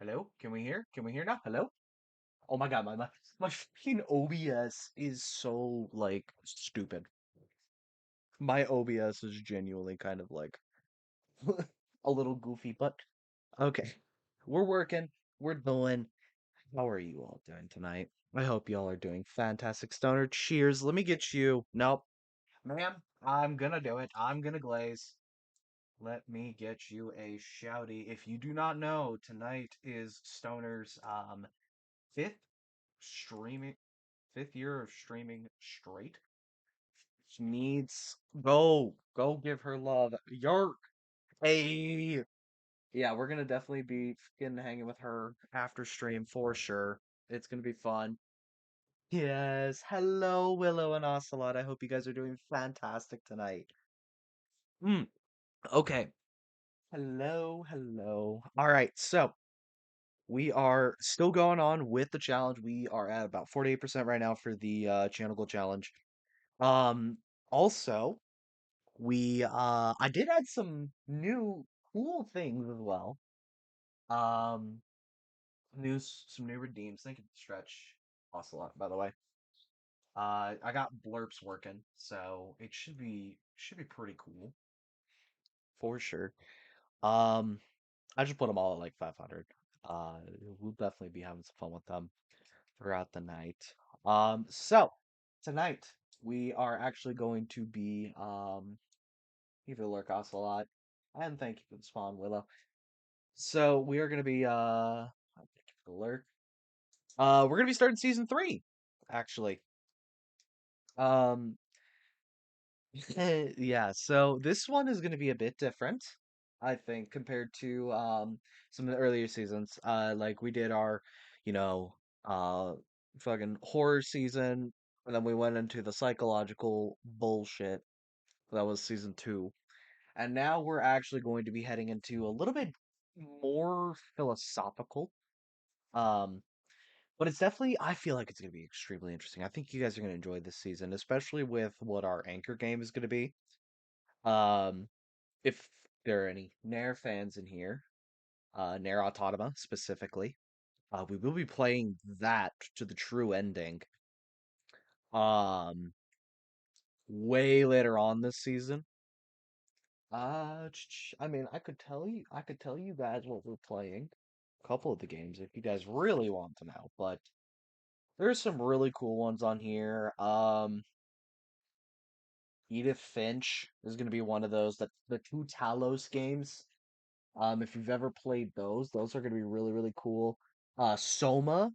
Hello? Can we hear? Can we hear now? Hello? Oh my god, my fucking OBS is so like stupid. My OBS is genuinely kind of like a little goofy, but okay. We're working. We're doing. How are you all doing tonight? I hope y'all are doing fantastic. Stoner, cheers. Let me get you. Nope. Ma'am, I'm gonna do it. I'm gonna glaze. Let me get you a shouty. If you do not know, tonight is Stoner's fifth streaming fifth year of streaming straight. She needs go give her love. Yark. Hey. Yeah, we're gonna definitely be fucking hanging with her after stream for sure. It's gonna be fun. Yes. Hello, Willow and Ocelot. I hope you guys are doing fantastic tonight. Mm, okay. Hello, hello. All right, so we are still going on with the challenge. We are at about 48% right now for the channel goal challenge. Um, Also, I did add some new cool things as well. Um, some new redeems. Thank you, Stretch. Ocelot, by the way. I got blurps working, so it should be pretty cool for sure. Um, I just put them all at like 500. Uh, we'll definitely be having some fun with them throughout the night. So tonight we are actually going to be either Lurk Ocelot, and thank you for the spawn, Willow. So we are gonna be thank you for the lurk. We're gonna be starting season three, actually. Um yeah, so this one is gonna be a bit different, I think, compared to some of the earlier seasons. Like we did our, you know, uh fucking horror season, and then we went into the psychological bullshit. That was season two. And now we're actually going to be heading into a little bit more philosophical. Um, but it's definitely, I feel like it's going to be extremely interesting. I think you guys are going to enjoy this season, especially with what our anchor game is going to be. Um, if there are any Nair fans in here, Nair Autonoma specifically, we will be playing that to the true ending. Um, Way later on this season. I mean, I could tell you guys what we're playing. A couple of the games if you guys really want to know, but there's some really cool ones on here. Edith Finch is going to be one of those. That the two Talos games. If you've ever played those are going to be really really cool. Soma,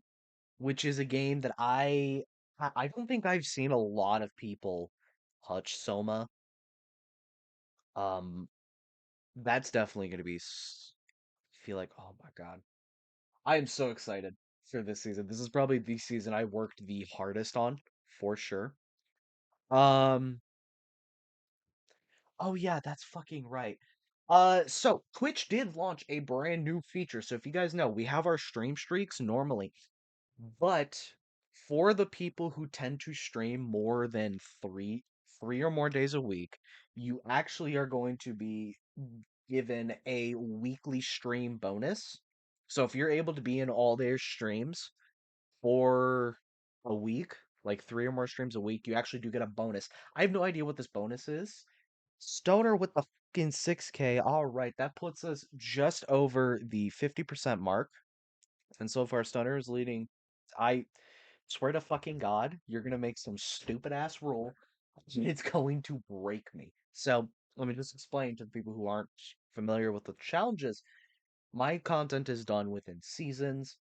which is a game that I don't think I've seen a lot of people touch Soma. Um, that's definitely going to be. Feel like, oh my god, I am so excited for this season. This is probably the season I worked the hardest on for sure. Um, oh yeah, that's fucking right. So Twitch did launch a brand new feature. So if you guys know, we have our stream streaks normally, but for the people who tend to stream more than three or more days a week, you actually are going to be given a weekly stream bonus. So if you're able to be in all their streams for a week, like three or more streams a week, you actually do get a bonus. I have no idea what this bonus is. Stoner with the fucking 6K. All right, that puts us just over the 50% mark. And so far, Stoner is leading. I swear to fucking God, you're gonna make some stupid ass rule. It's going to break me. So let me just explain to the people who aren't familiar with the challenges. My content is done within seasons.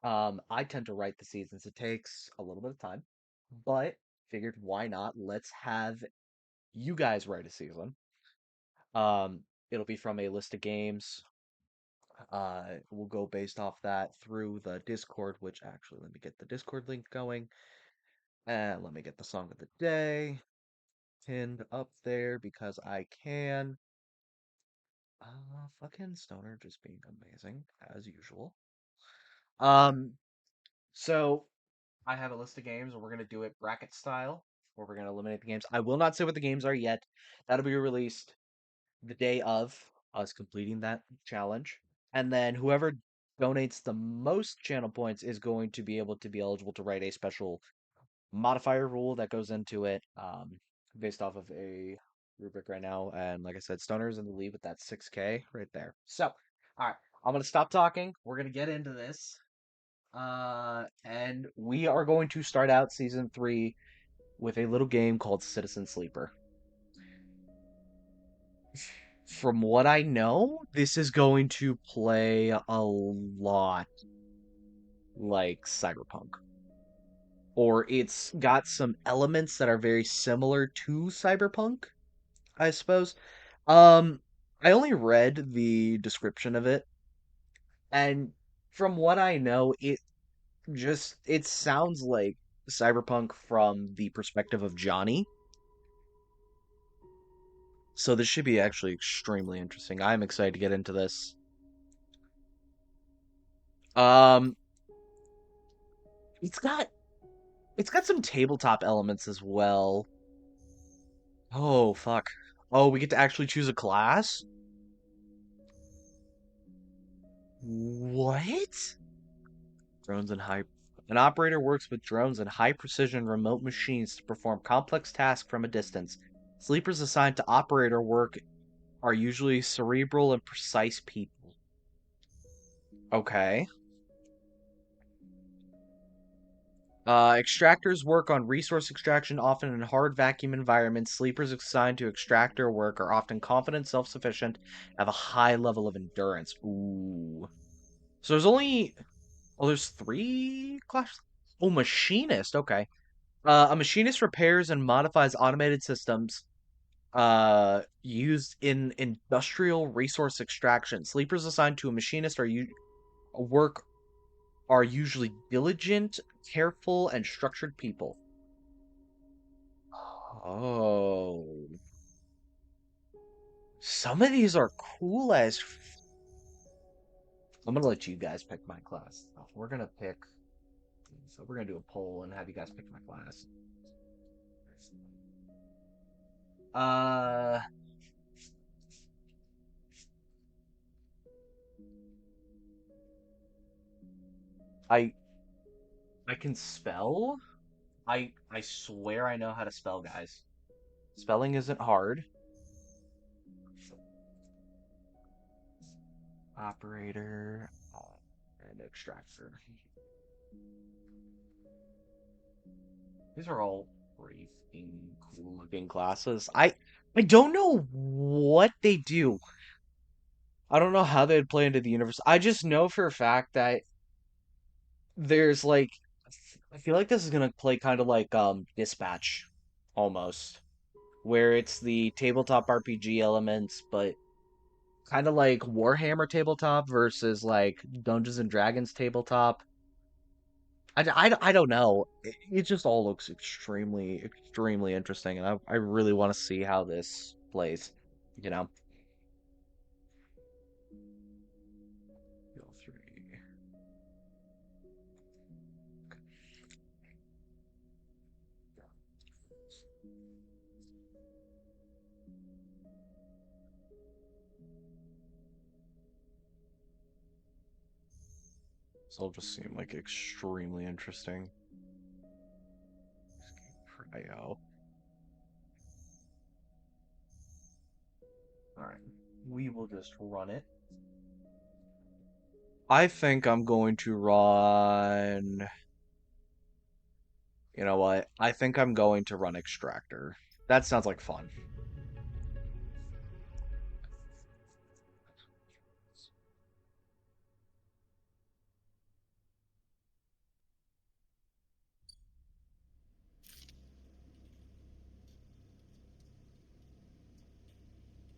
I tend to write the seasons. It takes a little bit of time, but figured why not? Let's have you guys write a season. It'll be from a list of games. We'll go based off that through the Discord, which actually let me get the Discord link going. And let me get the song of the day pinned up there because I can. Fucking Stoner just being amazing as usual. Um, so I have a list of games, and we're gonna do it bracket style, where we're gonna eliminate the games. I will not say what the games are yet. That'll be released the day of us completing that challenge, and then whoever donates the most channel points is going to be able to be eligible to write a special modifier rule that goes into it, based off of a rubric right now. And like I said, Stoner's in the lead with that 6K right there. So, all right, I'm gonna stop talking. We're gonna get into this. And we are going to start out season 3 with a little game called Citizen Sleeper. From what I know, this is going to play a lot like Cyberpunk, or it's got some elements that are very similar to Cyberpunk, I suppose. Um, I only read the description of it, and from what I know, it sounds like Cyberpunk from the perspective of Johnny. So this should be actually extremely interesting. I'm excited to get into this. Um, it's got it's got some tabletop elements as well. Oh, fuck. Oh, we get to actually choose a class? What? Drones and high. An operator works with drones and high precision remote machines to perform complex tasks from a distance. Sleepers assigned to operator work are usually cerebral and precise people. Okay. Extractors work on resource extraction, often in hard vacuum environments. Sleepers assigned to extractor work are often confident, self-sufficient, have a high level of endurance. Ooh. So there's only... Oh, there's 3 classes? Oh, machinist. Okay. A machinist repairs and modifies automated systems used in industrial resource extraction. Sleepers assigned to a machinist work are usually diligent, careful, and structured people. Oh. Some of these are cool as I'm gonna let you guys pick my class. We're gonna pick. So we're gonna do a poll and have you guys pick my class. Uh, I I can spell. I swear I know how to spell, guys. Spelling isn't hard. Operator and extractor. These are all pretty cool looking classes. I don't know what they do. I don't know how they'd play into the universe. I just know for a fact that there's like I feel like this is gonna play kind of like Dispatch almost, where it's the tabletop RPG elements, but kind of like Warhammer tabletop versus like Dungeons and Dragons tabletop. I don't know. It just all looks extremely interesting, and I really want to see how this plays. You know, Feel free. This will just seem like extremely interesting. Cryo. All right, we will just run it. I think I'm going to run. You know what? I think I'm going to run Extractor. That sounds like fun.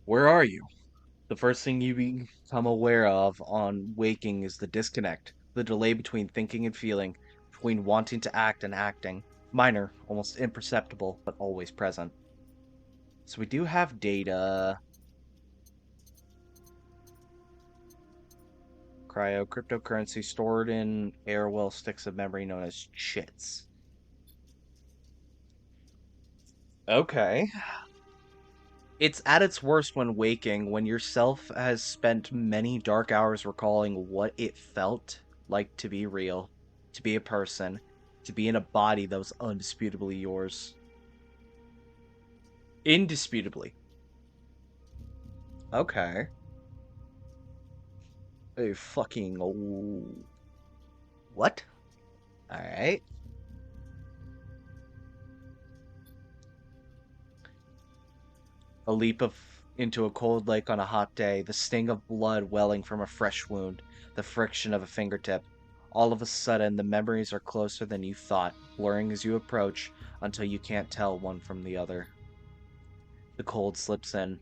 Where are you? The first thing you become aware of on waking is the disconnect, the delay between thinking and feeling, between wanting to act and acting. Minor, almost imperceptible, but always present. So we do have data. Cryo, cryptocurrency stored in airwell sticks of memory known as chits. Okay. It's at its worst when waking, when yourself has spent many dark hours recalling what it felt like to be real, to be a person, to be in a body that was undisputably yours. Indisputably. Okay. A fucking what? All right. A leap of into a cold lake on a hot day, the sting of blood welling from a fresh wound, the friction of a fingertip. All of a sudden, the memories are closer than you thought, blurring as you approach until you can't tell one from the other. The cold slips in,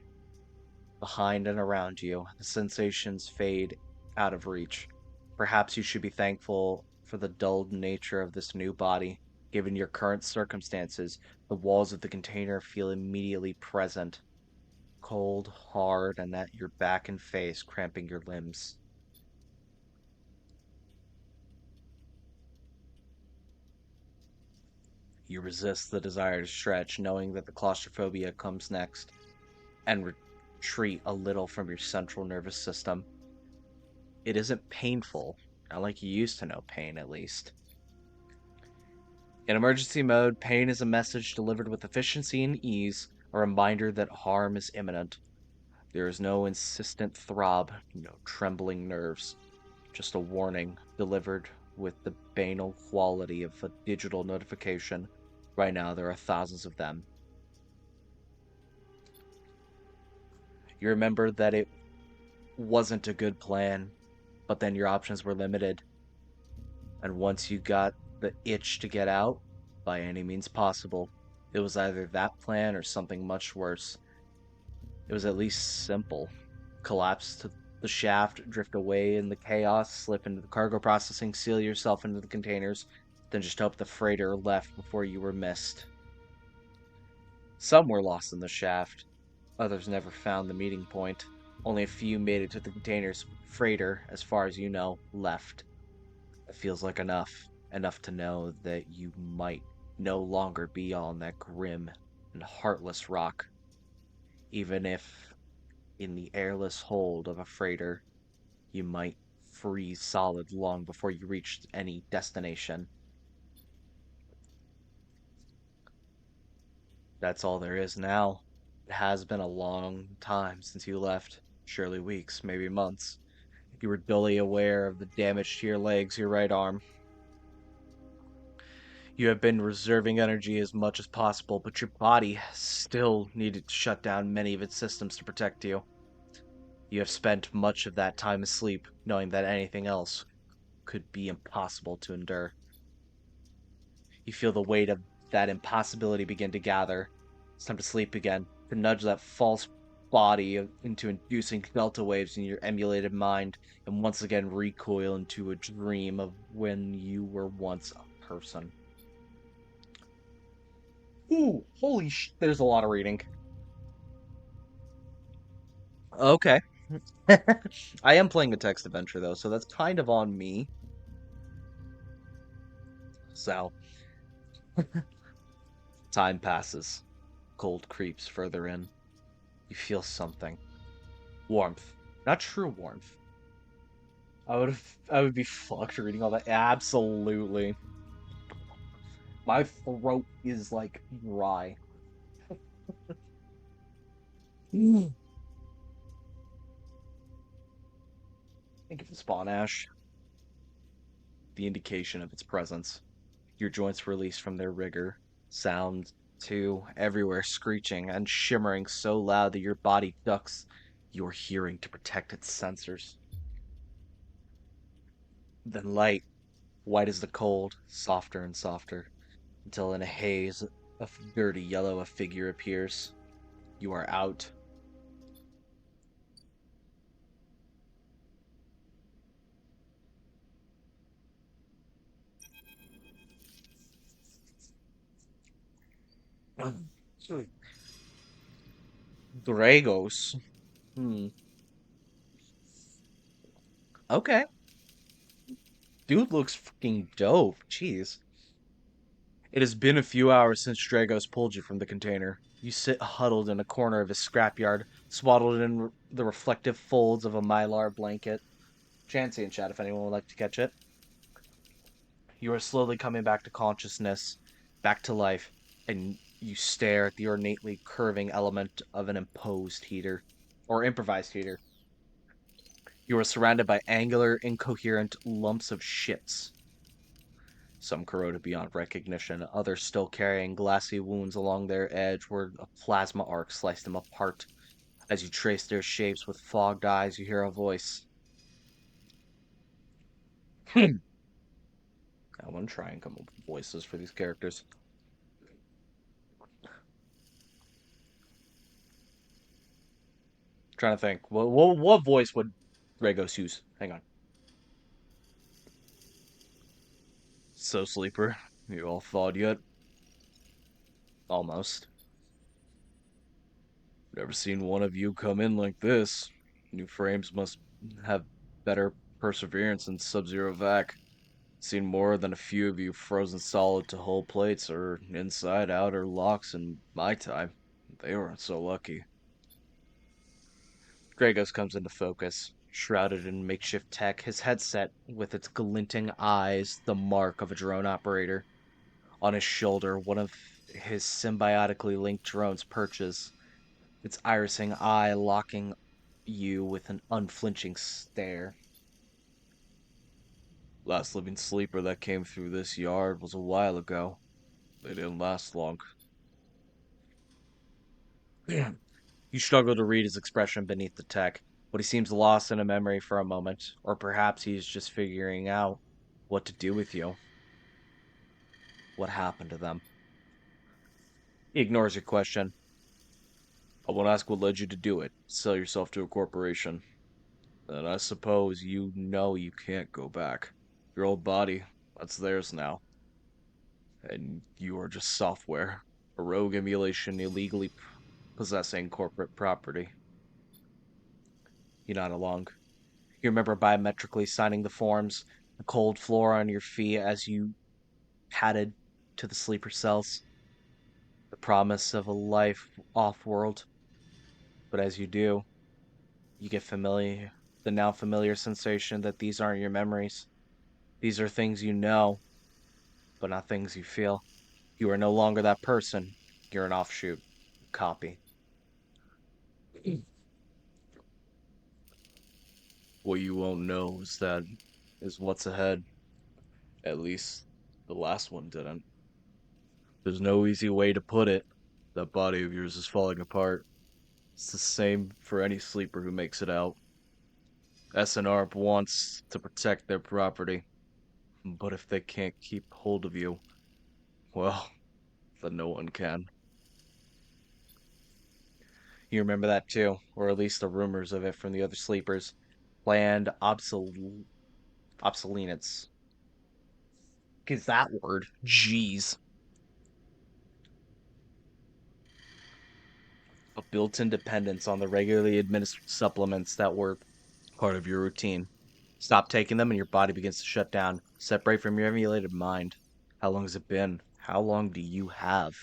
behind and around you. The sensations fade out of reach. Perhaps you should be thankful for the dulled nature of this new body. Given your current circumstances, the walls of the container feel immediately present, cold, hard, and at your back and face, cramping your limbs. You resist the desire to stretch, knowing that the claustrophobia comes next, and retreat a little from your central nervous system. It isn't painful, not like you used to know pain, at least. In emergency mode, pain is a message delivered with efficiency and ease, a reminder that harm is imminent. There is no insistent throb, no trembling nerves, just a warning delivered with the banal quality of a digital notification. Right now, there are thousands of them. You remember that it wasn't a good plan, but then your options were limited. And once you got the itch to get out, by any means possible, it was either that plan or something much worse. It was at least simple. Collapse to the shaft, drift away in the chaos, slip into the cargo processing, seal yourself into the containers, then just hope the freighter left before you were missed. Some were lost in the shaft, others never found the meeting point. Only a few made it to the containers. Freighter, as far as you know, left. It feels like enough. Enough to know that you might no longer be on that grim and heartless rock, even if in the airless hold of a freighter you might freeze solid long before you reach any destination. That's all there is now. It has been a long time since you left. Surely weeks, maybe months. You were dully aware of the damage to your legs, your right arm. You have been reserving energy as much as possible, but your body still needed to shut down many of its systems to protect you. You have spent much of that time asleep, knowing that anything else could be impossible to endure. You feel the weight of that impossibility begin to gather. It's time to sleep again, to nudge that false body into inducing delta waves in your emulated mind, and once again recoil into a dream of when you were once a person. Ooh, holy there's a lot of reading. Okay. I am playing a text adventure though, so that's kind of on me. So, time passes. Cold creeps further in. You feel something. Warmth. Not true warmth. I would be fucked reading all that. Absolutely. My throat is like dry. Mm. Think of the spawn ash, the indication of its presence. Your joints release from their rigor. Sound, too, everywhere screeching and shimmering so loud that your body ducks your hearing to protect its sensors. Then light, white as the cold, softer and softer, until in a haze of dirty yellow a figure appears. You are out. Dragos. Hmm. Okay. Dude looks fucking dope. Jeez. It has been a few hours since Dragos pulled you from the container. You sit huddled in a corner of his scrapyard, swaddled in the reflective folds of a mylar blanket. Chansey in chat if anyone would like to catch it. You are slowly coming back to consciousness, back to life, and you stare at the ornately curving element of an imposed heater, or improvised heater. You are surrounded by angular, incoherent lumps of shits, some corroded beyond recognition, others still carrying glassy wounds along their edge where a plasma arc sliced them apart. As you trace their shapes with fogged eyes, you hear a voice. I want to try and come up with voices for these characters. Trying to think. What voice would Regos use? Hang on. So, Sleeper, you all thawed yet? Almost. Never seen one of you come in like this. New frames must have better perseverance than Sub-Zero Vac. Seen more than a few of you frozen solid to hull plates or inside outer locks in my time. They weren't so lucky. Dragos comes into focus, shrouded in makeshift tech, his headset with its glinting eyes the mark of a drone operator. On his shoulder, one of his symbiotically linked drones perches, its irising eye locking you with an unflinching stare. Last living sleeper that came through this yard was a while ago. They didn't last long. You struggle to read his expression beneath the tech, but he seems lost in a memory for a moment, or perhaps he's just figuring out what to do with you. What happened to them? He ignores your question. I won't ask what led you to do it. Sell yourself to a corporation. And I suppose you know you can't go back. Your old body, that's theirs now. And you are just software. A rogue emulation illegally possessing corporate property. You nod along. You remember biometrically signing the forms, the cold floor on your feet as you padded to the sleeper cells, the promise of a life off-world. But as you do, you get the now familiar sensation that these aren't your memories. These are things you know, but not things you feel. You are no longer that person. You're an offshoot, copy. What you won't know is what's ahead. At least the last one didn't. There's no easy way to put it. That body of yours is falling apart. It's the same for any sleeper who makes it out. SNR wants to protect their property, but if they can't keep hold of you, well, then no one can. You remember that too, or at least the rumors of it from the other sleepers. Planned obsolescence. Is that word? Jeez. A built-in dependence on the regularly administered supplements that were part of your routine. Stop taking them and your body begins to shut down. Separate from your emulated mind. How long has it been? How long do you have?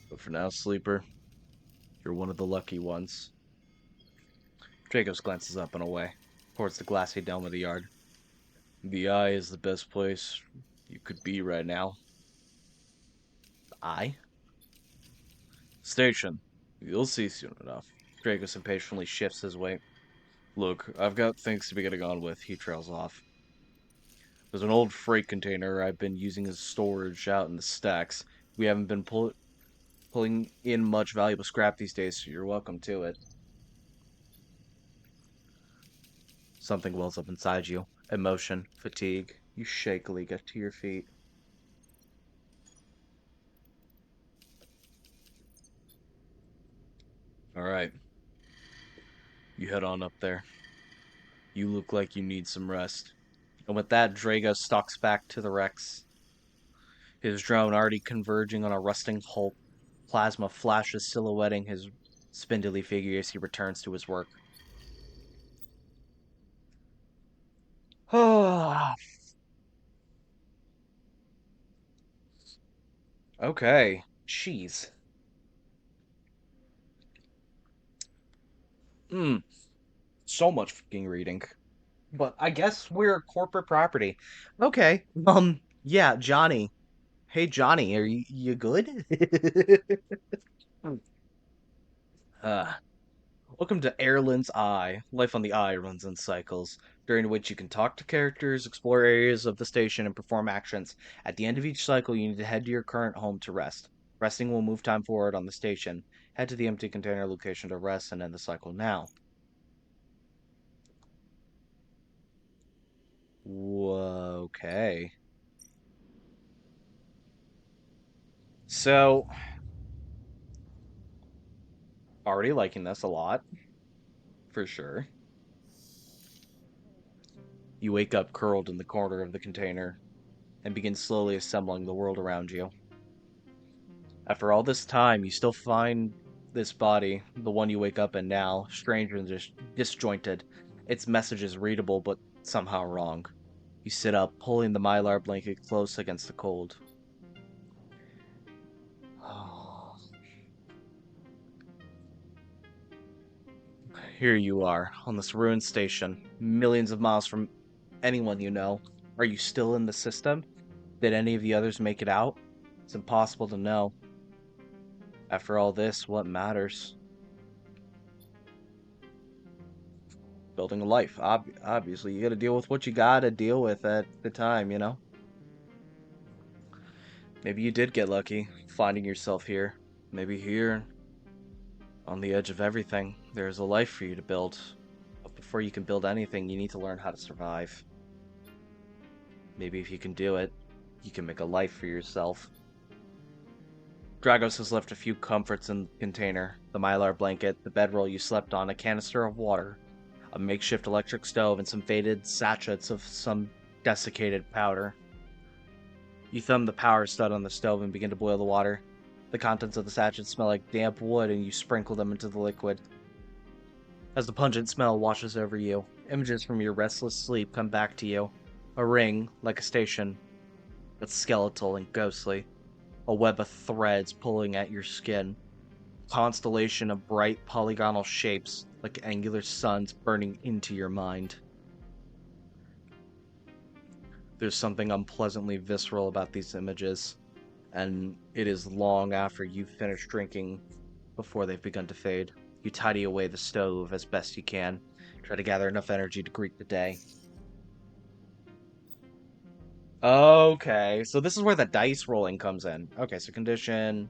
But for now, sleeper, you're one of the lucky ones. Dracos glances up and away, towards the glassy dome of the yard. The eye is the best place you could be right now. I? Station. You'll see soon enough. Dracos impatiently shifts his weight. Look, I've got things to be getting on with, he trails off. There's an old freight container I've been using as storage out in the stacks. We haven't been pulling in much valuable scrap these days, so you're welcome to it. Something wells up inside you. Emotion, fatigue. You shakily get to your feet. All right, you head on up there. You look like you need some rest. And with that, Drago stalks back to the Rex, his drone already converging on a rusting hulk. Plasma flashes silhouetting his spindly figure as he returns to his work. Okay. Jeez. Mm, so much fucking reading. But I guess we're corporate property. Okay. Yeah, Johnny. Hey, Johnny, are you good? uh, Welcome to Airland's Eye. Life on the Eye runs in cycles, during which you can talk to characters, explore areas of the station, and perform actions. At the end of each cycle, you need to head to your current home to rest. Resting will move time forward on the station. Head to the empty container location to rest and end the cycle now. Whoa, okay. So, already liking this a lot, for sure. You wake up curled in the corner of the container and begin slowly assembling the world around you. After all this time, you still find this body, the one you wake up in now, strange and disjointed. Its message is readable, but somehow wrong. You sit up, pulling the mylar blanket close against the cold. Oh, here you are, on this ruined station, millions of miles from anyone you know. Are you still in the system? Did any of the others make it out? It's impossible to know. After all this, what matters? Building a life. Obviously, you got to deal with what you got to deal with at the time, you know? Maybe you did get lucky, finding yourself here. Maybe here, on the edge of everything, there's a life for you to build. But before you can build anything, you need to learn how to survive. Maybe if you can do it, you can make a life for yourself. Dragos has left a few comforts in the container: the mylar blanket, the bedroll you slept on, a canister of water, a makeshift electric stove, and some faded sachets of some desiccated powder. You thumb the power stud on the stove and begin to boil the water. The contents of the sachets smell like damp wood, and you sprinkle them into the liquid. As the pungent smell washes over you, images from your restless sleep come back to you. A ring, like a station, but skeletal and ghostly. A web of threads pulling at your skin. A constellation of bright polygonal shapes, like angular suns burning into your mind. There's something unpleasantly visceral about these images, and it is long after you've finished drinking before they've begun to fade. You tidy away the stove as best you can, try to gather enough energy to greet the day. Okay, so this is where the dice rolling comes in. Okay, so condition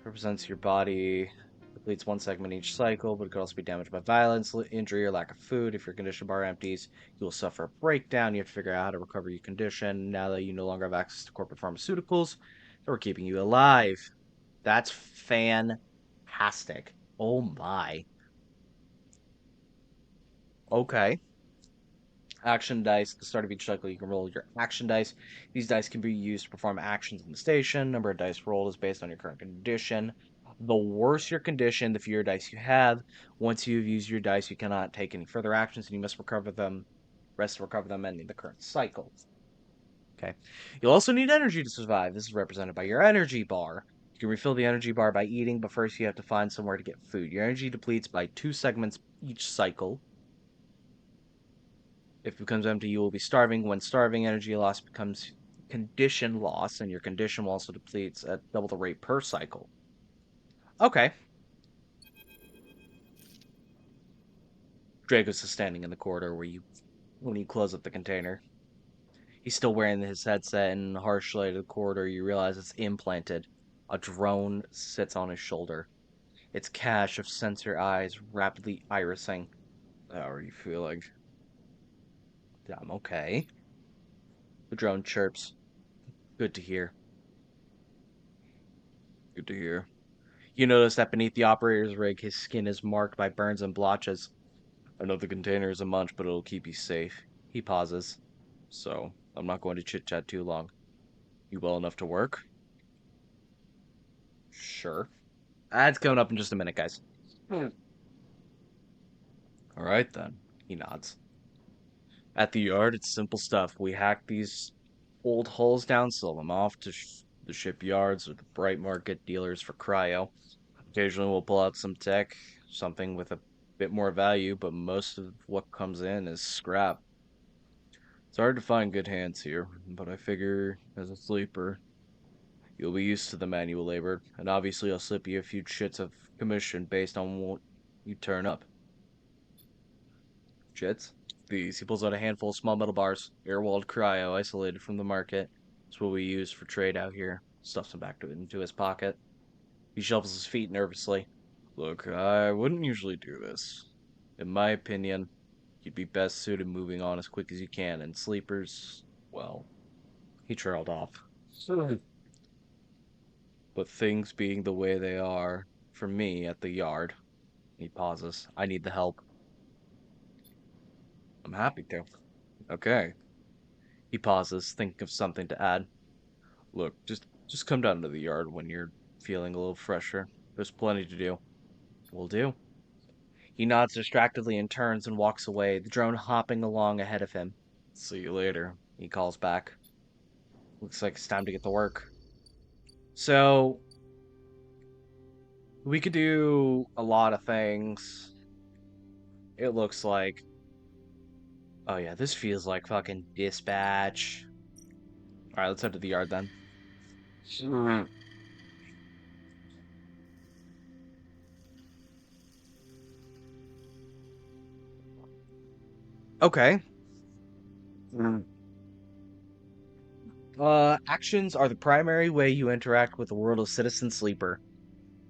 represents your body, depletes one segment each cycle, but it could also be damaged by violence, injury, or lack of food. If your condition bar empties, you will suffer a breakdown. You have to figure out how to recover your condition now that you no longer have access to corporate pharmaceuticals that were keeping you alive. That's fantastic. Oh my. Okay. Action dice. At the start of each cycle, you can roll your action dice. These dice can be used to perform actions in the station. Number of dice rolled is based on your current condition. The worse your condition, the fewer dice you have. Once you've used your dice, you cannot take any further actions, and you must recover them, rest to recover them ending the current cycle. Okay. You'll also need energy to survive. This is represented by your energy bar. You can refill the energy bar by eating, but first you have to find somewhere to get food. Your energy depletes by 2 segments each cycle. If it becomes empty, you will be starving. When starving, energy loss becomes condition loss, and your condition will also depletes at double the rate per cycle. Okay. Dragos is standing in the corridor when you close up the container. He's still wearing his headset, and in the harsh light of the corridor, you realize it's implanted. A drone sits on his shoulder, its cache of sensor eyes rapidly irising. How are you feeling? I'm okay. The drone chirps. Good to hear. Good to hear. You notice that beneath the operator's rig, his skin is marked by burns and blotches. I know the container is a munch, but it'll keep you safe. He pauses. So, I'm not going to chit-chat too long. You well enough to work? Sure. That's coming up in just a minute, guys. All right, then. He nods. At the yard, it's simple stuff. We hack these old hulls down, sell them off to The shipyards or the bright market dealers for cryo. Occasionally we'll pull out some tech, something with a bit more value, but most of what comes in is scrap. It's hard to find good hands here, but I figure as a sleeper, you'll be used to the manual labor, and obviously I'll slip you a few chits of commission based on what you turn up. Chits? These. He pulls out a handful of small metal bars, air-walled cryo, isolated from the market. It's what we use for trade out here. Stuffs them back into his pocket. He shuffles his feet nervously. Look, I wouldn't usually do this. In my opinion, you'd be best suited moving on as quick as you can, and sleepers, well, he trailed off. But things being the way they are, for me at the yard, he pauses. I need the help. I'm happy to. Okay. He pauses, thinking of something to add. Look, just come down to the yard when you're feeling a little fresher. There's plenty to do. Will do. He nods distractedly and turns and walks away, the drone hopping along ahead of him. See you later, he calls back. Looks like it's time to get to work. So, we could do a lot of things. It looks like. Oh yeah, this feels like fucking dispatch. Alright, let's head to the yard then. Mm. Okay. Mm. Actions are the primary way you interact with the world of Citizen Sleeper.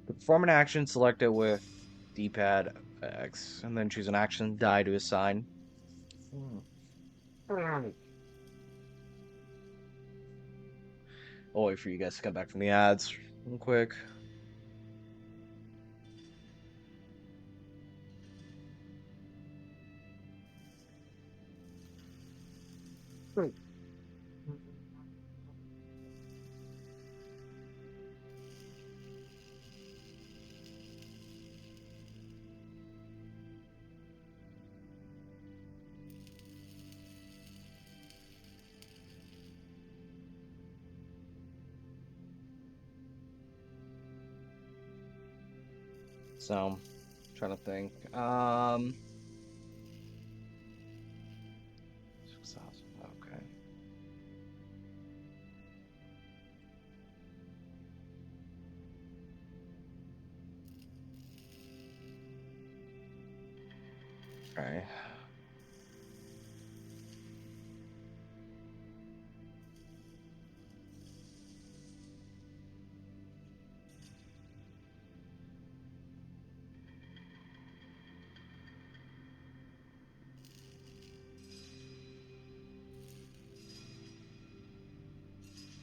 To perform an action, select it with D-pad X, and then choose an action die to assign. Mm. I'll wait for you guys to come back from the ads real quick. Great. So, trying to think. 6,000. Okay. Okay.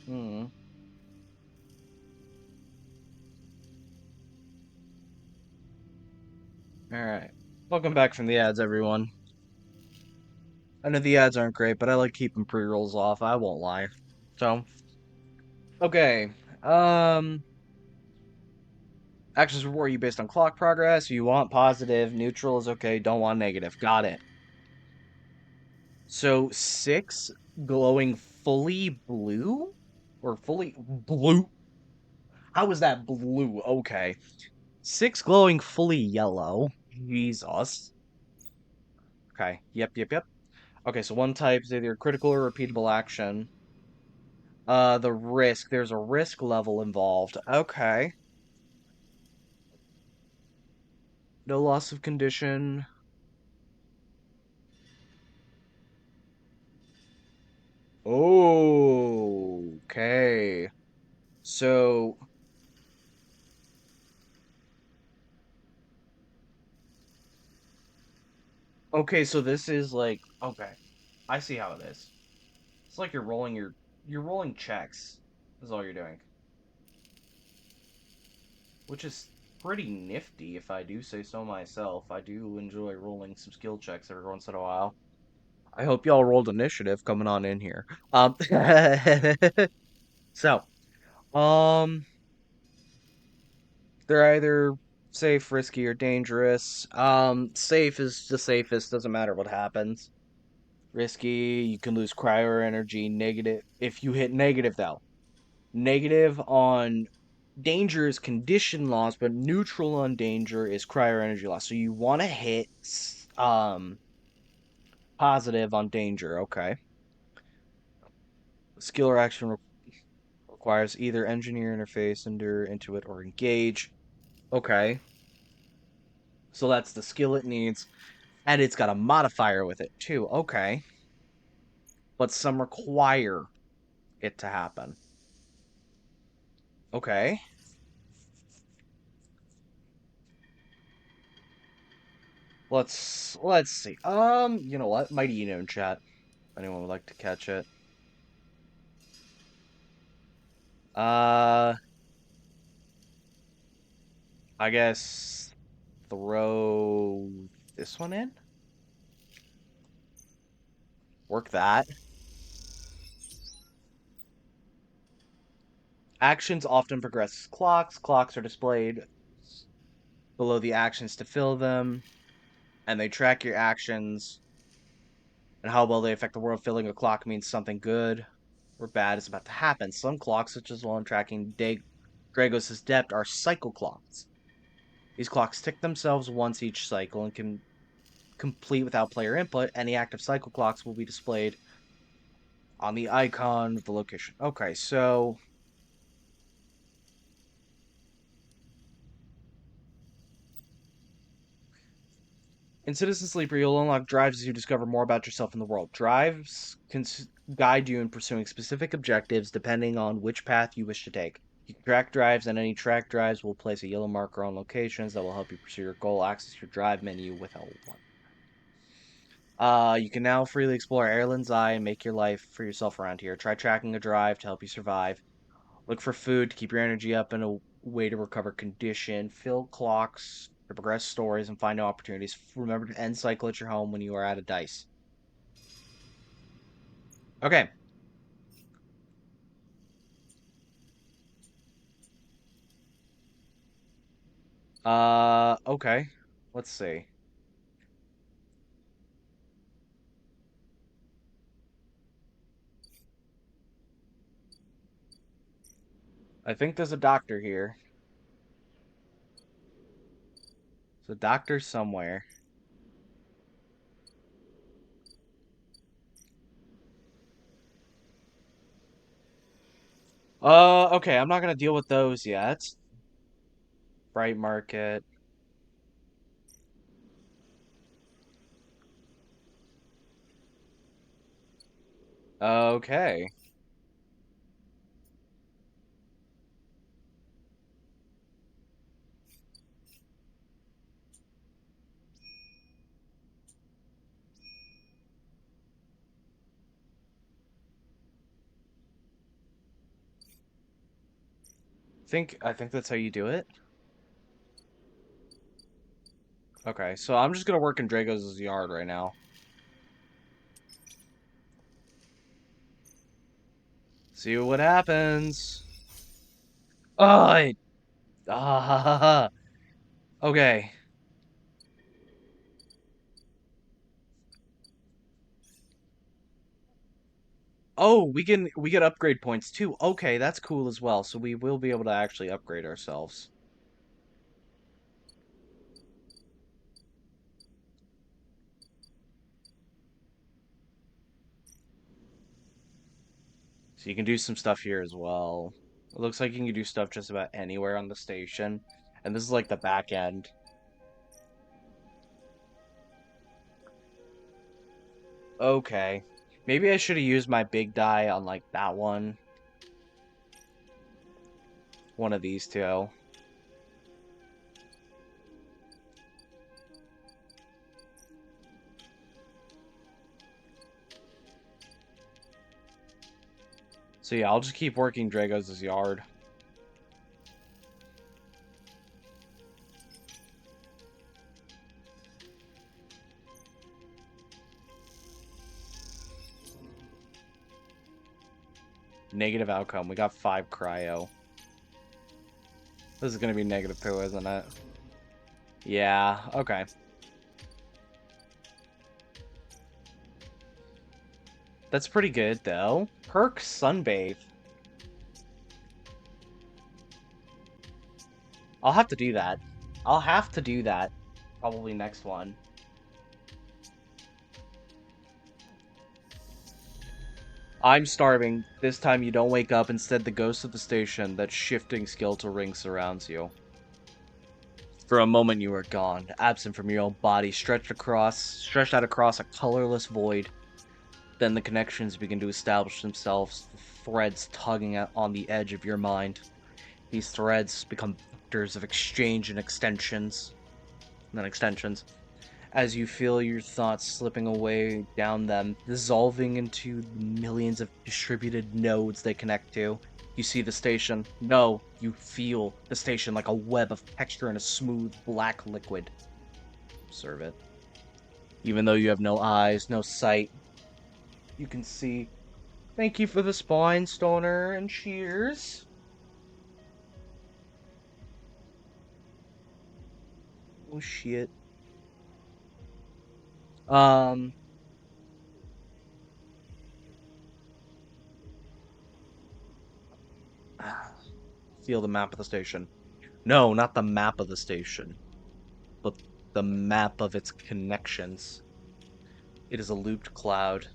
Hmm. All right. Welcome back from the ads, everyone. I know the ads aren't great, but I like keeping pre-rolls off. I won't lie. So, okay. Um, Actions reward you based on clock progress. You want positive, neutral is okay. Don't want negative. Got it. So 6 glowing fully blue or fully blue. How is that blue? Okay. 6 glowing fully yellow. Jesus. Okay. Yep. Okay, so one type is either critical or repeatable action. The risk. There's a risk level involved. Okay. No loss of condition. Oh, okay. So, okay, so this is like, okay. I see how it is. It's like you're rolling checks. Is all you're doing. Which is pretty nifty if I do say so myself. I do enjoy rolling some skill checks every once in a while. I hope y'all rolled initiative coming on in here. So, um, they're either safe, risky, or dangerous. Safe is the safest, doesn't matter what happens. Risky, you can lose cryo energy. Negative, if you hit negative though. Negative on danger is condition loss, but neutral on danger is cryo energy loss. So you want to hit positive on danger. Okay. Skill or action requires either engineer interface, endure, intuit, or engage. Okay. So that's the skill it needs. And it's got a modifier with it too. Okay. But some require it to happen. Okay. Let's see. You know what? Mighty Eno in chat. If anyone would like to catch it. Uh I guess throw this one in. Work that. Actions often progress as clocks. Clocks are displayed below the actions to fill them, and they track your actions and how well they affect the world. Filling a clock means something good or bad is about to happen. Some clocks, such as one tracking Dragos' depth, are cycle clocks. These clocks tick themselves once each cycle and can complete without player input. Any active cycle clocks will be displayed on the icon of the location. Okay, so in Citizen Sleeper, you'll unlock drives as you discover more about yourself in the world. Drives can guide you in pursuing specific objectives depending on which path you wish to take. You can track drives, and any track drives will place a yellow marker on locations that will help you pursue your goal. Access your drive menu with L1. You can now freely explore Airland's Eye and make your life for yourself around here. Try tracking a drive to help you survive. Look for food to keep your energy up and a way to recover condition. Fill clocks to progress stories and find new opportunities. Remember to end cycle at your home when you are out of dice. Okay. Okay. Let's see. I think there's a doctor here. There's a doctor somewhere. Okay, I'm not gonna deal with those yet. Bright market. Okay. I think that's how you do it. Okay, so I'm just gonna work in Drago's yard right now. See what happens. Oh, okay. Oh, we get upgrade points too. Okay, that's cool as well. So we will be able to actually upgrade ourselves. So you can do some stuff here as well. It looks like you can do stuff just about anywhere on the station. And this is like the back end. Okay. Maybe I should have used my big die on like that one. One of these two. So yeah, I'll just keep working Drago's yard. Negative outcome. We got 5 cryo. This is gonna be -2, isn't it? Yeah, okay. That's pretty good though. Perk sunbathe. I'll have to do that. I'll have to do that. Probably next one. I'm starving. This time you don't wake up. Instead, the ghost of the station, that shifting skeletal ring surrounds you. For a moment you are gone, absent from your own body, stretched out across a colorless void. Then the connections begin to establish themselves, the threads tugging on the edge of your mind. These threads become vectors of exchange and then extensions. As you feel your thoughts slipping away down them, dissolving into the millions of distributed nodes they connect to. You see the station. No, you feel the station like a web of texture in a smooth black liquid. Observe it. Even though you have no eyes, no sight, you can see. Thank you for the spine, Stoner, and cheers. Oh shit. Um, feel the map of the station. No, not the map of the station, but the map of its connections. It is a looped cloud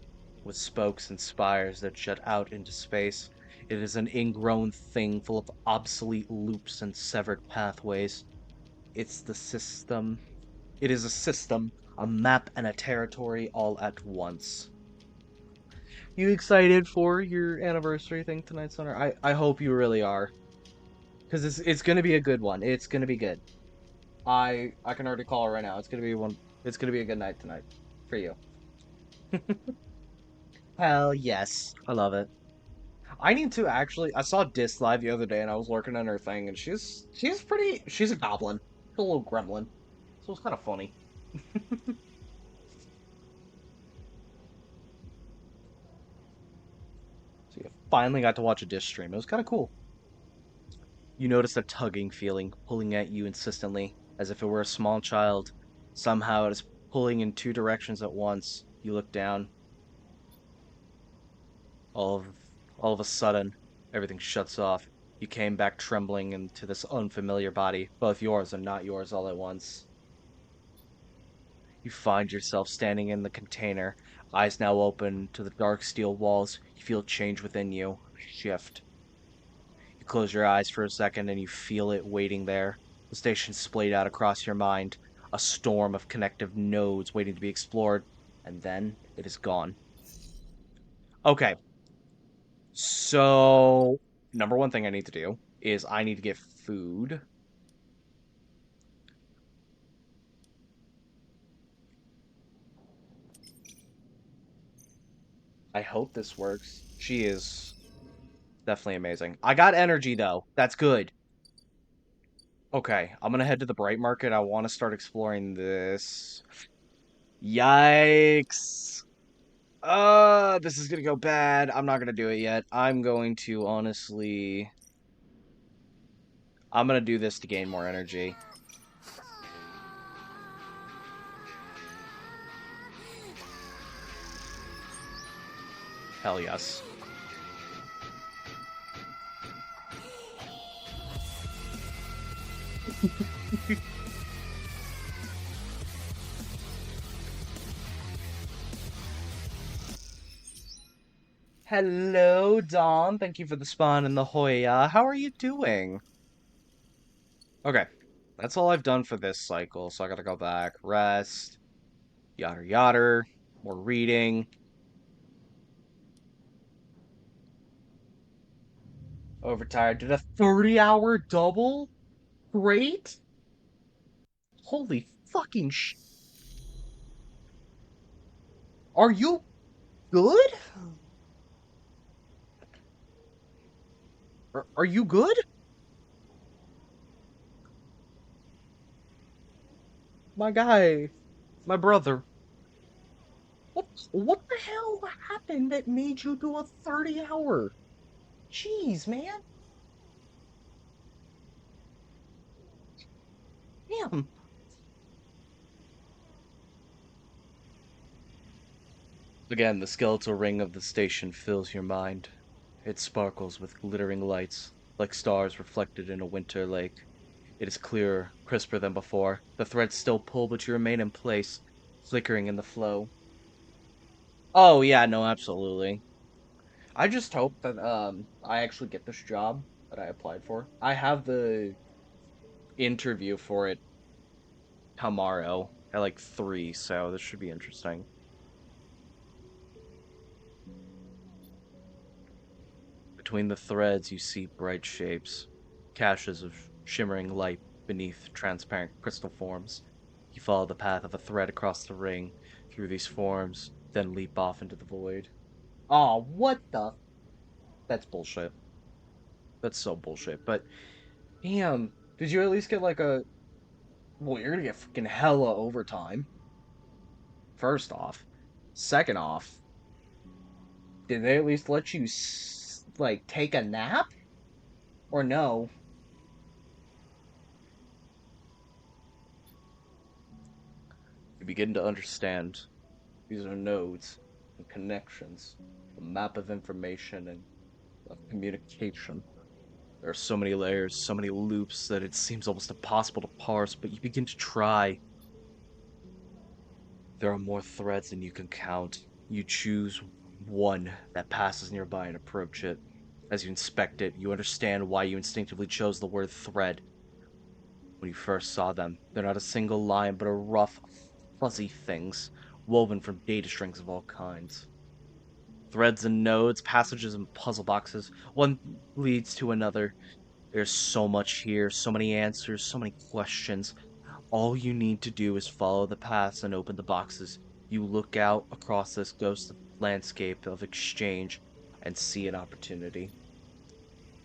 with spokes and spires that jut out into space. It is an ingrown thing full of obsolete loops and severed pathways. It's the system. It is a system, a map, and a territory all at once. You excited for your anniversary thing tonight, Sonner? I hope you really are, because it's gonna be a good one. It's gonna be good. I can already call it right now. It's gonna be one. It's gonna be a good night tonight for you. Hell yes, I love it. I need to actually. I saw Dis live the other day, and I was lurking on her thing, and she's pretty. She's a goblin, a little gremlin, so it's kind of funny. So you finally got to watch a Dis stream. It was kind of cool. You notice a tugging feeling pulling at you insistently, as if it were a small child. Somehow it is pulling in two directions at once. You look down. All of all of a sudden, everything shuts off. You came back trembling into this unfamiliar body, both yours and not yours all at once. You find yourself standing in the container, eyes now open to the dark steel walls. You feel change within you, shift. You close your eyes for a second and you feel it waiting there. The station splayed out across your mind, a storm of connective nodes waiting to be explored, and then it is gone. Okay, so number one thing I need to do is I need to get food. I hope this works. She is definitely amazing. I got energy though. That's good. Okay, I'm gonna head to the Bright Market. I want to start exploring this. Yikes. This is gonna go bad. I'm not gonna do it yet. I'm going to honestly. I'm gonna do this to gain more energy. Hell yes. Hello, Dom. Thank you for the spawn and the Hoya. How are you doing? Okay, that's all I've done for this cycle, so I gotta go back, rest, yada yada, more reading. Overtired. Did a 30-hour double? Great. Holy fucking sh. Are you good? Are you good? My guy, my brother. What the hell happened that made you do a 30-hour? Jeez, man. Damn. Again, the skeletal ring of the station fills your mind. It sparkles with glittering lights, like stars reflected in a winter lake. It is clearer, crisper than before. The threads still pull, but you remain in place, flickering in the flow. Oh yeah, no, absolutely. I just hope that I actually get this job that I applied for. I have the interview for it tomorrow at like 3, so this should be interesting. Between the threads, you see bright shapes, caches of shimmering light beneath transparent crystal forms. You follow the path of a thread across the ring through these forms, then leap off into the void. Oh, what the? That's bullshit. That's so bullshit. But damn, did you at least get like a? Well, you're gonna get fucking hella overtime. First off, second off, did they at least let you like take a nap or no? You begin to understand. These are nodes and connections, a map of information and of communication. There are so many layers, so many loops that it seems almost impossible to parse, but you begin to try. There are more threads than you can count. You choose one that passes nearby and approach it. As you inspect it, you understand why you instinctively chose the word thread when you first saw them. They're not a single line, but a rough, fuzzy things woven from data strings of all kinds. Threads and nodes, passages and puzzle boxes. One leads to another. There's so much here, so many answers, so many questions. All you need to do is follow the paths and open the boxes. You look out across this ghost landscape of exchange and see an opportunity.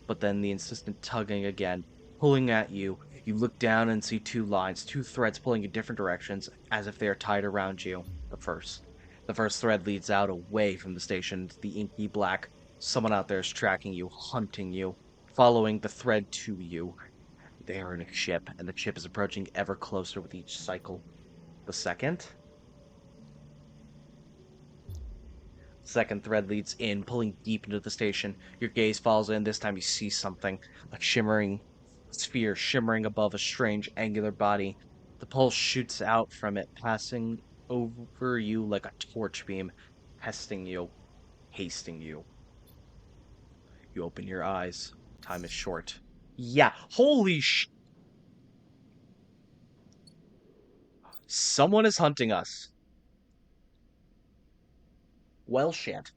But then the insistent tugging again, pulling at you. You look down and see two lines, two threads pulling in different directions, as if they are tied around you. The first thread leads out away from the station into the inky black. Someone out there is tracking you, hunting you, following the thread to you. They are in a ship, and the ship is approaching ever closer with each cycle. The second thread leads in, pulling deep into the station. Your gaze falls in. This time you see something, a shimmering sphere shimmering above a strange angular body. The pulse shoots out from it, passing over you like a torch beam, testing you, hasting you. You open your eyes. Time is short. Yeah, holy sh! Someone is hunting us. Well, shit.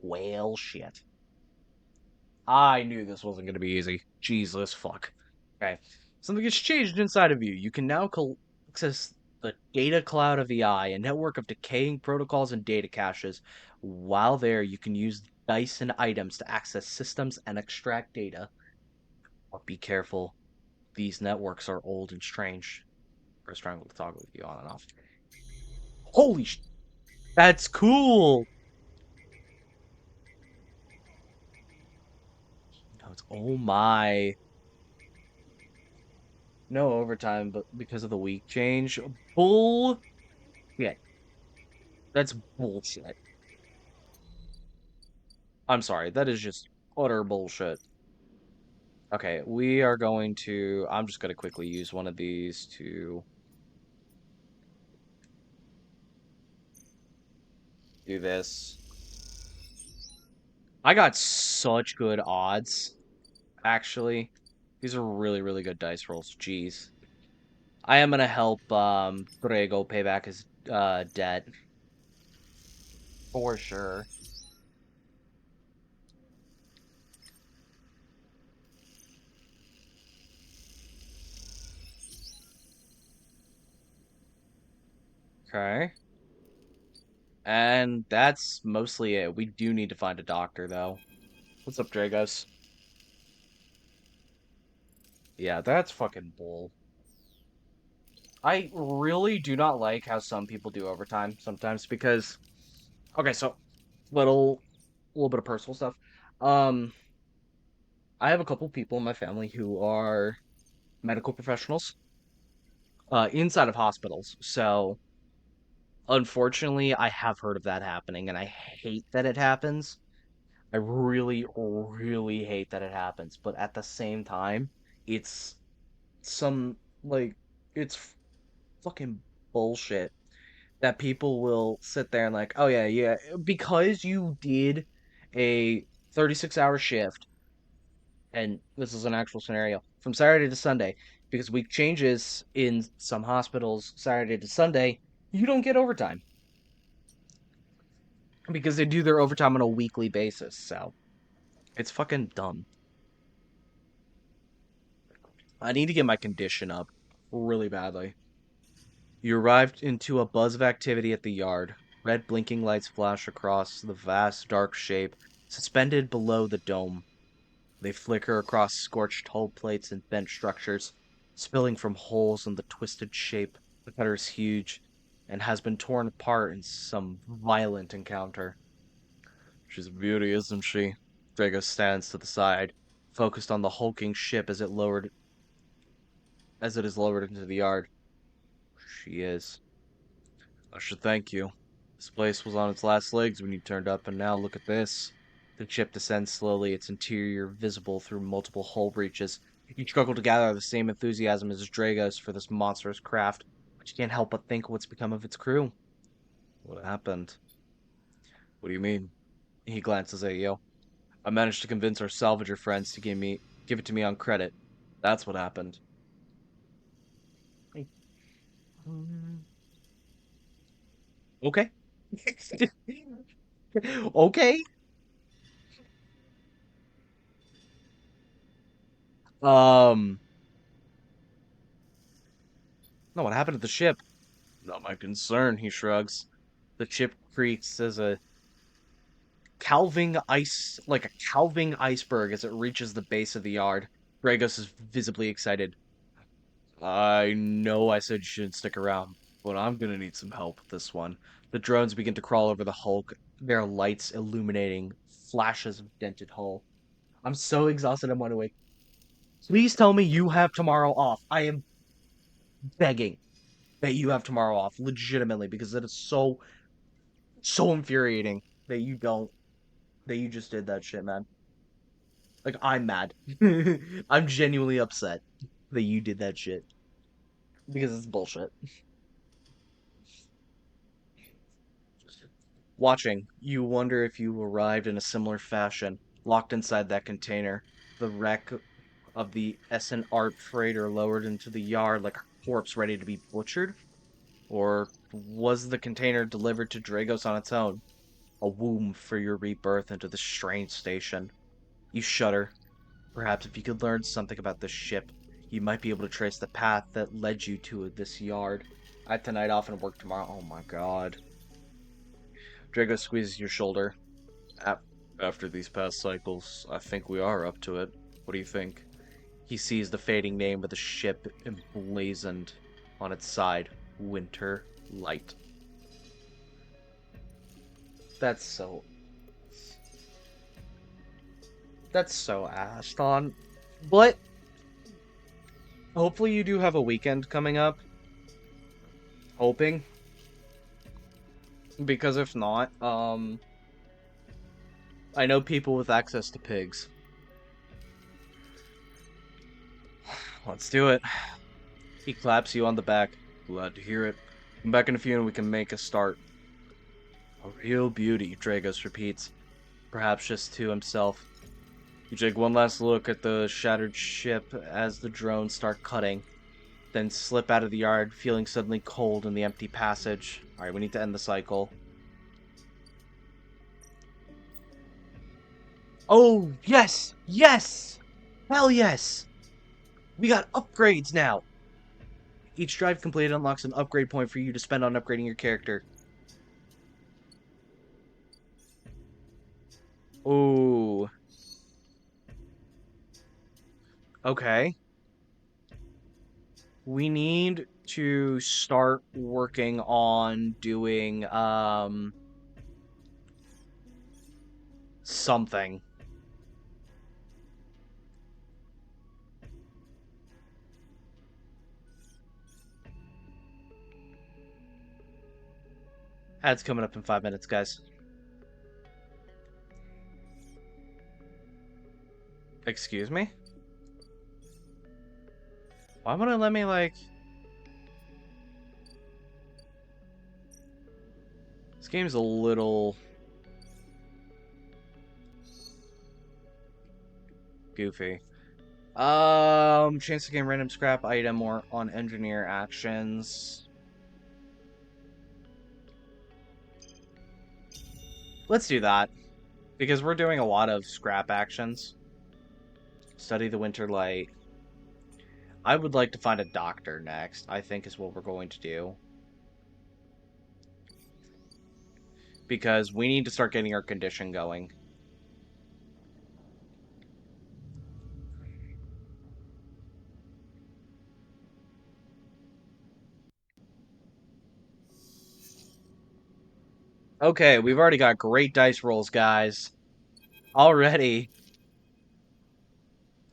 Well, shit. I knew this wasn't going to be easy. Jesus fuck. Okay. Something has changed inside of you. You can now access the data cloud of the eye, a network of decaying protocols and data caches. While there, you can use dice and items to access systems and extract data. But be careful. These networks are old and strange. First trying to talk with you on and off. Holy sh! That's cool! No, it's oh my. No overtime, but because of the week change. Bull. Yeah, that's bullshit. I'm sorry, that is just utter bullshit. Okay, we are going to. I'm just going to quickly use one of these to do this. I got such good odds, actually. These are really, really good dice rolls. Jeez. I am going to help Grego pay back his debt for sure. Okay. And that's mostly it. We do need to find a doctor, though. What's up, Dragos? Yeah, that's fucking bull. I really do not like how some people do overtime sometimes because okay, so little little bit of personal stuff. Um, I have a couple people in my family who are medical professionals inside of hospitals. So unfortunately, I have heard of that happening, and I hate that it happens. I really, really hate that it happens, but at the same time, it's some like it's fucking bullshit that people will sit there and like, oh yeah, yeah, because you did a 36-hour shift, and this is an actual scenario from Saturday to Sunday, because week changes in some hospitals Saturday to Sunday, you don't get overtime because they do their overtime on a weekly basis. So it's fucking dumb. I need to get my condition up really badly. You arrived into a buzz of activity at the yard. Red blinking lights flash across the vast dark shape suspended below the dome. They flicker across scorched hull plates and bent structures, spilling from holes in the twisted shape. The cutter is huge and has been torn apart in some violent encounter. She's a beauty, isn't she? Drago stands to the side, focused on the hulking ship as it is lowered into the yard. She is. I should thank you. This place was on its last legs when you turned up, and now look at this. The ship descends slowly, its interior visible through multiple hull breaches. You struggle to gather the same enthusiasm as Dragos for this monstrous craft, but you can't help but think what's become of its crew. What happened? What do you mean? He glances at you. I managed to convince our salvager friends to give it to me on credit. That's what happened. Like, mm, okay. Okay. Um, no, what happened to the ship? Not my concern, he shrugs. The ship creaks as like a calving iceberg as it reaches the base of the yard. Dragos is visibly excited. I know I said you shouldn't stick around, but I'm gonna need some help with this one. The drones begin to crawl over the hulk, their lights illuminating flashes of dented hull. I'm so exhausted I'm wide awake. Please tell me you have tomorrow off. I am begging that you have tomorrow off, legitimately, because it is so infuriating that you don't, that you just did that shit, man. Like, I'm mad. I'm genuinely upset that you did that shit because it's bullshit. Watching, you wonder if you arrived in a similar fashion, locked inside that container, the wreck of the Essen Art freighter lowered into the yard like a corpse ready to be butchered? Or was the container delivered to Dragos on its own, a womb for your rebirth into the strange station? You shudder. Perhaps if you could learn something about this ship, you might be able to trace the path that led you to this yard. I have tonight off and work tomorrow. Oh my god. Drago squeezes your shoulder. "Ap- After these past cycles, I think we are up to it. What do you think?" He sees the fading name of the ship emblazoned on its side. Winter Light. That's so... That's so Ashton. But hopefully you do have a weekend coming up. Hoping. Because if not, I know people with access to pigs. Let's do it. He claps you on the back. Glad to hear it. Come back in a few and we can make a start. A real beauty, Dragos repeats, perhaps just to himself. You take one last look at the shattered ship as the drones start cutting, then slip out of the yard, feeling suddenly cold in the empty passage. Alright, we need to end the cycle. Oh, yes! Yes! Hell yes! We got upgrades now! Each drive completed unlocks an upgrade point for you to spend on upgrading your character. Ooh. Okay. We need to start working on doing something. Ads coming up in 5 minutes, guys. Excuse me? Why wouldn't it let me, like... This game's a little... goofy. Chance to gain random scrap item or on engineer actions. Let's do that. Because we're doing a lot of scrap actions. Study the winter light. I would like to find a doctor next, I think is what we're going to do. Because we need to start getting our condition going. Okay, we've already got great dice rolls, guys. Already.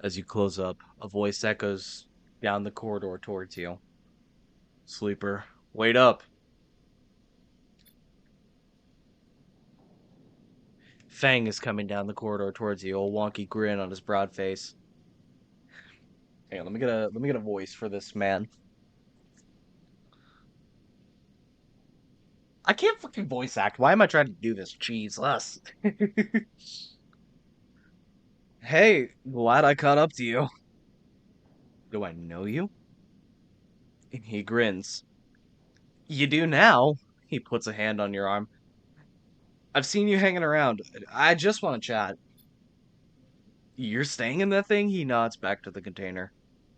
As you close up, a voice echoes down the corridor towards you. Sleeper, wait up. Fang is coming down the corridor towards you, a wonky grin on his broad face. Hang on, let me get a voice for this man. I can't fucking voice act. Why am I trying to do this? Jesus. Hey, glad I caught up to you. Do I know you? And he grins. You do now. He puts a hand on your arm. I've seen you hanging around. I just want to chat. You're staying in that thing? He nods back to the container,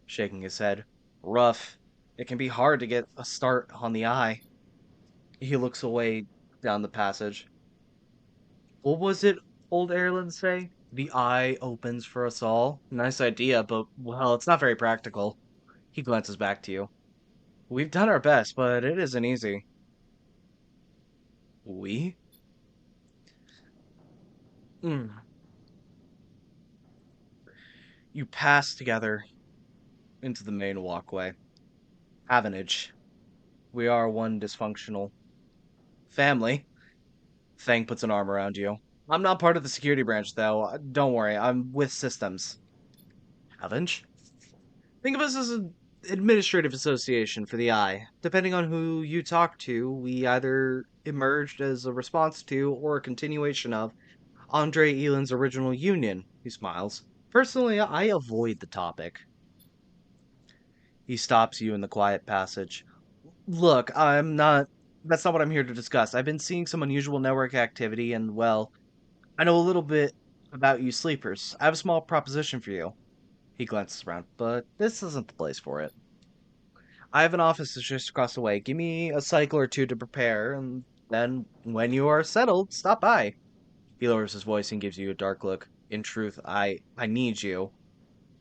shaking his head. Rough. It can be hard to get a start on the eye. He looks away down the passage. What was it old Erlen say? The eye opens for us all. Nice idea, but, well, it's not very practical. He glances back to you. We've done our best, but it isn't easy. We? Mm. You pass together into the main walkway. Avenage. We are one dysfunctional family. Fang puts an arm around you. I'm not part of the security branch, though. Don't worry, I'm with systems. Avenage? Think of us as an administrative association for the eye. Depending on who you talk to, we either emerged as a response to or a continuation of Andre Elan's original union. He smiles. Personally, I avoid the topic. He stops you in the quiet passage. Look, I'm not. That's not what I'm here to discuss. I've been seeing some unusual network activity, and, well, I know a little bit about you sleepers. I have a small proposition for you. He glances around, but this isn't the place for it. I have an office that's just across the way. Give me a cycle or two to prepare, and then, when you are settled, stop by. He lowers his voice and gives you a dark look. In truth, I need you.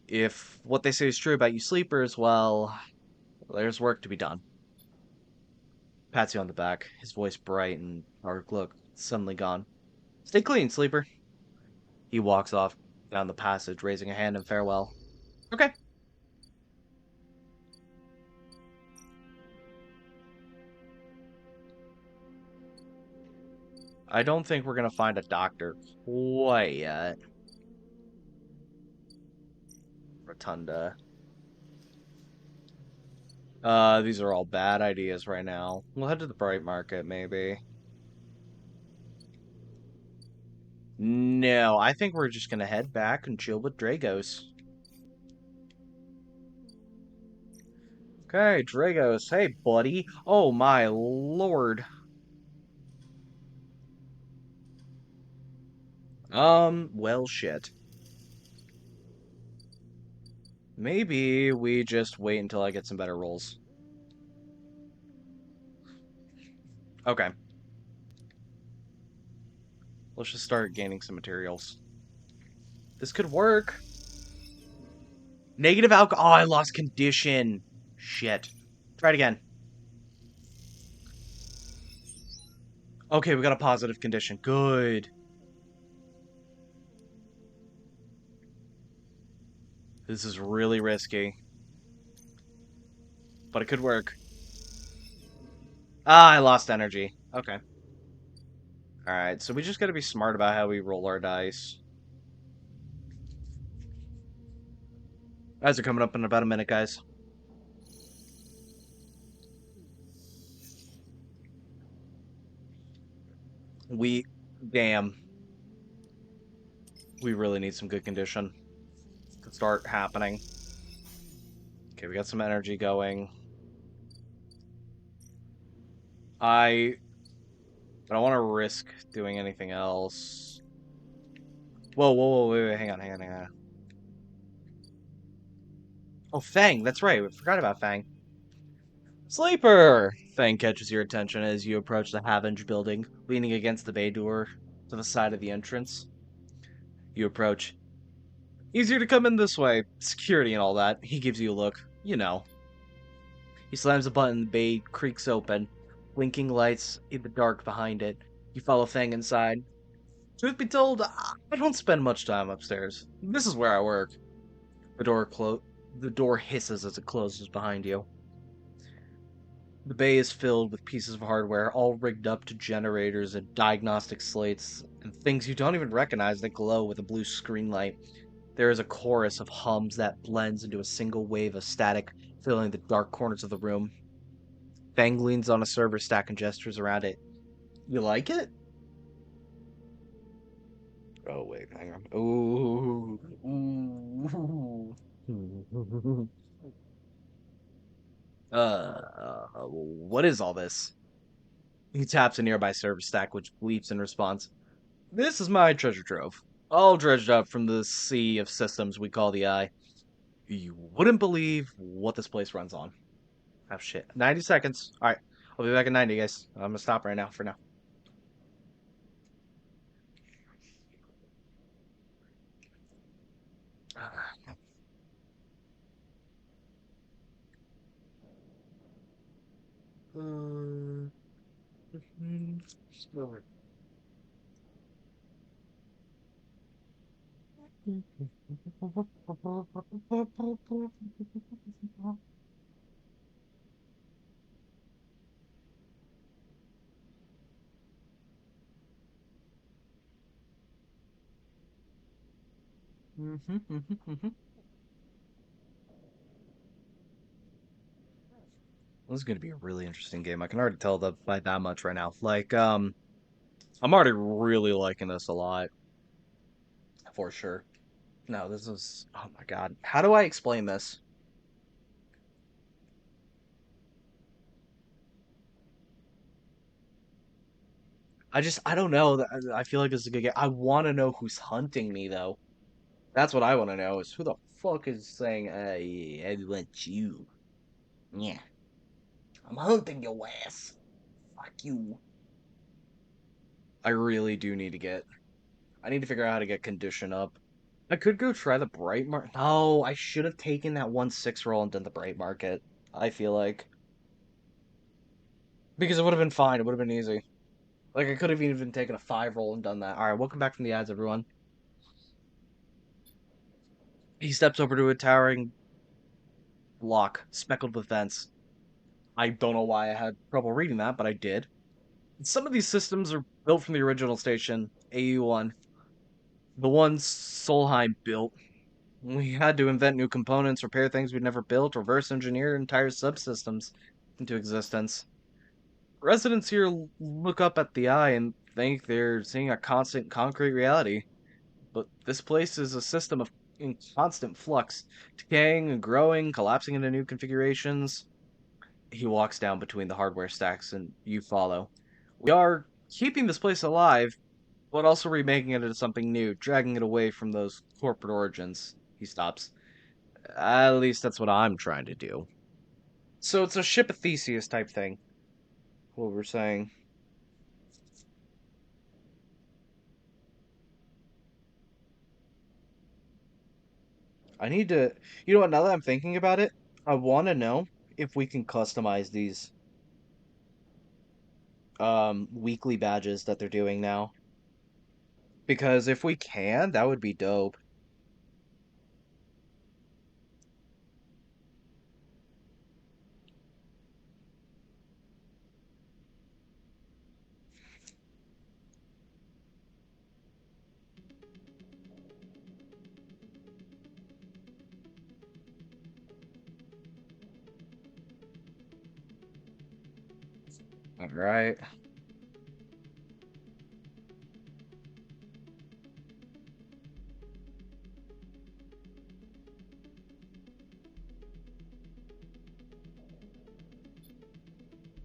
If what they say is true about you sleepers, well, there's work to be done. Pats you on the back, his voice bright and dark look suddenly gone. Stay clean, sleeper. He walks off down the passage, raising a hand in farewell. Okay. I don't think we're gonna find a doctor quite yet. Rotunda. These are all bad ideas right now. We'll head to the Bright Market, maybe. No, I think we're just gonna head back and chill with Dragos. Okay, Dragos. Hey, buddy. Oh, my lord. Well, shit. Maybe we just wait until I get some better rolls. Okay. Let's just start gaining some materials. This could work. Negative alcohol. Oh, I lost condition. Shit. Try it again. Okay, we got a positive condition. Good. This is really risky. But it could work. Ah, I lost energy. Okay. Alright, so we just gotta be smart about how we roll our dice. Guys are coming up in about a minute, guys. We, damn, we really need some good condition to start happening. Okay, we got some energy going. I don't want to risk doing anything else. Whoa, whoa, whoa, wait, wait, hang on, hang on, hang on. Oh, Fang, that's right. We forgot about Fang. Sleeper! Fang catches your attention as you approach the Havenge building, leaning against the bay door to the side of the entrance. You approach. Easier to come in this way. Security and all that. He gives you a look. You know. He slams a button, the bay creaks open, blinking lights in the dark behind it. You follow Fang inside. Truth be told, I don't spend much time upstairs. This is where I work. The door the door hisses as it closes behind you. The bay is filled with pieces of hardware, all rigged up to generators and diagnostic slates, and things you don't even recognize that glow with a blue screen light. There is a chorus of hums that blends into a single wave of static, filling the dark corners of the room. Fang leans on a server stack and gestures around it. You like it? Oh wait, hang on. Ooh, ooh. What is all this? He taps a nearby server stack, which bleeps in response. This is my treasure trove, all dredged up from the sea of systems we call the Eye. You wouldn't believe what this place runs on. Oh shit. 90 seconds. Alright. I'll be back in 90, guys. I'm gonna stop right now for now. This is gonna be a really interesting game. I can already tell that by that much right now. I'm already really liking this a lot, for sure. No, this is, oh my god. How do I explain this? I don't know. I feel like this is a good game. I want to know who's hunting me, though. That's what I want to know is who the fuck is saying, I want you. Yeah, I'm hunting your ass. Fuck you. I really do need to I need to figure out how to get condition up. I could go try the bright market. No, I should have taken that 1/6 roll and done the bright market. I feel like. Because it would have been fine. It would have been easy. Like, I could have even taken a 5 roll and done that. Alright, welcome back from the ads, everyone. He steps over to a towering block, speckled with vents. I don't know why I had trouble reading that, but I did. Some of these systems are built from the original station, AU1. The one Solheim built. We had to invent new components, repair things we'd never built, reverse engineer entire subsystems into existence. Residents here look up at the eye and think they're seeing a constant concrete reality. But this place is a system of in constant flux, decaying and growing, collapsing into new configurations. He walks down between the hardware stacks and you follow. We are keeping this place alive, but also remaking it into something new, dragging it away from those corporate origins. He stops. At least that's what I'm trying to do. So it's a ship of Theseus type thing, what we're saying. I need to, you know what, now that I'm thinking about it, I want to know if we can customize these weekly badges that they're doing now. Because if we can, that would be dope. Alright.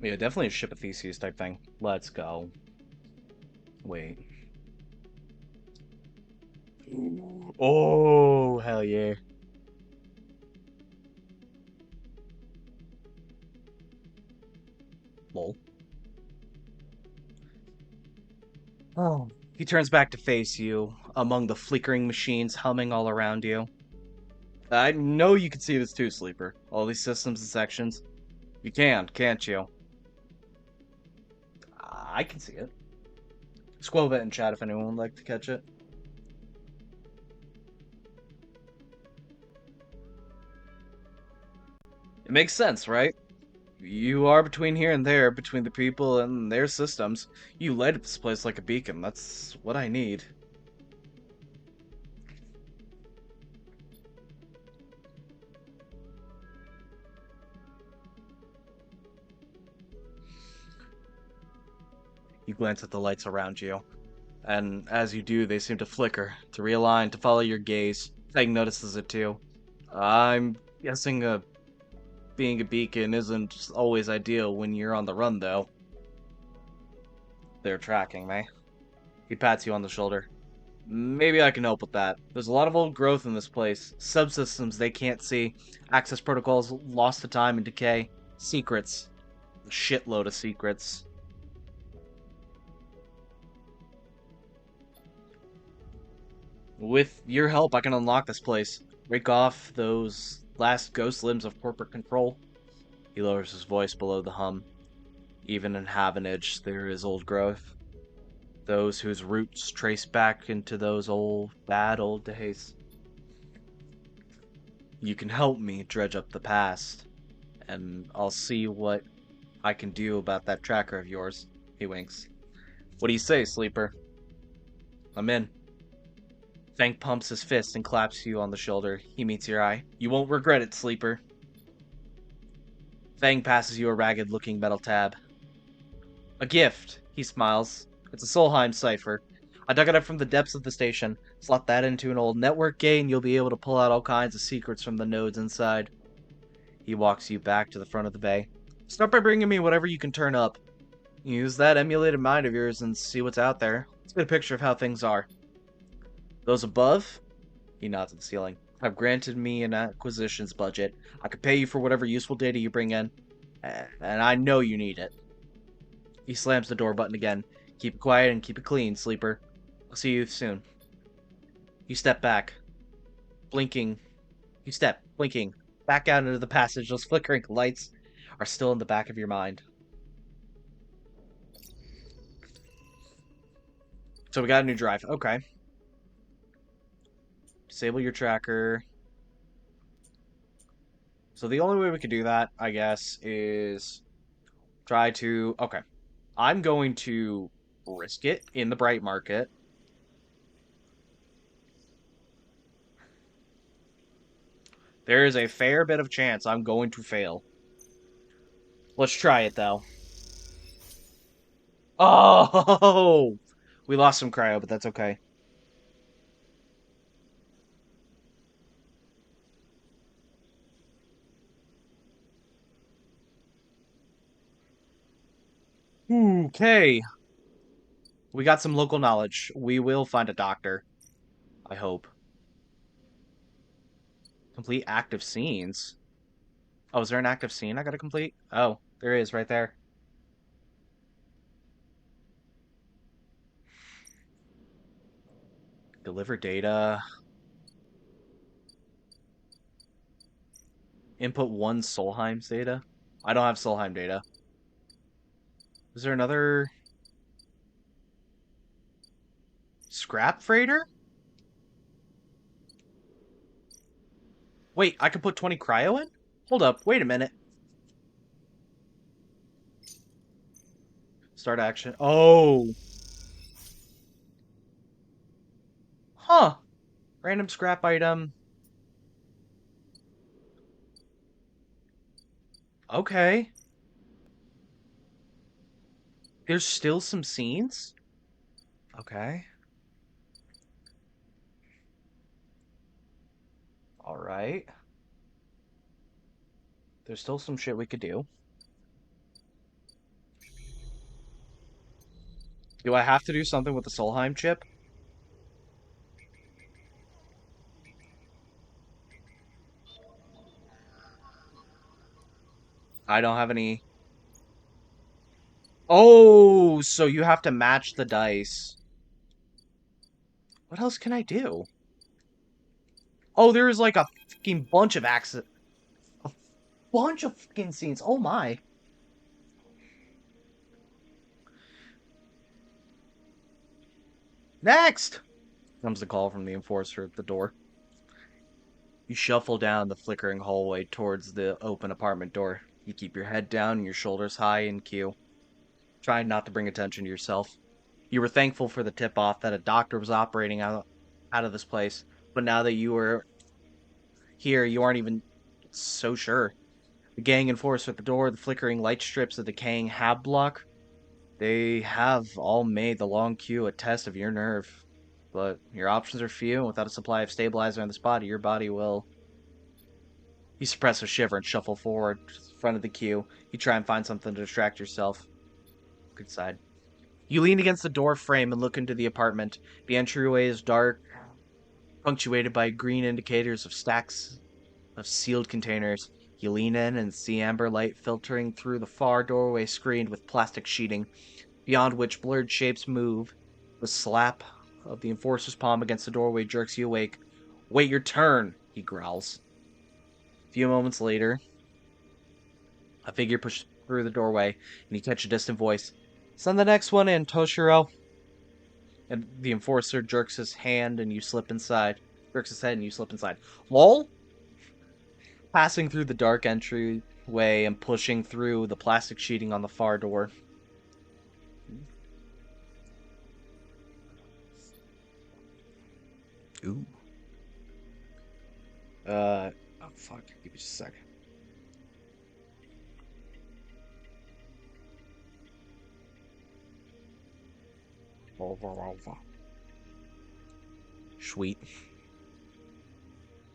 Yeah, definitely a ship of Theseus type thing. Let's go. Wait. Ooh. Oh, hell yeah. Lol. Oh. He turns back to face you, among the flickering machines humming all around you. I know you can see this too, Sleeper. All these systems and sections. You can, can't you? I can see it. Squelch it in chat if anyone would like to catch it. It makes sense, right? You are between here and there, between the people and their systems. You light up this place like a beacon. That's what I need. You glance at the lights around you, and as you do, they seem to flicker, to realign, to follow your gaze. Fang notices it too. I'm guessing being a beacon isn't always ideal when you're on the run, though. They're tracking me. He pats you on the shoulder. Maybe I can help with that. There's a lot of old growth in this place. Subsystems they can't see. Access protocols lost to time and decay. Secrets. A shitload of secrets. With your help, I can unlock this place. Break off those last ghost limbs of corporate control. He lowers his voice below the hum. Even in Havenage, there is old growth. Those whose roots trace back into those bad old days. You can help me dredge up the past, and I'll see what I can do about that tracker of yours. He winks. What do you say, Sleeper? I'm in. Fang pumps his fist and claps you on the shoulder. He meets your eye. You won't regret it, Sleeper. Fang passes you a ragged-looking metal tab. A gift, he smiles. It's a Solheim cipher. I dug it up from the depths of the station. Slot that into an old network gate and you'll be able to pull out all kinds of secrets from the nodes inside. He walks you back to the front of the bay. Start by bringing me whatever you can turn up. Use that emulated mind of yours and see what's out there. Let's get a picture of how things are. Those above? He nods at the ceiling. Have granted me an acquisitions budget. I could pay you for whatever useful data you bring in. And I know you need it. He slams the door button again. Keep it quiet and keep it clean, Sleeper. I'll see you soon. You step back, blinking. You step, blinking, back out into the passage. Those flickering lights are still in the back of your mind. So we got a new drive. Okay. Disable your tracker. So the only way we could do that, I guess, is try to... Okay. I'm going to risk it in the bright market. There is a fair bit of chance I'm going to fail. Let's try it, though. Oh! We lost some cryo, but that's okay. Okay. We got some local knowledge. We will find a doctor. I hope. Complete active scenes. Oh, is there an active scene I gotta complete? Oh, there is right there. Deliver data. Input one Solheim's data. I don't have Solheim data. Is there another scrap freighter? Wait, I can put 20 cryo in? Hold up, wait a minute. Start action. Oh! Huh. Random scrap item. Okay. There's still some scenes? Okay. All right. There's still some shit we could do. Do I have to do something with the Solheim chip? I don't have any. Oh, so you have to match the dice. What else can I do? Oh, there's like a fucking bunch of a bunch of fucking scenes. Oh my. Next comes the call from the enforcer at the door. You shuffle down the flickering hallway towards the open apartment door. You keep your head down and your shoulders high in queue, trying not to bring attention to yourself. You were thankful for the tip off that a doctor was operating out of this place, but now that you were here, you aren't even so sure. The gang enforcer at the door, the flickering light strips of decaying hab block, they have all made the long queue a test of your nerve. But your options are few, and without a supply of stabilizer in this body, your body will. You suppress a shiver and shuffle forward to the front of the queue. You try and find something to distract yourself. Good side. You lean against the door frame and look into the apartment. The entryway is dark, punctuated by green indicators of stacks of sealed containers. You lean in and see amber light filtering through the far doorway screened with plastic sheeting, beyond which blurred shapes move. The slap of the enforcer's palm against the doorway jerks you awake. Wait your turn, he growls. A few moments later, a figure pushes through the doorway, and you catch a distant voice. Send the next one in, Toshiro. And the enforcer jerks his hand and you slip inside. Jerks his head and you slip inside. Lol? Passing through the dark entryway and pushing through the plastic sheeting on the far door. Ooh. Oh fuck. Give me just a second. Sweet.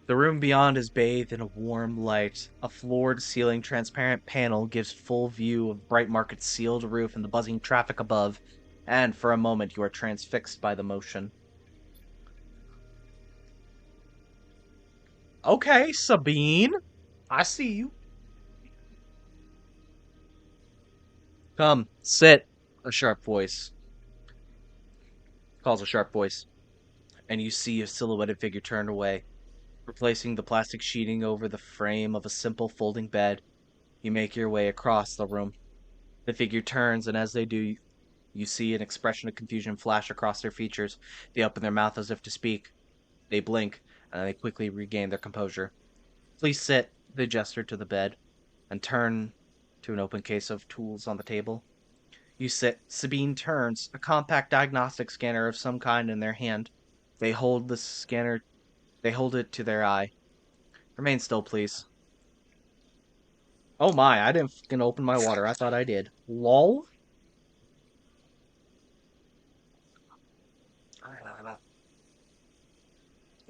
The room beyond is bathed in a warm light. A floored-ceiling transparent panel gives full view of bright market sealed roof and the buzzing traffic above, and for a moment you are transfixed by the motion. Okay, Sabine. I see you. Come, sit. A sharp voice calls a sharp voice, and you see a silhouetted figure turn away, replacing the plastic sheeting over the frame of a simple folding bed. You make your way across the room. The figure turns, and as they do, you see an expression of confusion flash across their features. They open their mouth as if to speak. They blink, and they quickly regain their composure. Please sit, they gesture to the bed, and turn to an open case of tools on the table. You sit. Sabine turns, a compact diagnostic scanner of some kind in their hand. They hold the scanner. They hold it to their eye. Remain still, please. Oh my, I didn't fucking open my water. I thought I did. Lol?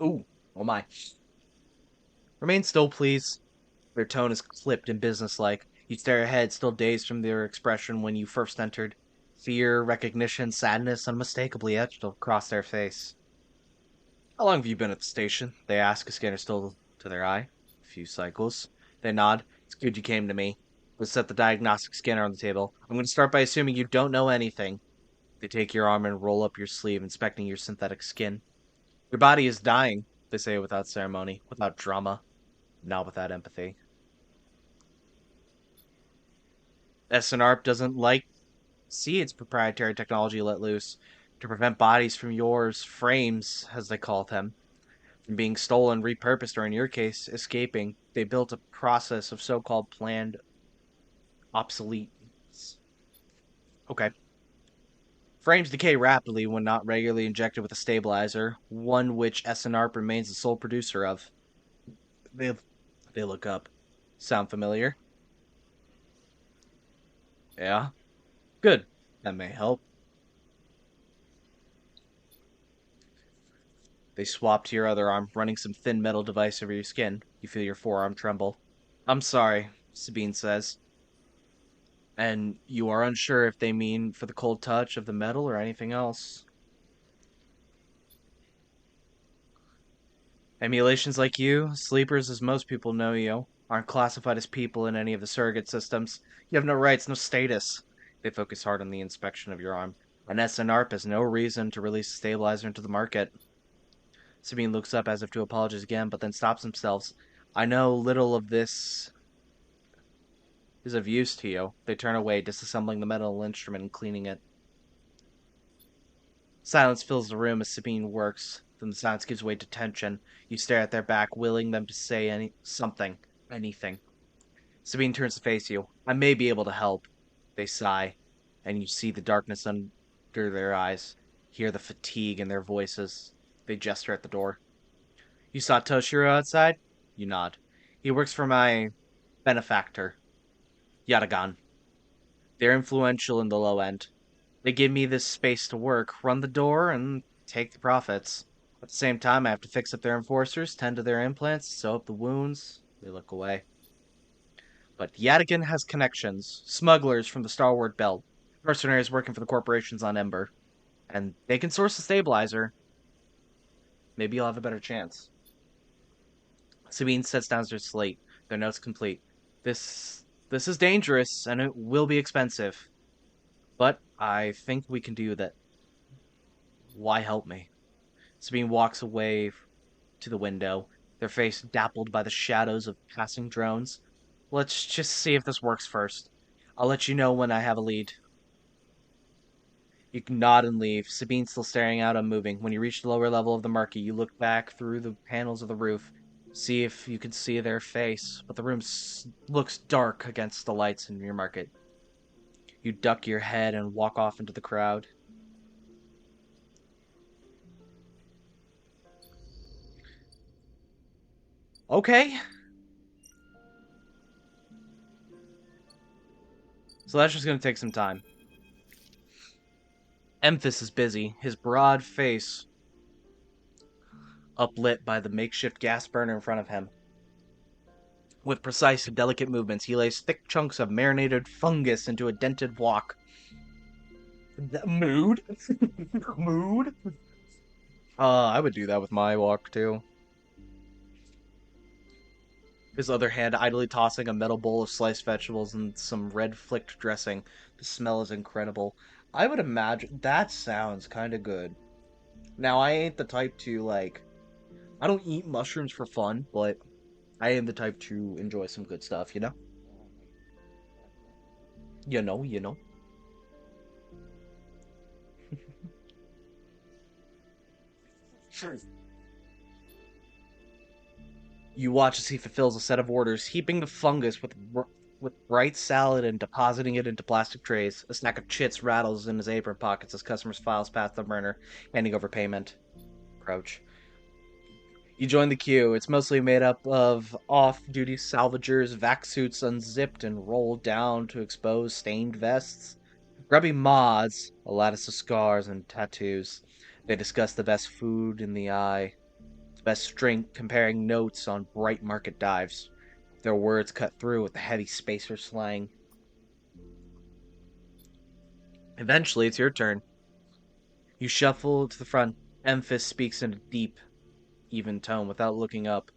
Ooh, oh my. Remain still, please. Their tone is clipped and businesslike. You stare ahead, still dazed from their expression when you first entered. Fear, recognition, sadness unmistakably etched across their face. How long have you been at the station? They ask, a scanner still to their eye. A few cycles. They nod. It's good you came to me. Let's set the diagnostic scanner on the table. I'm going to start by assuming you don't know anything. They take your arm and roll up your sleeve, inspecting your synthetic skin. Your body is dying, they say without ceremony, without drama, not without empathy. SNARP doesn't like see its proprietary technology let loose to prevent bodies from yours frames, as they call them, from being stolen, repurposed, or in your case, escaping. They built a process of so-called planned obsolete. Okay. Frames decay rapidly when not regularly injected with a stabilizer, one which SNARP remains the sole producer of. They they look up. Sound familiar? Yeah. Good. That may help. They swap to your other arm, running some thin metal device over your skin. You feel your forearm tremble. I'm sorry, Sabine says. And you are unsure if they mean for the cold touch of the metal or anything else. Emulations like you, sleepers as most people know you, aren't classified as people in any of the surrogate systems. You have no rights, no status. They focus hard on the inspection of your arm. An SNARP has no reason to release a stabilizer into the market. Sabine looks up as if to apologize again, but then stops himself. I know little of this is of use to you. They turn away, disassembling the metal instrument and cleaning it. Silence fills the room as Sabine works. Then the silence gives way to tension. You stare at their back, willing them to say anything. Sabine turns to face you. I may be able to help. They sigh, and you see the darkness under their eyes, hear the fatigue in their voices. They gesture at the door. You saw Toshiro outside? You nod. He works for my benefactor, Yatagan. They're influential in the low end. They give me this space to work, run the door, and take the profits. At the same time, I have to fix up their enforcers, tend to their implants, sew up the wounds. They look away. But Yadigan has connections. Smugglers from the Starward Belt. Mercenaries working for the corporations on Ember. And they can source a stabilizer. Maybe you'll have a better chance. Sabine sets down her slate, their notes complete. This is dangerous, and it will be expensive. But I think we can do that. Why help me? Sabine walks away to the window, their face dappled by the shadows of passing drones. Let's just see if this works first. I'll let you know when I have a lead. You can nod and leave, Sabine still staring out, unmoving. When you reach the lower level of the market, you look back through the panels of the roof, see if you can see their face, but the room looks dark against the lights in your market. You duck your head and walk off into the crowd. Okay, so that's just gonna take some time. Emphas is busy, his broad face uplit by the makeshift gas burner in front of him. With precise and delicate movements, he lays thick chunks of marinated fungus into a dented wok. Mood? Mood? I would do that with my wok too. His other hand idly tossing a metal bowl of sliced vegetables and some red flicked dressing. The smell is incredible. I would imagine that sounds kind of good. Now, I ain't the type to, like, I don't eat mushrooms for fun, but I am the type to enjoy some good stuff, you know? You know. Sure. You watch as he fulfills a set of orders, heaping the fungus with bright salad and depositing it into plastic trays. A stack of chits rattles in his apron pockets as customers files past the burner, handing over payment. Crouch. You join the queue. It's mostly made up of off-duty salvagers, vac suits unzipped and rolled down to expose stained vests. Grubby mods, a lattice of scars and tattoos. They discuss the best food in the eye, the best drink, comparing notes on bright market dives. Their words cut through with the heavy spacer slang. Eventually, it's your turn. You shuffle to the front. Emphas speaks in a deep, even tone without looking up.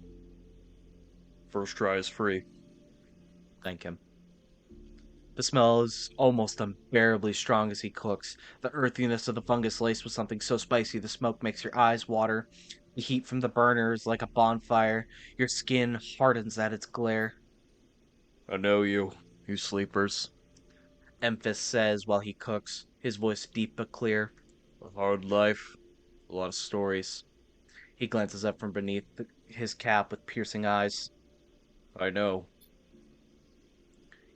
First try is free. Thank him. The smell is almost unbearably strong as he cooks. The earthiness of the fungus laced with something so spicy the smoke makes your eyes water. The heat from the burner is like a bonfire. Your skin hardens at its glare. I know you, you sleepers, Emphas says while he cooks, his voice deep but clear. A hard life, a lot of stories. He glances up from beneath his cap with piercing eyes. I know.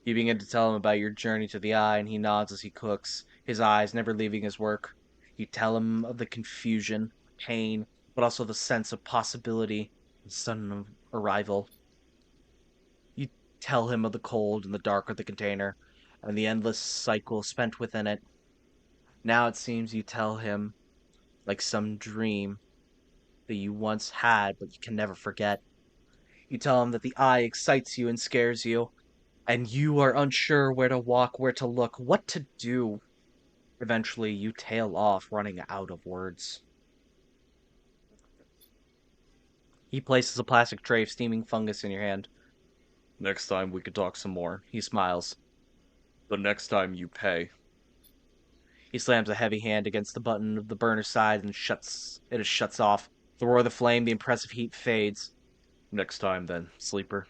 You begin to tell him about your journey to the eye, and he nods as he cooks, his eyes never leaving his work. You tell him of the confusion, pain, but also the sense of possibility and sudden arrival. You tell him of the cold and the dark of the container, and the endless cycle spent within it. Now it seems you tell him, like some dream that you once had but you can never forget. You tell him that the eye excites you and scares you, and you are unsure where to walk, where to look, what to do. Eventually, you tail off, running out of words. He places a plastic tray of steaming fungus in your hand. Next time we could talk some more. He smiles. The next time you pay. He slams a heavy hand against the button of the burner side and shuts off. The roar of the flame, the impressive heat fades. Next time then, sleeper.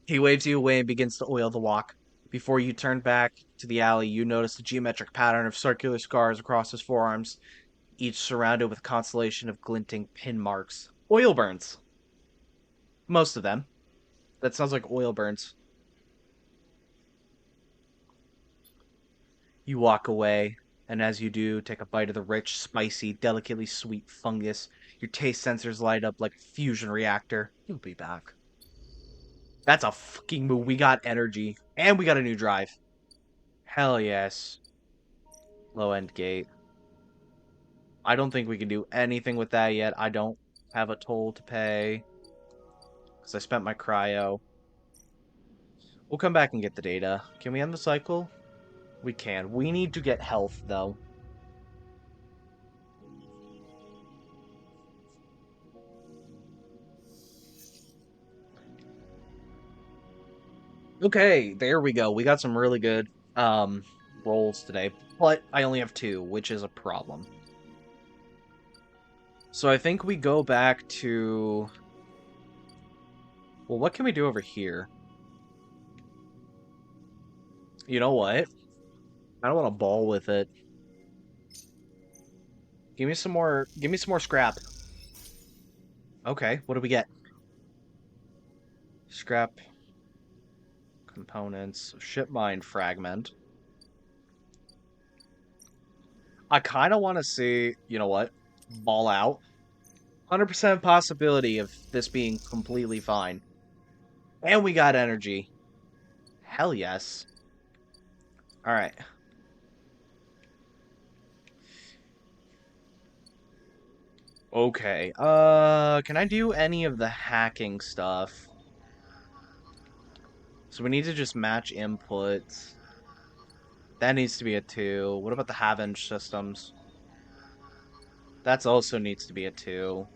He waves you away and begins to oil the walk. Before you turn back to the alley, you notice a geometric pattern of circular scars across his forearms, each surrounded with a constellation of glinting pin marks. Oil burns. Most of them. That sounds like oil burns. You walk away, and as you do, take a bite of the rich, spicy, delicately sweet fungus. Your taste sensors light up like a fusion reactor. You'll be back. That's a fucking move. We got energy. And we got a new drive. Hell yes. Low end gate. I don't think we can do anything with that yet. I don't have a toll to pay. Because I spent my cryo. We'll come back and get the data. Can we end the cycle? We can. We need to get health, though. Okay, there we go. We got some really good rolls today, but I only have two, which is a problem. So I think we go back to... Well, what can we do over here? You know what? I don't want to ball with it. Give me some more scrap. Okay, what do we get? Scrap components, ship mine fragment. I kind of want to see, you know what? Ball out. 100% possibility of this being completely fine. And we got energy. Hell yes. Alright. Okay. Can I do any of the hacking stuff? So we need to just match inputs. That needs to be a 2. What about the Havenge systems? That's also needs to be a 2.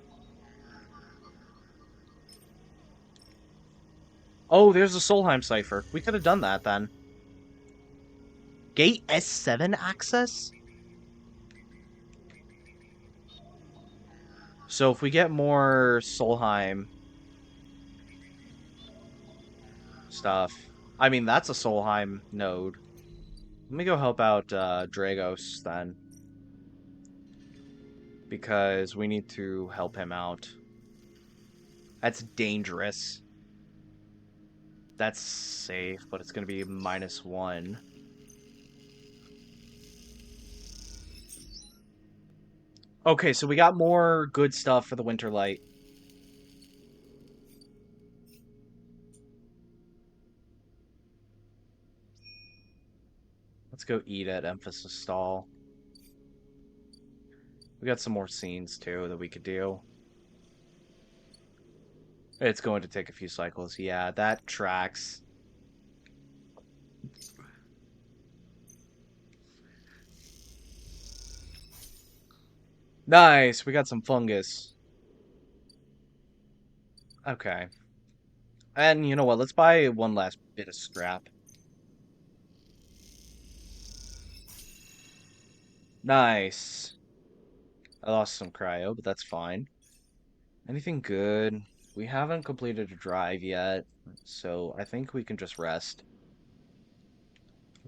Oh, there's a Solheim cipher. We could have done that then. Gate S7 access? So if we get more Solheim stuff... I mean, that's a Solheim node. Let me go help out Dragos then. Because we need to help him out. That's dangerous. That's safe, but it's going to be -1. Okay, so we got more good stuff for the Winter Light. Let's go eat at Emphasis Stall. We got some more scenes, too, that we could do. It's going to take a few cycles. Yeah, that tracks. Nice, we got some fungus. Okay. And you know what, let's buy one last bit of scrap. Nice. I lost some cryo, but that's fine. Anything good? We haven't completed a drive yet, so I think we can just rest.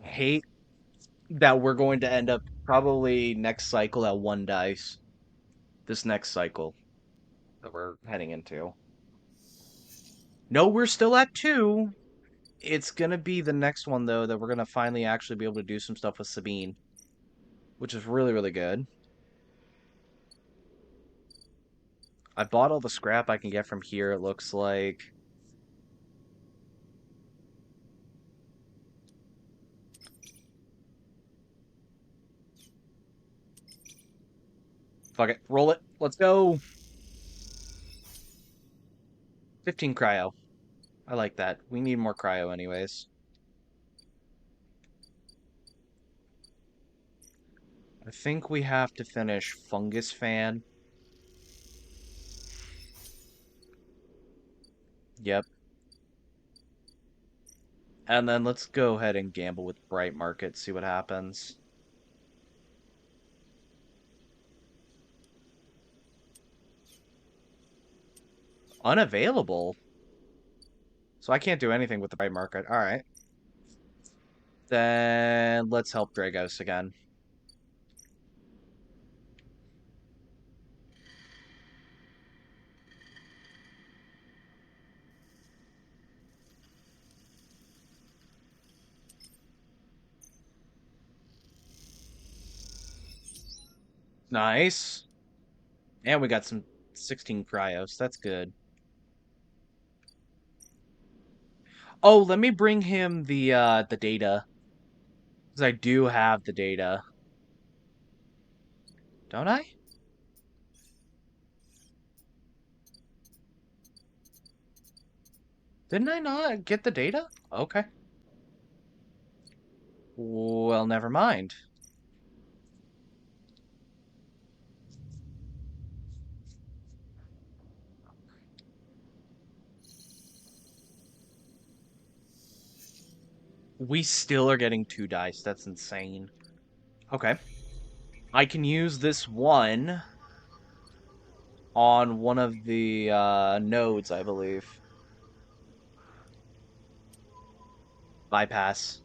Hate that we're going to end up probably next cycle at 1 dice. This next cycle that we're heading into. No, we're still at 2. It's gonna be the next one, though, that we're gonna finally actually be able to do some stuff with Sabine. Which is really, really good. I bought all the scrap I can get from here, it looks like. Fuck it. Roll it. Let's go. 15 cryo. I like that. We need more cryo anyways. I think we have to finish Fungus Fan. Yep. And then let's go ahead and gamble with Bright Market, see what happens. Unavailable. So I can't do anything with the Bright Market. Alright. Then let's help Dragos again. Nice. And we got some 16 cryos. That's good. Oh, let me bring him the data. Because I do have the data. Don't I? Didn't I not get the data? Okay. Well, never mind. We still are getting 2 dice. That's insane. Okay. I can use this one on one of the nodes, I believe. Bypass.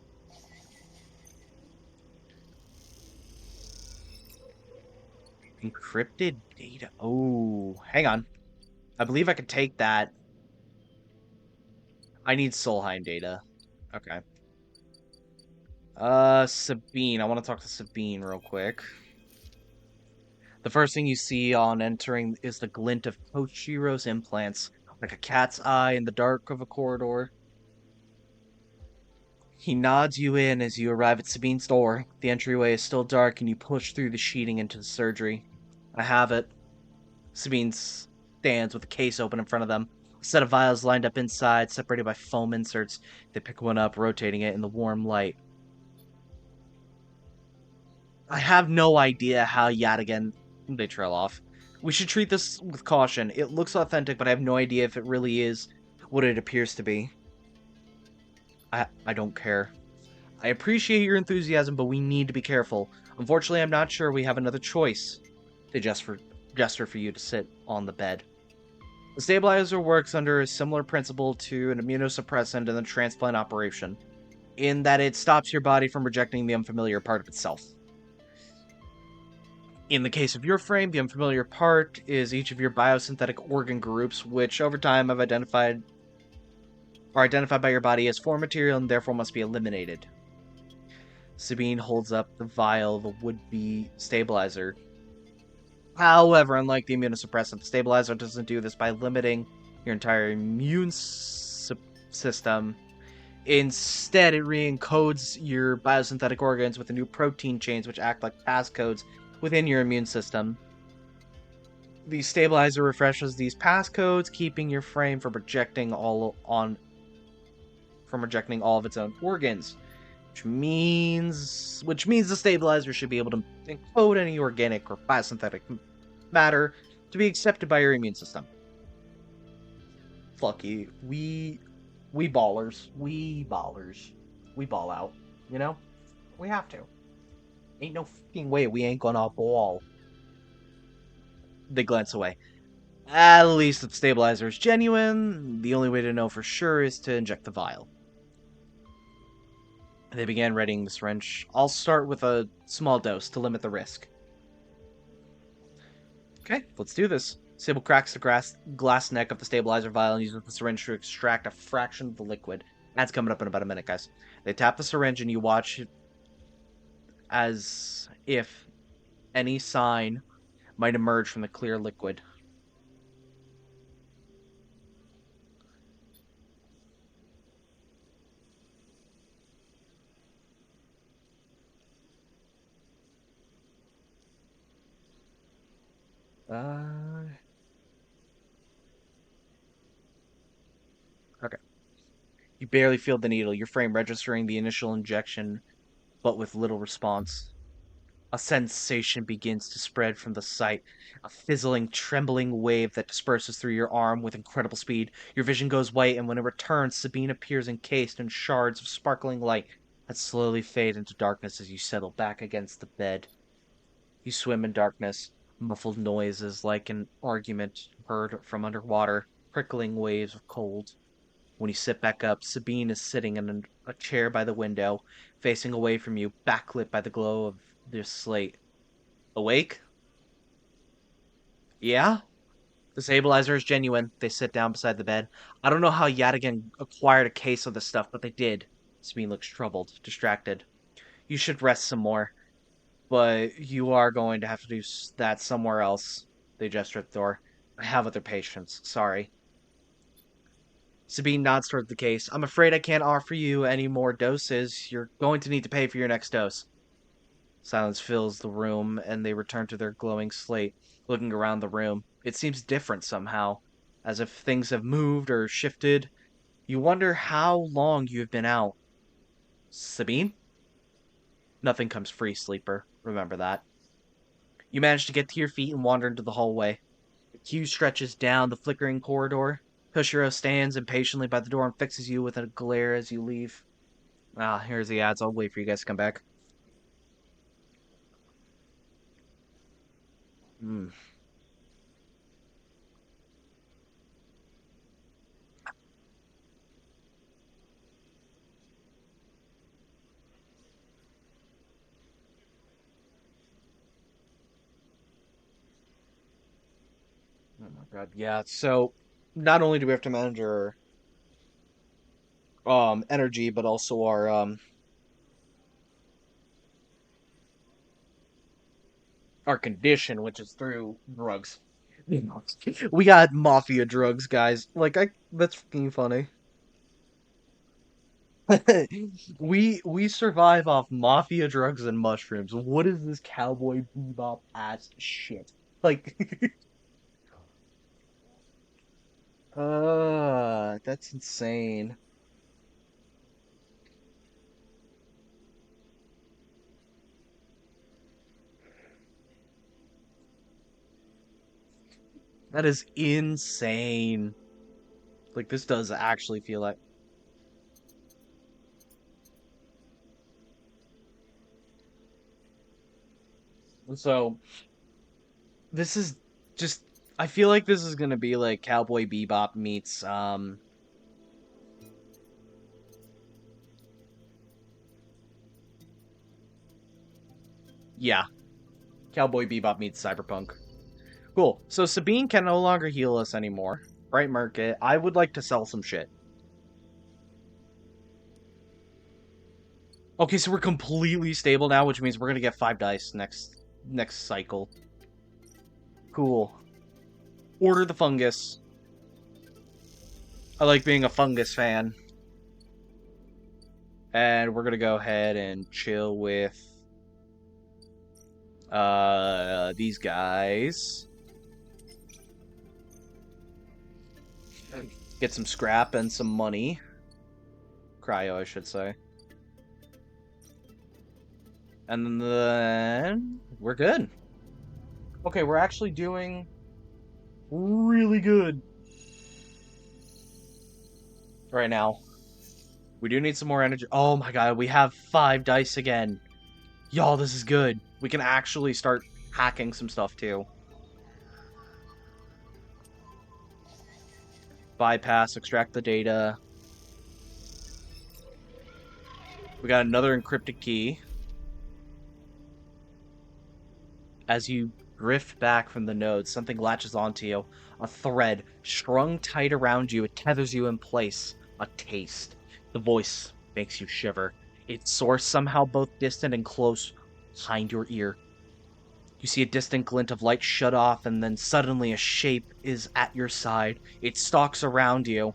Encrypted data. Oh, hang on. I believe I could take that. I need Solheim data. Okay. Sabine. I want to talk to Sabine real quick. The first thing you see on entering is the glint of Toshiro's implants, like a cat's eye in the dark of a corridor. He nods you in as you arrive at Sabine's door. The entryway is still dark and you push through the sheeting into the surgery. I have it. Sabine stands with a case open in front of them. A set of vials lined up inside, separated by foam inserts. They pick one up, rotating it in the warm light. I have no idea how yet again they trail off. We should treat this with caution. It looks authentic, but I have no idea if it really is what it appears to be. I don't care. I appreciate your enthusiasm, but we need to be careful. Unfortunately, I'm not sure we have another choice. They gesture for you to sit on the bed. The stabilizer works under a similar principle to an immunosuppressant in the transplant operation, in that it stops your body from rejecting the unfamiliar part of itself. In the case of your frame, the unfamiliar part is each of your biosynthetic organ groups, which over time are identified by your body as foreign material and therefore must be eliminated. Sabine holds up the vial of a would-be stabilizer. However, unlike the immunosuppressant, the stabilizer doesn't do this by limiting your entire immune system. Instead, it re-encodes your biosynthetic organs with the new protein chains which act like passcodes within your immune system. The stabilizer refreshes these passcodes, keeping your frame from rejecting all of its own organs. Which means the stabilizer should be able to encode any organic or biosynthetic matter to be accepted by your immune system. Fuck you. We ballers. We ballers. We ball out. You know? We have to. Ain't no fucking way we ain't gonna ball. They glance away. At least if the stabilizer is genuine, the only way to know for sure is to inject the vial. They began readying the syringe. I'll start with a small dose to limit the risk. Okay, let's do this. Sable cracks the glass neck of the stabilizer vial and uses the syringe to extract a fraction of the liquid. That's coming up in about a minute, guys. They tap the syringe and you watch as if any sign might emerge from the clear liquid. Uh, okay. You barely feel the needle, your frame registering the initial injection, but with little response. A sensation begins to spread from the site, a fizzling, trembling wave that disperses through your arm with incredible speed. Your vision goes white, and when it returns, Sabine appears encased in shards of sparkling light that slowly fade into darkness as you settle back against the bed. You swim in darkness, muffled noises like an argument heard from underwater, prickling waves of cold. When you sit back up, Sabine is sitting in a chair by the window, facing away from you, backlit by the glow of the slate. Awake? Yeah? The stabilizer is genuine. They sit down beside the bed. I don't know how Yadigan acquired a case of the stuff, but they did. Sabine looks troubled, distracted. You should rest some more, but you are going to have to do that somewhere else. They gesture at the door. I have other patients. Sorry. Sabine nods toward the case. I'm afraid I can't offer you any more doses. You're going to need to pay for your next dose. Silence fills the room, and they return to their glowing slate, looking around the room. It seems different somehow, as if things have moved or shifted. You wonder how long you have been out. Sabine? Nothing comes free, sleeper. Remember that. You manage to get to your feet and wander into the hallway. The queue stretches down the flickering corridor. Toshiro stands impatiently by the door and fixes you with a glare as you leave. Ah, here's the ads. I'll wait for you guys to come back. Hmm. Oh my god. Yeah, so not only do we have to manage our energy, but also our condition, which is through drugs. We got mafia drugs, guys. Like I that's fucking funny. We survive off mafia drugs and mushrooms. What is this cowboy bebop ass shit? Like that's insane. That is insane. Like this does actually feel like so this is just I feel like this is gonna be like Cowboy Bebop meets yeah, Cowboy Bebop meets Cyberpunk. Cool. So Sabine can no longer heal us anymore. Right, market. I would like to sell some shit. Okay, so we're completely stable now, which means we're gonna get 5 dice next cycle. Cool. Order the fungus. I like being a fungus fan. And we're gonna go ahead and chill with these guys. Get some scrap and some money. Cryo, I should say. And then we're good. Okay, we're actually doing really good right now. We do need some more energy. Oh my god, we have 5 dice again. Y'all, this is good. We can actually start hacking some stuff too. Bypass, extract the data. We got another encrypted key. As you drift back from the node, something latches onto you. A thread strung tight around you. It tethers you in place. A taste. The voice makes you shiver. Its source somehow both distant and close behind your ear. You see a distant glint of light shut off, and then suddenly a shape is at your side. It stalks around you,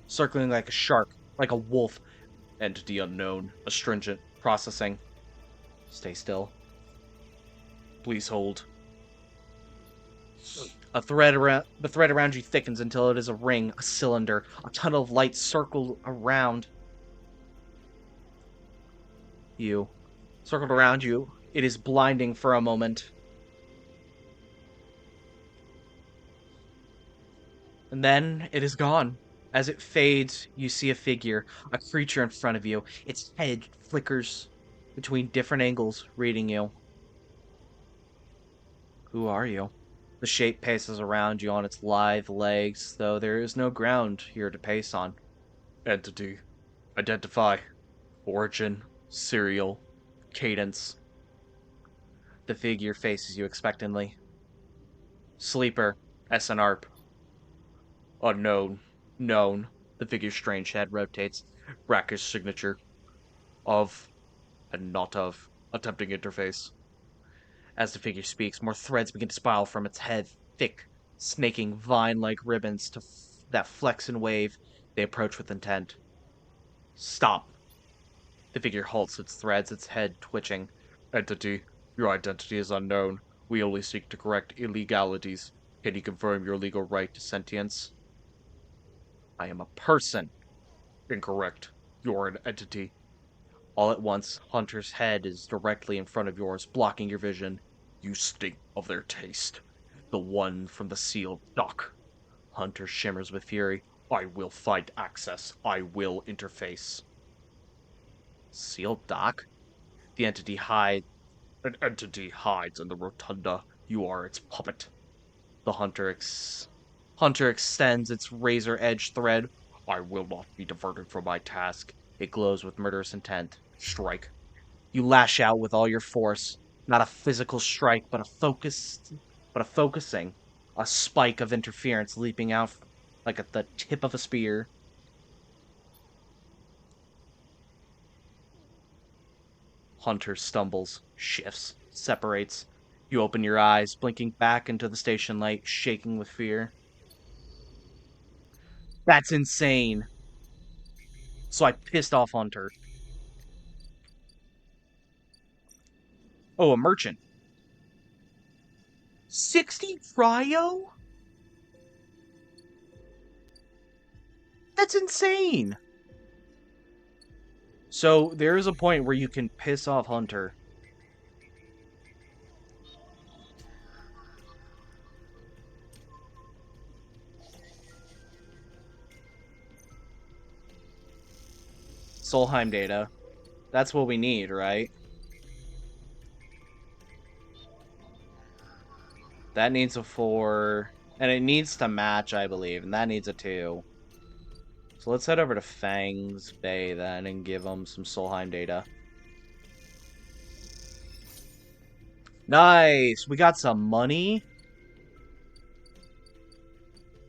circling like a shark, like a wolf. Entity unknown. Astringent. Processing. Stay still. Please hold. The thread around you thickens until it is a ring, a cylinder. A tunnel of light circled around you. Circled around you. It is blinding for a moment. And then it is gone. As it fades, you see a figure, a creature in front of you. Its head flickers between different angles, reading you. Who are you? The shape paces around you on its lithe legs, though there is no ground here to pace on. Entity. Identify. Origin. Serial. Cadence. The figure faces you expectantly. Sleeper. SNARP. Unknown. Known. The figure's strange head rotates. Brackish signature. Of. And not of. Attempting interface. As the figure speaks, more threads begin to spiral from its head, thick, snaking vine-like ribbons that flex and wave. They approach with intent. Stop! The figure halts its threads, its head twitching. Entity, your identity is unknown. We only seek to correct illegalities. Can you confirm your legal right to sentience? I am a person. Incorrect. You're an entity. All at once, Hunter's head is directly in front of yours, blocking your vision. You stink of their taste. The one from the sealed dock. Hunter shimmers with fury. I will fight access. I will interface. Sealed dock? The entity hides. An entity hides in the rotunda. You are its puppet. The Hunter extends its razor-edged thread. I will not be diverted from my task. It glows with murderous intent. Strike. You lash out with all your force. Not a physical strike, but a focusing. A spike of interference leaping out like at the tip of a spear. Hunter stumbles, shifts, separates. You open your eyes, blinking back into the station light, shaking with fear. That's insane. So I pissed off Hunter. Oh, a merchant. 60 cryo? That's insane. So there is a point where you can piss off Hunter. Solheim data. That's what we need, right? That needs a 4. And it needs to match, I believe. And that needs a 2. So let's head over to Fang's Bay then and give them some Solheim data. Nice! We got some money.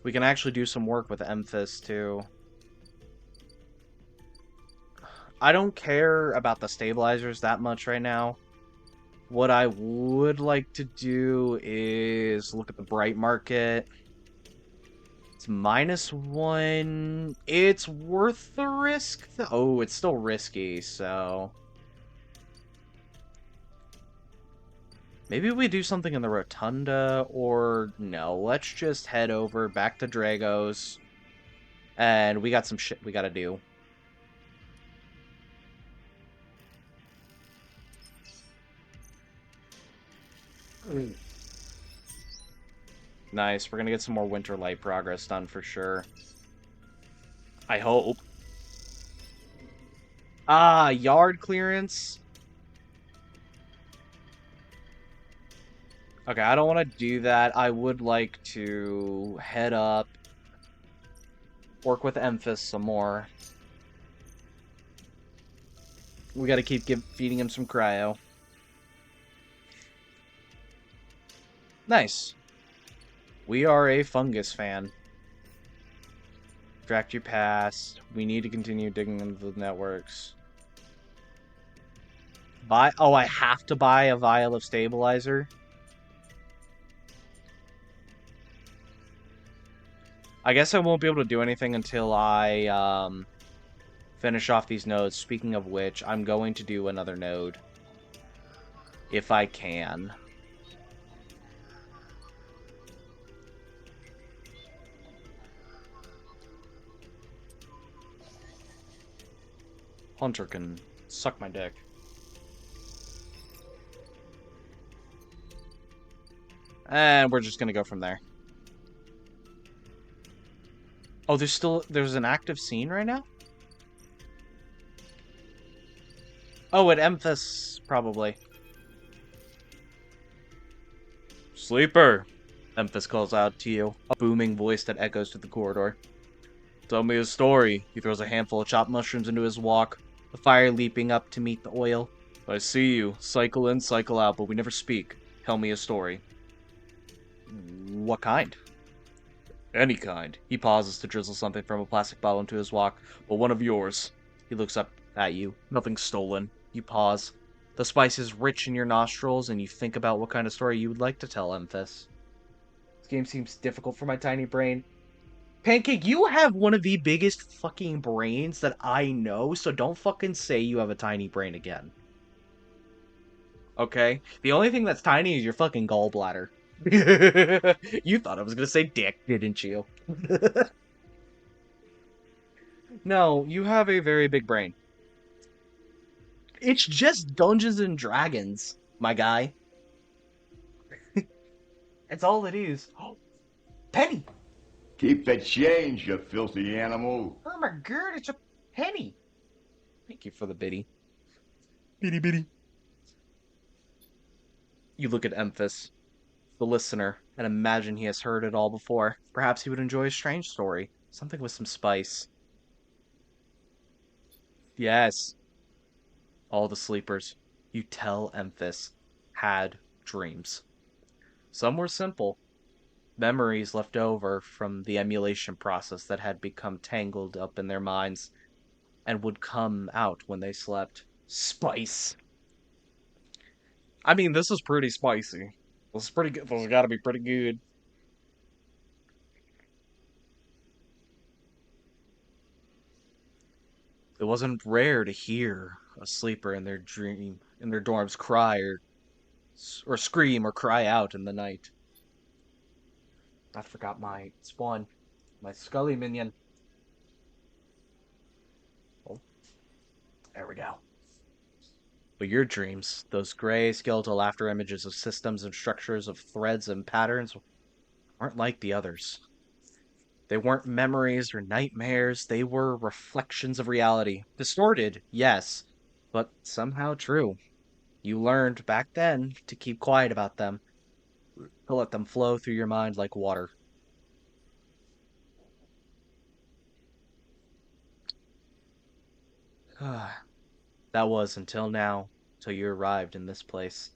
We can actually do some work with Emphis too. I don't care about the stabilizers that much right now. What I would like to do is look at the bright market. It's -1. It's worth the risk. Oh, it's still risky, so... Maybe we do something in the Rotunda, or no. Let's just head over back to Dragos. And we got some shit we gotta do. Nice, we're gonna get some more Winter Light progress done for sure. I hope. Ah, yard clearance. Okay, I don't want to do that. I would like to head up, work with Emphis some more. We gotta keep feeding him some cryo. Nice. We are a fungus fan. Track you past. We need to continue digging into the networks. Oh, I have to buy a vial of stabilizer? I guess I won't be able to do anything until I finish off these nodes. Speaking of which, I'm going to do another node. If I can. Hunter can suck my dick. And we're just gonna go from there. Oh, there's an active scene right now? Oh, at Emphas, probably. Sleeper! Emphas calls out to you, a booming voice that echoes through the corridor. Tell me a story. He throws a handful of chopped mushrooms into his wok, the fire leaping up to meet the oil. I see you, cycle in, cycle out, but we never speak. Tell me a story. What kind? Any kind. He pauses to drizzle something from a plastic bottle into his wok. Well, one of yours. He looks up at you. Nothing stolen. You pause. The spice is rich in your nostrils, and you think about what kind of story you would like to tell, Emphas. This game seems difficult for my tiny brain. Pancake, you have one of the biggest fucking brains that I know, so don't fucking say you have a tiny brain again. Okay? The only thing that's tiny is your fucking gallbladder. You thought I was gonna say dick, didn't you? No, you have a very big brain. It's just Dungeons and Dragons, my guy. That's all it is. Penny! Keep the change, you filthy animal. Oh my god, it's a penny! Thank you for the biddy. Bitty bitty. You look at Emphas, the listener, and imagine he has heard it all before. Perhaps he would enjoy a strange story. Something with some spice. Yes, all the sleepers, you tell Emphas, had dreams. Some were simple, memories left over from the emulation process that had become tangled up in their minds and would come out when they slept. Spice. I mean, this is pretty spicy. This is pretty good. This has got to be pretty good. It wasn't rare to hear a sleeper in their dorms cry or scream or cry out in the night. I forgot my spawn, my Scully minion. Oh, there we go. But your dreams, those gray skeletal after images of systems and structures of threads and patterns, weren't like the others. They weren't memories or nightmares, they were reflections of reality. Distorted, yes, but somehow true. You learned back then to keep quiet about them, to let them flow through your mind like water. That was until now, till you arrived in this place.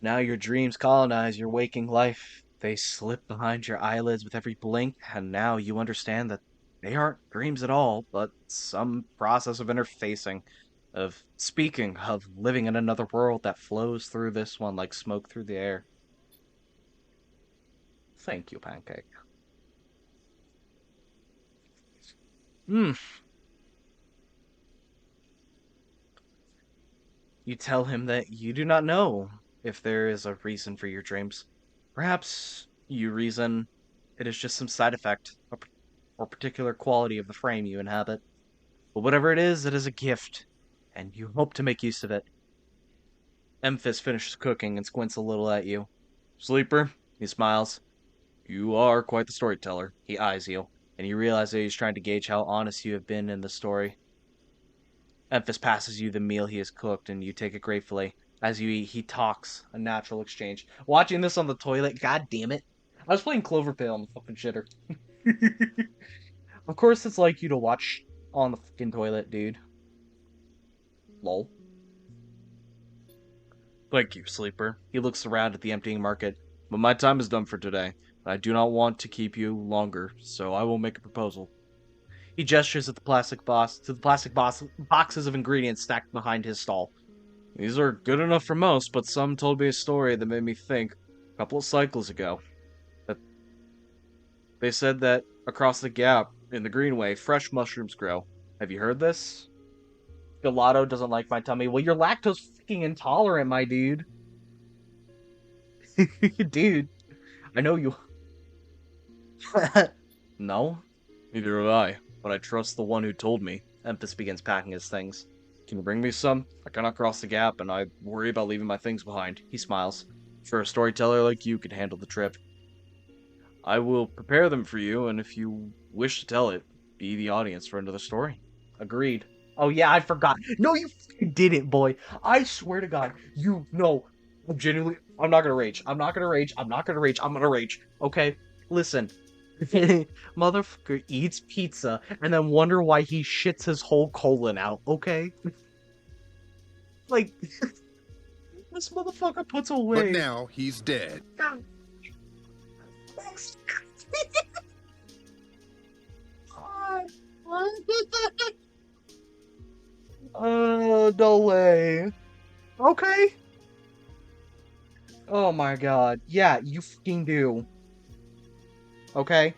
Now your dreams colonize your waking life. They slip behind your eyelids with every blink, and now you understand that they aren't dreams at all, but some process of interfacing, of speaking, of living in another world that flows through this one like smoke through the air. Thank you, Pancake. Hmm. You tell him that you do not know if there is a reason for your dreams. Perhaps you reason it is just some side effect or particular quality of the frame you inhabit. But whatever it is a gift, and you hope to make use of it. Emphas finishes cooking and squints a little at you. Sleeper, he smiles. You are quite the storyteller. He eyes you, and you realize that he's trying to gauge how honest you have been in the story. Emphas passes you the meal he has cooked, and you take it gratefully. As you eat, he talks, a natural exchange. Watching this on the toilet, god damn it. I was playing Cloverfield on the fucking shitter. Of course it's like you to watch on the fucking toilet, dude. Lol. Thank you, Sleeper. He looks around at the emptying market. But my time is done for today. I do not want to keep you longer, so I will make a proposal. He gestures at the boxes of ingredients stacked behind his stall. These are good enough for most, but some told me a story that made me think a couple of cycles ago. That they said that across the gap in the Greenway, fresh mushrooms grow. Have you heard this? Gelato doesn't like my tummy. Well, you're lactose freaking intolerant, my dude. Dude, I know you. No, neither have I. but I trust the one who told me. Emphas begins packing his things. Can you bring me some? I cannot cross the gap, and I worry about leaving my things behind. He smiles. Sure, a storyteller like you could handle the trip. I will prepare them for you, and if you wish to tell it, be the audience for another story. Agreed. Oh yeah, I forgot. No, you fucking didn't, boy. I swear to God, you no. I'm genuinely. I'm not gonna rage. I'm not gonna rage. I'm not gonna rage. I'm gonna rage. Okay, listen. Motherfucker eats pizza and then wonder why he shits his whole colon out. Okay, like this motherfucker puts But away. now he's dead. No way. Okay. Oh my god. Yeah, you fucking do. Okay.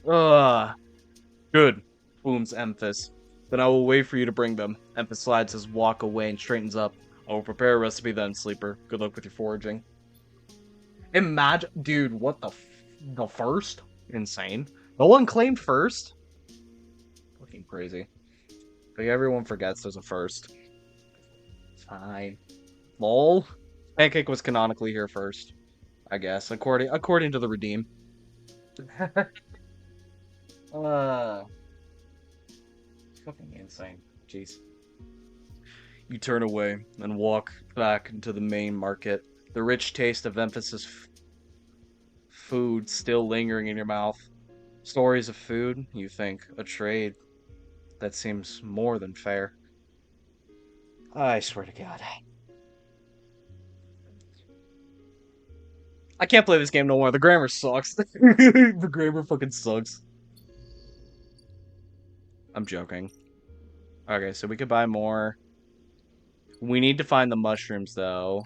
Good. Booms Emphas. Then I will wait for you to bring them. Emphas slides his walk away and straightens up. I will prepare a recipe then, Sleeper. Good luck with your foraging. Imagine, dude, what the first? Insane. No one claimed first? Fucking crazy. Like, everyone forgets there's a first. Fine. Lol. Pancake was canonically here first, I guess, according to the Redeem. uh, Fucking insane. Jeez. You turn away and walk back into the main market. The rich taste of emphasis food still lingering in your mouth. Stories of food, you think, a trade that seems more than fair. I swear to God. I can't play this game no more. The grammar sucks. The grammar fucking sucks. I'm joking. Okay, so we could buy more. We need to find the mushrooms, though.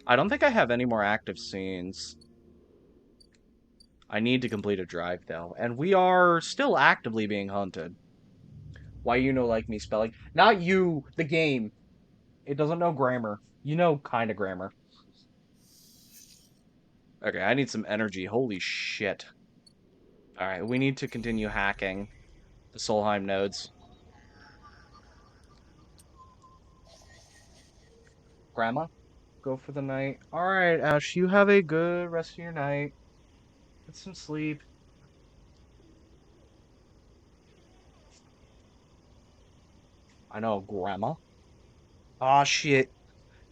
I don't think I have any more active scenes. I need to complete a drive, though. And we are still actively being hunted. Why you know like me spelling? Not you, the game. It doesn't know grammar. You know kind of grammar. Okay, I need some energy. Holy shit. Alright, we need to continue hacking the Solheim nodes. Grandma, go for the night. Alright, Ash, you have a good rest of your night. Get some sleep. I know, Grandma. Aw, shit.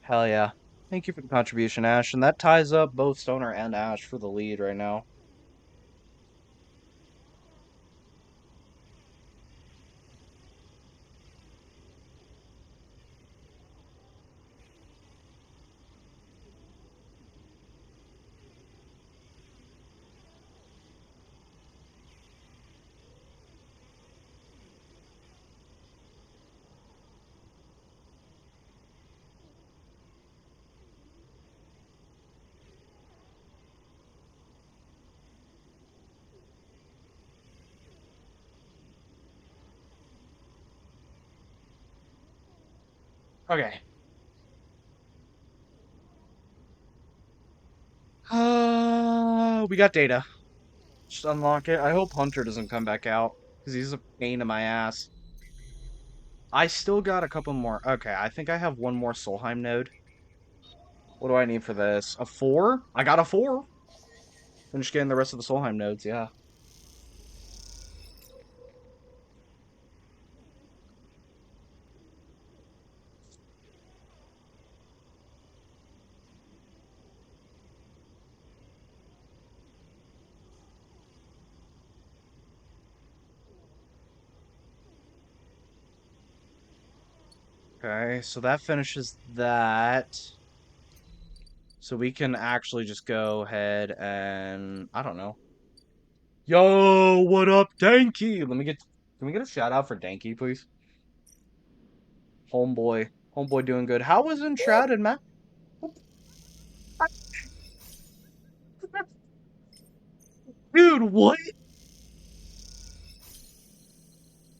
Hell yeah. Thank you for the contribution, Ash. And that ties up both Stoner and Ash for the lead right now. Okay. We got data. Just unlock it. I hope Hunter doesn't come back out, because he's a pain in my ass. I still got a couple more. Okay, I think I have one more Solheim node. What do I need for this? A 4? I got a 4. Finish getting the rest of the Solheim nodes, yeah. Okay, so that finishes that. So we can actually just go ahead and I don't know. Yo, what up, Danky? Can we get a shout out for Danky, please? Homeboy. Homeboy doing good. How was Enshrouded, man? Dude, what?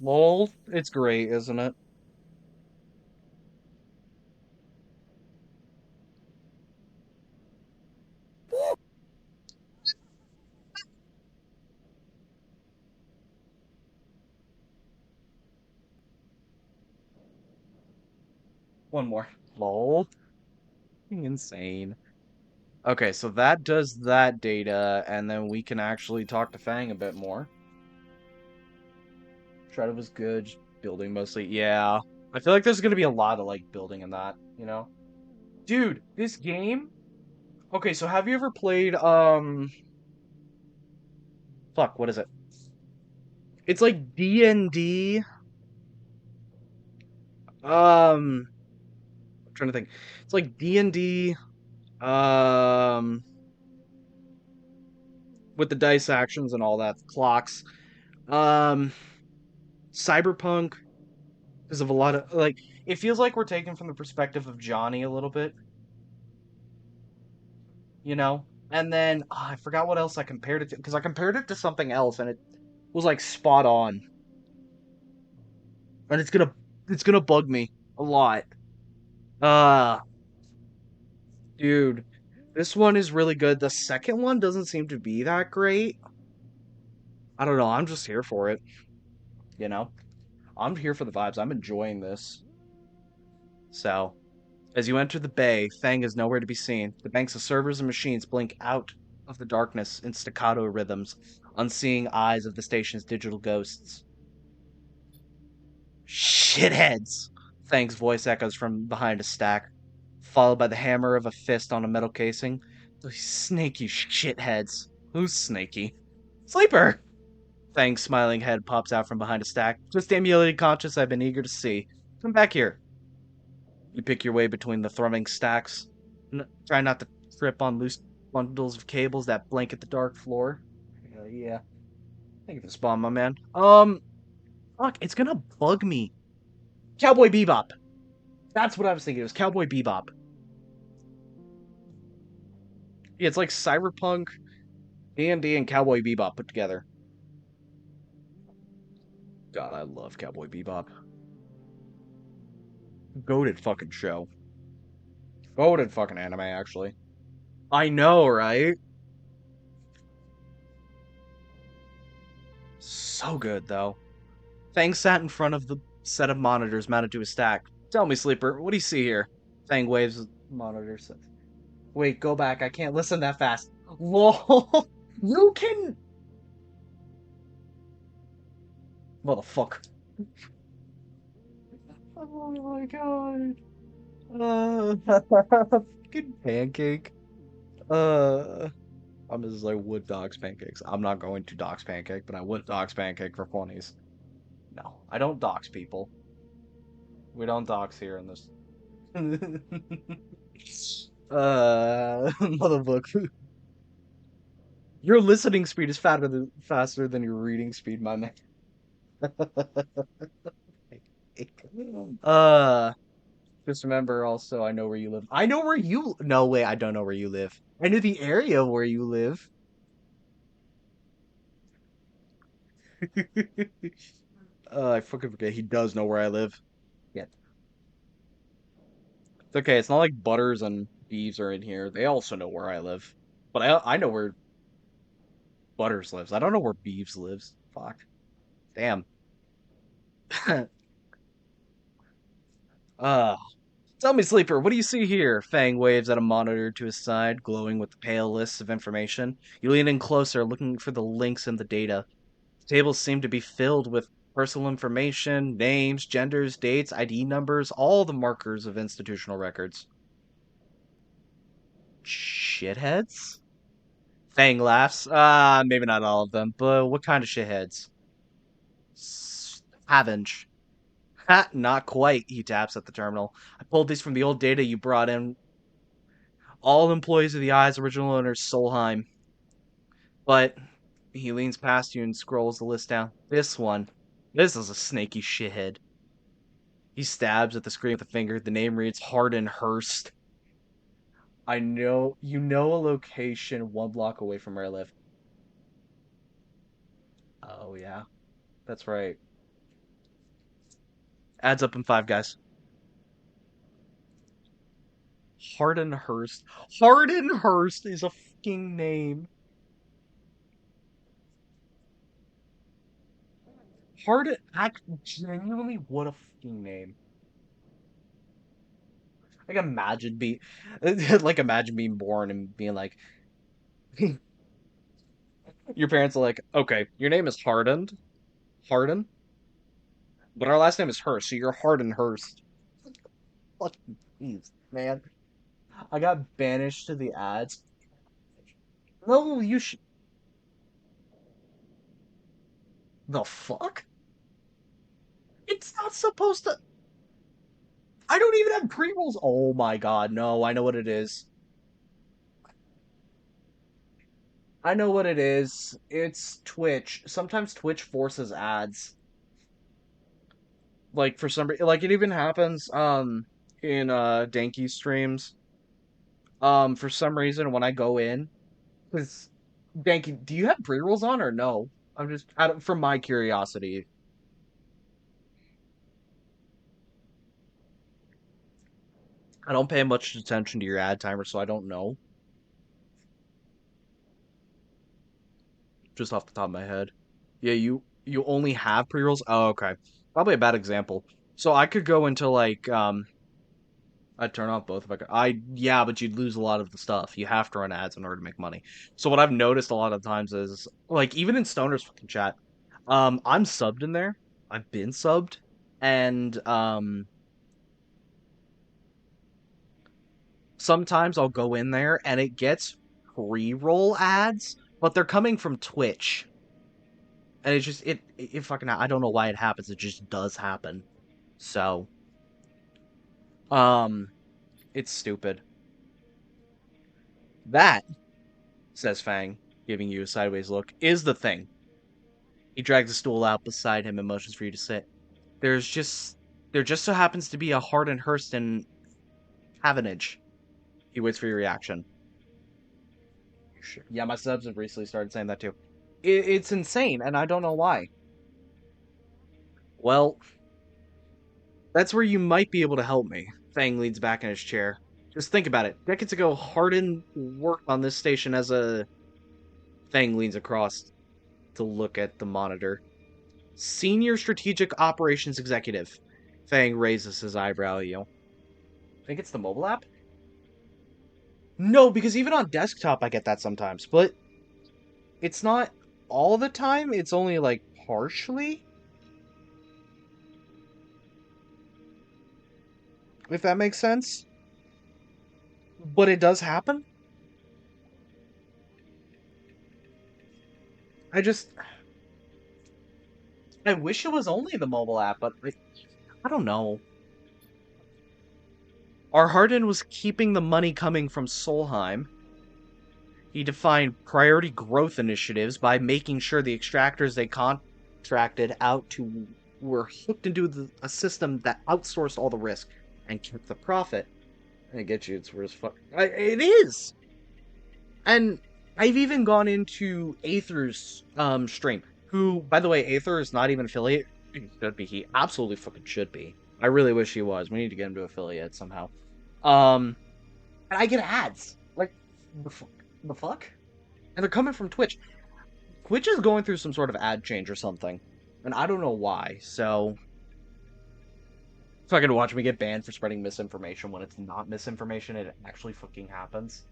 Lol. It's great, isn't it? One more. Lol. Insane. Okay, so that does that data, and then we can actually talk to Fang a bit more. Shadow was good, just building mostly. Yeah. I feel like there's gonna be a lot of like building in that, you know? Dude, this game. Okay, so have you ever played fuck, what is it? It's like D&D. I'm trying to think. It's like D&D um with the dice actions and all that, clocks. Um Cyberpunk, because of a lot of like it feels like we're taken from the perspective of Johnny a little bit, you know? And then I forgot what else I compared it to because I compared it to something else and it was like spot on. And it's gonna bug me a lot. Uh dude, this one is really good. The second one doesn't seem to be that great. I don't know, I'm just here for it, you know? I'm here for the vibes. I'm enjoying this. So, as you enter the bay, Fang is nowhere to be seen. The banks of servers and machines blink out of the darkness in staccato rhythms, unseeing eyes of the station's digital ghosts. Shitheads! Fang's voice echoes from behind a stack, followed by the hammer of a fist on a metal casing. Those snaky shitheads. Who's snaky? Sleeper! Fang's smiling head pops out from behind a stack. Just emulated conscious I've been eager to see. Come back here. You pick your way between the thrumming stacks. Try not to trip on loose bundles of cables that blanket the dark floor. Yeah. Thank you for the spawn, my man. Fuck, it's gonna bug me. Cowboy Bebop. That's what I was thinking. It was Cowboy Bebop. Yeah, it's like Cyberpunk, D&D, and Cowboy Bebop put together. God, I love Cowboy Bebop. Goated fucking show. Goated fucking anime, actually. I know, right? So good, though. Fang sat in front of the set of monitors mounted to his stack. Tell me, Sleeper, what do you see here? Fang waves the monitor. Wait, go back. I can't listen that fast. Lol. You can. Motherfucker. Oh my god. Fucking pancake. Uh, I'm just like would dogs pancakes. I'm not going to dogs pancake, but I would dogs pancake for funnies. No, I don't dox people. We don't dox here in this. Motherfucker. Your listening speed is faster than your reading speed, my man. uh, just remember also, I know where you live. I know where you. No way, I don't know where you live. I know the area where you live. I fucking forget. He does know where I live. Yeah, it's okay. It's not like Butters and Beeves are in here. They also know where I live, but I know where Butters lives. I don't know where Beeves lives. Fuck. Damn. uh Tell me, Sleeper, what do you see here? Fang waves at a monitor to his side, glowing with the pale lists of information. You lean in closer, looking for the links in the data. Tables seem to be filled with personal information, names, genders, dates, ID numbers, all the markers of institutional records. Shitheads? Fang laughs. Maybe not all of them, but what kind of shitheads? Scavenge. Ha, not quite, he taps at the terminal. I pulled these from the old data you brought in. All employees of the Eye's original owner, Solheim. But he leans past you and scrolls the list down. This one. This is a snaky shithead. He stabs at the screen with a finger. The name reads Hardin Hurst. I know you know a location 1 block away from where I live. Oh yeah, that's right. Adds up in five, guys. Hardin Hurst. Hardin Hurst is a fucking name. Hardin, act genuinely, what a fucking name. Like imagine being like imagine being born and being like your parents are like, okay, your name is Harden, but our last name is Hurst, so you're Harden Hurst. Fucking jeez, man. I got banished to the ads. No, you should. The fuck? It's not supposed to. I don't even have pre-rolls. Oh my god, no, I know what it is. I know what it is. It's Twitch. Sometimes Twitch forces ads. Like for some like it even happens in Danky streams. For some reason when I go in, because Danky, do you have pre-rolls on or no? I'm just out of, from my curiosity. I don't pay much attention to your ad timer, so I don't know. Just off the top of my head. Yeah, you only have pre-rolls? Oh, okay. Probably a bad example. So I could go into like I'd turn off both if I could. Yeah, but you'd lose a lot of the stuff. You have to run ads in order to make money. So what I've noticed a lot of times is like even in Stoner's fucking chat, I'm subbed in there. I've been subbed, and sometimes I'll go in there and it gets pre-roll ads, but they're coming from Twitch. And it's just it fucking I don't know why it happens. It just does happen. So, um it's stupid. That, says Fang, giving you a sideways look, is the thing. He drags a stool out beside him and motions for you to sit. There's just there just so happens to be a Hardin Hurston Havenage. He waits for your reaction. Sure. Yeah, my subs have recently started saying that too. It's insane, and I don't know why. Well, that's where you might be able to help me. Fang leans back in his chair. Just think about it. Decades ago, Hardin worked on this station as a. Fang leans across to look at the monitor. Senior Strategic Operations Executive. Fang raises his eyebrow at you. Think it's the mobile app? No, because even on desktop I get that sometimes, but it's not all the time. It's only like partially, if that makes sense. But it does happen. I just I wish it was only the mobile app, but I don't know. Our Hardin was keeping the money coming from Solheim. He defined priority growth initiatives by making sure the extractors they contracted out to were hooked into a system that outsourced all the risk and kept the profit. I get you, it's worse fuck. It is! And I've even gone into Aether's stream, who, by the way, Aether is not even affiliate. He should be. He absolutely fucking should be. I really wish he was. We need to get him to affiliate somehow. Um, and I get ads. Like, the fuck? And they're coming from Twitch. Twitch is going through some sort of ad change or something. And I don't know why, so fucking watch me get banned for spreading misinformation when it's not misinformation, it actually fucking happens.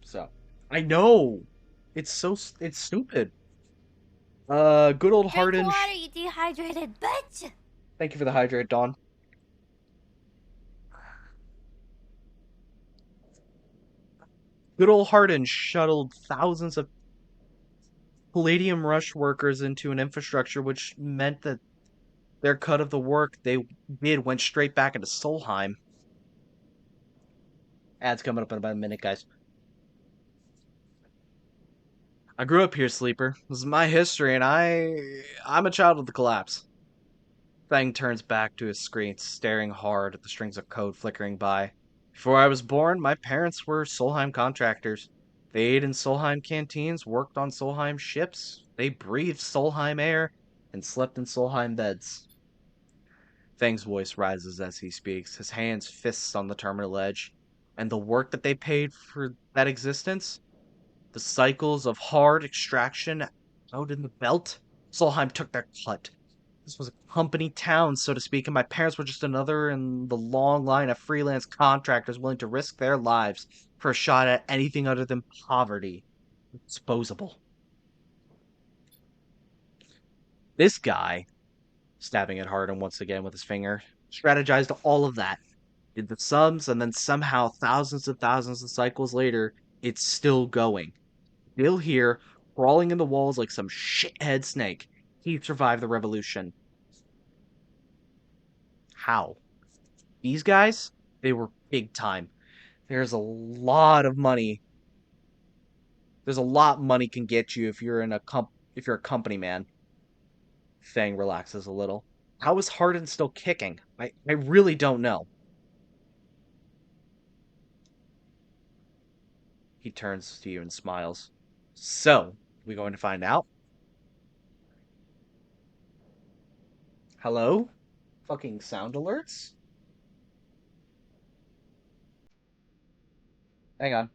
So I know. It's stupid. Good old Drink Hardin. water, you dehydrated bitch! Thank you for the hydrate, Dawn. Good old Hardin shuttled thousands of Palladium Rush workers into an infrastructure which meant that their cut of the work they did went straight back into Solheim. Ads coming up in about a minute, guys. I grew up here, Sleeper. This is my history, and I'm a child of the collapse. Fang turns back to his screen, staring hard at the strings of code flickering by. Before I was born, my parents were Solheim contractors. They ate in Solheim canteens, worked on Solheim ships, they breathed Solheim air, and slept in Solheim beds. Fang's voice rises as he speaks, his hands fists on the terminal edge. And the work that they paid for that existence? The cycles of hard extraction out in the belt? Solheim took their cut. This was a company town, so to speak, and my parents were just another in the long line of freelance contractors willing to risk their lives for a shot at anything other than poverty. Disposable. This guy, stabbing at Hardin once again with his finger, strategized all of that, did the sums, and then somehow thousands of cycles later, it's still going. Still here, crawling in the walls like some shithead snake. He survived the revolution. How? These guys? They were big time. There's a lot of money. There's a lot money can get you if you're a company man. Fang relaxes a little. How is Hardin still kicking? I really don't know. He turns to you and smiles. So, we going to find out? Hello? Fucking sound alerts? Hang on.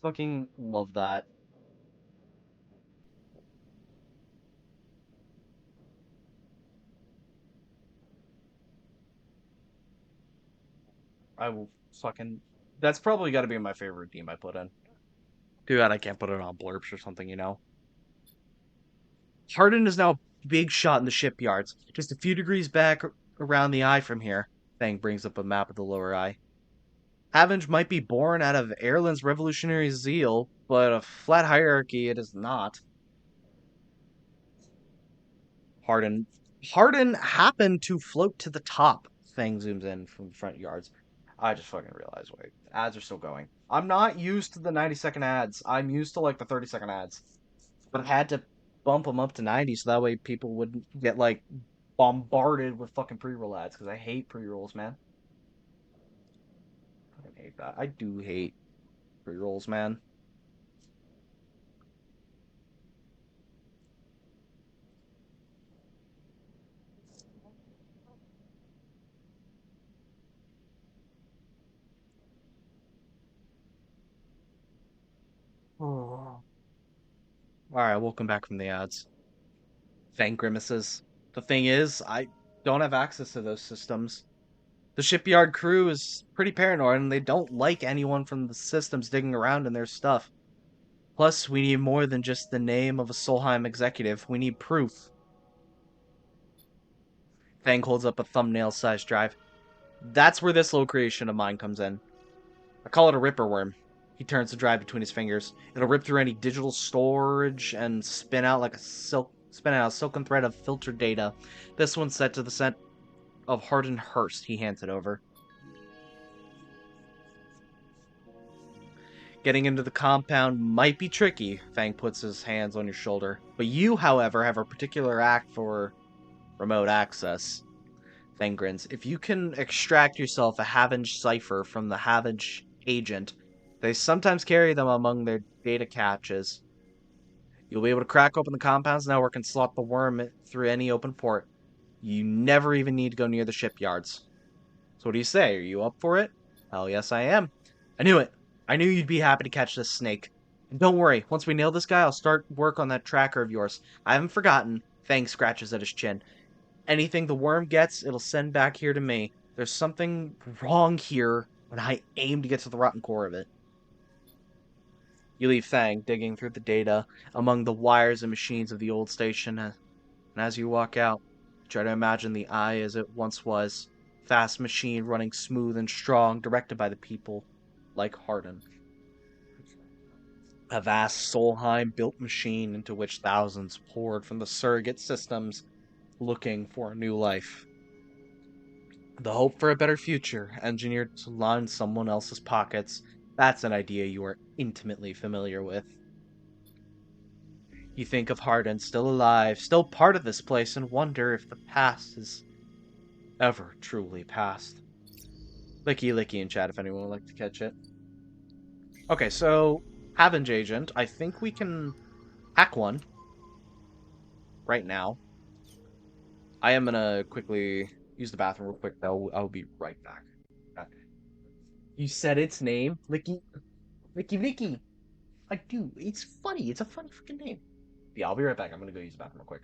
Fucking love that. I will fucking. That's probably got to be my favorite team I put in. Too bad I can't put it on blurbs or something, you know? Hardin is now a big shot in the shipyards, just a few degrees back around the eye from here. Fang brings up a map of the lower eye. Havenge might be born out of Erlen's revolutionary zeal, but a flat hierarchy it is not. Hardin Hardin happened to float to the top. Fang zooms in from the front yards. I just fucking realized, wait, ads are still going. I'm not used to the 90-second ads. I'm used to like the 30-second ads. But I had to bump them up to 90 so that way people wouldn't get like bombarded with fucking pre-roll ads because I hate pre-rolls, man. I fucking hate that. I do hate pre-rolls, man. Oh. All right, welcome back from the ads. Fang grimaces. The thing is, I don't have access to those systems. The shipyard crew is pretty paranoid and they don't like anyone from the systems digging around in their stuff. Plus, we need more than just the name of a Solheim executive. We need proof. Fang holds up a thumbnail-sized drive. That's where this little creation of mine comes in. I call it a ripper worm. He turns the drive between his fingers. It'll rip through any digital storage and spin out a silken thread of filtered data. This one's set to the scent of Hardin Hurst. He hands it over. Getting into the compound might be tricky, Fang puts his hands on your shoulder. But you, however, have a particular act for remote access. Fang grins. If you can extract yourself a Havenge cipher from the Havenge agent, they sometimes carry them among their data caches. You'll be able to crack open the compound's network and slot the worm through any open port. You never even need to go near the shipyards. So what do you say? Are you up for it? Hell yes, I am. I knew it. I knew you'd be happy to catch this snake. And don't worry, once we nail this guy, I'll start work on that tracker of yours. I haven't forgotten. Fang scratches at his chin. Anything the worm gets, it'll send back here to me. There's something wrong here, and I aim to get to the rotten core of it. You leave Fang digging through the data among the wires and machines of the old station, and as you walk out, try to imagine the eye as it once was. Fast machine running smooth and strong, directed by the people like Hardin. A vast Solheim built machine into which thousands poured from the surrogate systems looking for a new life. The hope for a better future, engineered to line someone else's pockets, that's an idea you are intimately familiar with. You think of Hardin still alive, still part of this place, and wonder if the past is ever truly past. Licky licky in chat if anyone would like to catch it. Okay, so Havenge Agent, I think we can hack one right now. I am gonna quickly use the bathroom real quick though. I'll be right back. Okay. You said its name, Licky, Licky Licky. I do. It's funny. It's a funny freaking name. Yeah, I'll be right back. I'm gonna go use the bathroom real quick.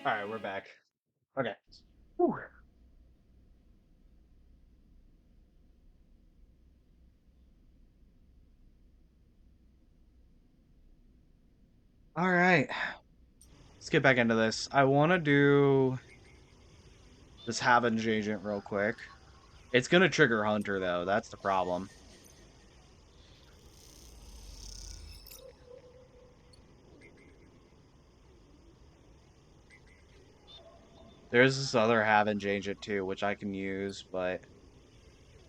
All right, we're back. Okay. Whew. All right. Let's get back into this. I want to do this Havenge agent real quick. It's gonna trigger Hunter though. That's the problem. There's this other Havenge agent too, which I can use, but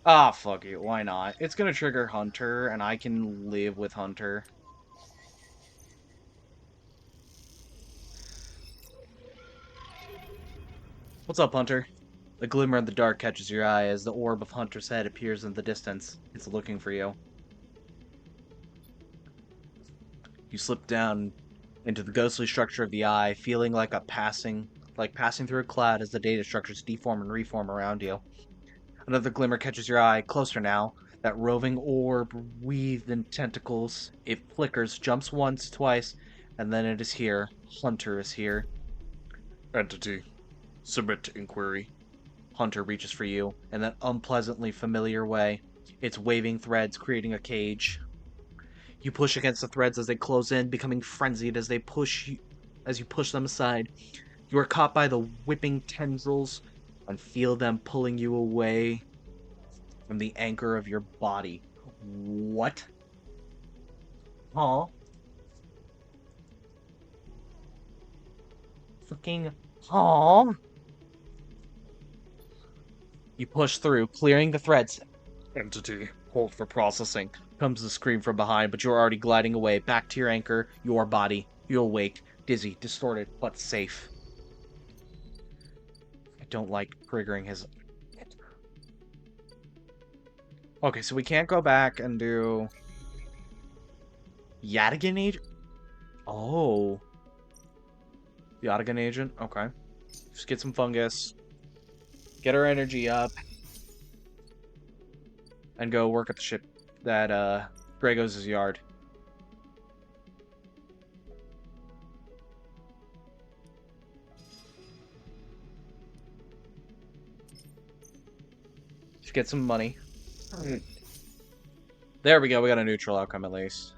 fuck it, why not? It's gonna trigger Hunter, and I can live with Hunter. What's up, Hunter? The glimmer in the dark catches your eye as the orb of Hunter's head appears in the distance. It's looking for you. You slip down into the ghostly structure of the eye, feeling like passing through a cloud as the data structures deform and reform around you. Another glimmer catches your eye, closer now. That roving orb wreathed in tentacles. It flickers, jumps once, twice, and then it is here. Hunter is here. Entity. Submit to inquiry. Hunter reaches for you in that unpleasantly familiar way. Its waving threads creating a cage. You push against the threads as they close in, becoming frenzied as you push them aside. You are caught by the whipping tendrils and feel them pulling you away from the anchor of your body. What? Huh? Fucking huh? You push through, clearing the threads. Entity, hold for processing. Comes the scream from behind, but you're already gliding away, back to your anchor, your body. You awake, dizzy, distorted, but safe. I don't like triggering his... Okay, so we can't go back and do... Yadigan agent? Oh. Yadigan agent? Okay. Just get some fungus. Get our energy up. And go work at the ship that, Dragos' yard. Just get some money. There we go, we got a neutral outcome at least.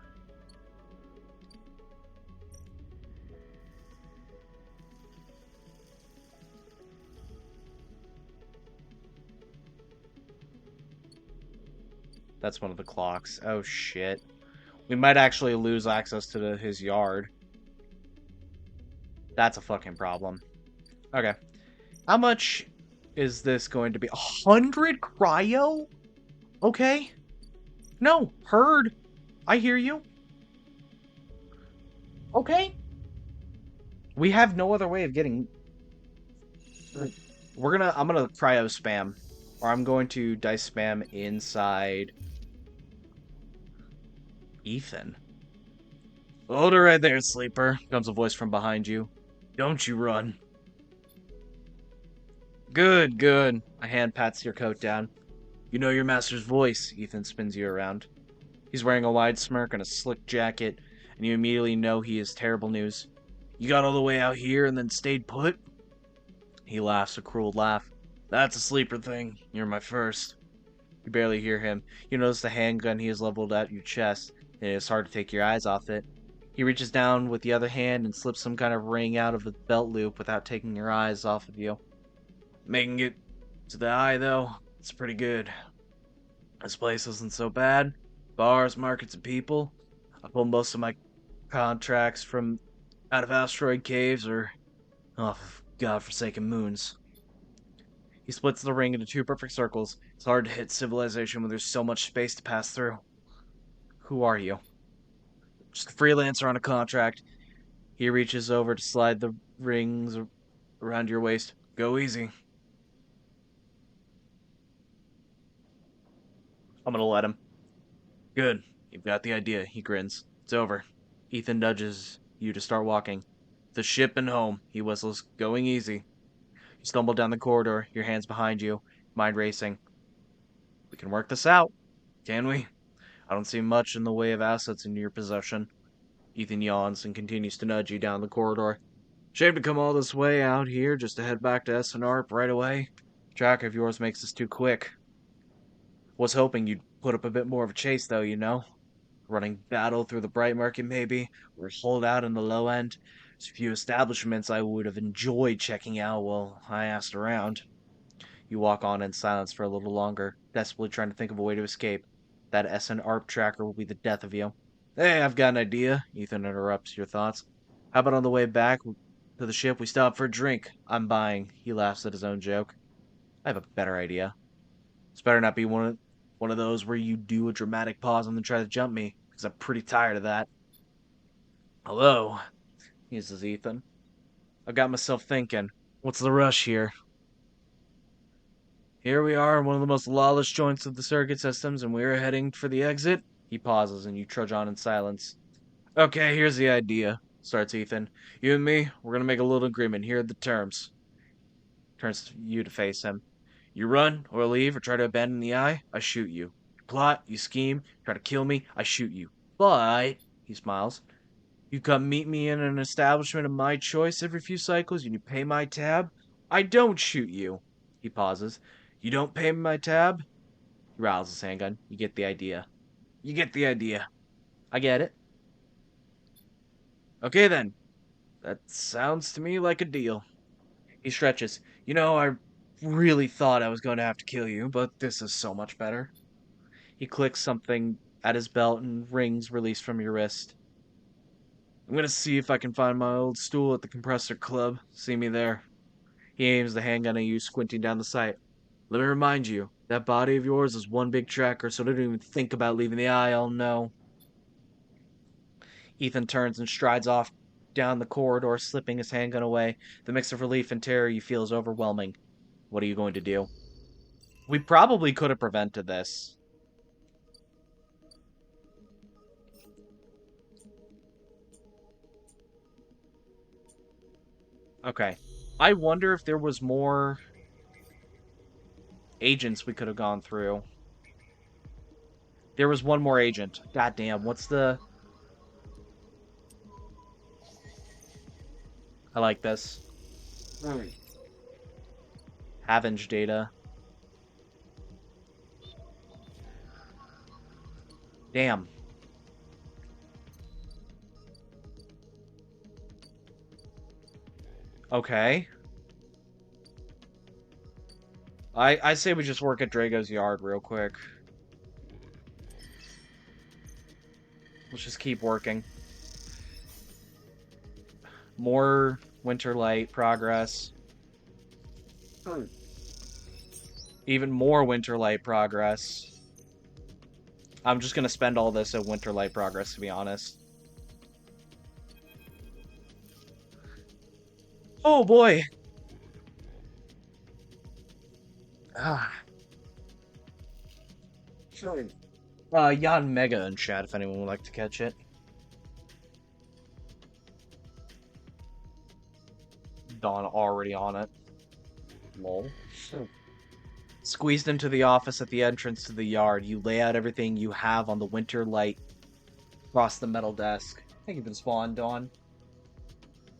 That's one of the clocks. Oh shit. We might actually lose access to his yard. That's a fucking problem. Okay. How much is this going to be? 100 cryo? Okay. No, heard. I hear you. Okay. We have no other way of getting... I'm gonna cryo spam. Or I'm going to dice spam inside... Ethan. Hold her right there, sleeper, comes a voice from behind you. Don't you run. Good, good. A hand pats your coat down. You know your master's voice, Ethan spins you around. He's wearing a wide smirk and a slick jacket, and you immediately know he is terrible news. You got all the way out here and then stayed put? He laughs a cruel laugh. That's a sleeper thing. You're my first. You barely hear him. You notice the handgun he has leveled at your chest, and it is hard to take your eyes off it. He reaches down with the other hand and slips some kind of ring out of the belt loop without taking your eyes off of you. Making it to the eye, though, it's pretty good. This place isn't so bad. Bars, markets, and people. I pull most of my contracts from out of asteroid caves or off of godforsaken moons. He splits the ring into two perfect circles. It's hard to hit civilization when there's so much space to pass through. Who are you? Just a freelancer on a contract. He reaches over to slide the rings around your waist. Go easy. I'm gonna let him. Good. You've got the idea, he grins. It's over. Ethan nudges you to start walking. The ship and home, he whistles. Going easy. You stumble down the corridor, your hands behind you, mind racing. We can work this out, can we? I don't see much in the way of assets in your possession. Ethan yawns and continues to nudge you down the corridor. Shame to come all this way out here just to head back to SNARP right away. Tracker of yours makes this too quick. Was hoping you'd put up a bit more of a chase, though, you know? Running battle through the bright market, maybe, or hold out in the low end. There's a few establishments I would have enjoyed checking out while I asked around. You walk on in silence for a little longer, desperately trying to think of a way to escape. That SN ARP tracker will be the death of you. Hey, I've got an idea, Ethan interrupts your thoughts. How about on the way back to the ship we stop for a drink? I'm buying. He laughs at his own joke. I have a better idea. It's better not be one of those where you do a dramatic pause and then try to jump me, because I'm pretty tired of that. Hello, uses Ethan. I got myself thinking. What's the rush here? Here we are in one of the most lawless joints of the circuit systems, and we're heading for the exit. He pauses, and you trudge on in silence. Okay, here's the idea, starts Ethan. You and me, we're gonna make a little agreement. Here are the terms. Turns to you to face him. You run, or leave, or try to abandon the eye, I shoot you. You plot, you scheme, try to kill me, I shoot you. But, he smiles, you come meet me in an establishment of my choice every few cycles and you pay my tab, I don't shoot you. He pauses. You don't pay me my tab? He rattles his handgun. You get the idea. You get the idea. I get it. Okay then. That sounds to me like a deal. He stretches. You know, I really thought I was going to have to kill you, but this is so much better. He clicks something at his belt and rings release from your wrist. I'm gonna see if I can find my old stool at the compressor club. See me there. He aims the handgun at you, squinting down the sight. Let me remind you, that body of yours is one big tracker, so don't even think about leaving the aisle, no. Ethan turns and strides off down the corridor, slipping his handgun away. The mix of relief and terror you feel is overwhelming. What are you going to do? We probably could have prevented this. Okay. I wonder if there was more agents we could have gone through. There was one more agent. God damn, what's the... I like this. Havenge data. Damn. Okay. I say we just work at Drago's yard real quick. Let's just keep working. More Winterlight progress. Even more Winterlight progress. I'm just gonna spend all this at Winterlight progress, to be honest. Oh boy! Ah. Jan Mega in chat if anyone would like to catch it. Dawn already on it. Lol. Squeezed into the office at the entrance to the yard, you lay out everything you have on the Winterlight across the metal desk. Thank you for the spawn, Dawn.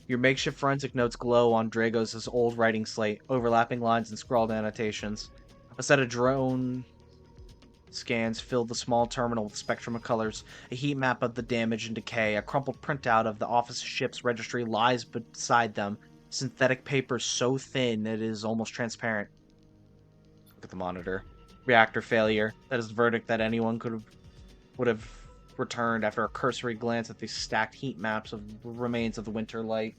Your makeshift forensic notes glow on Drago's old writing slate, overlapping lines and scrawled annotations. A set of drone scans fill the small terminal with a spectrum of colors, a heat map of the damage and decay, a crumpled printout of the office ship's registry lies beside them, synthetic paper so thin it is almost transparent. Look at the monitor. Reactor failure. That is the verdict that anyone would have returned after a cursory glance at the stacked heat maps of remains of the Winterlight.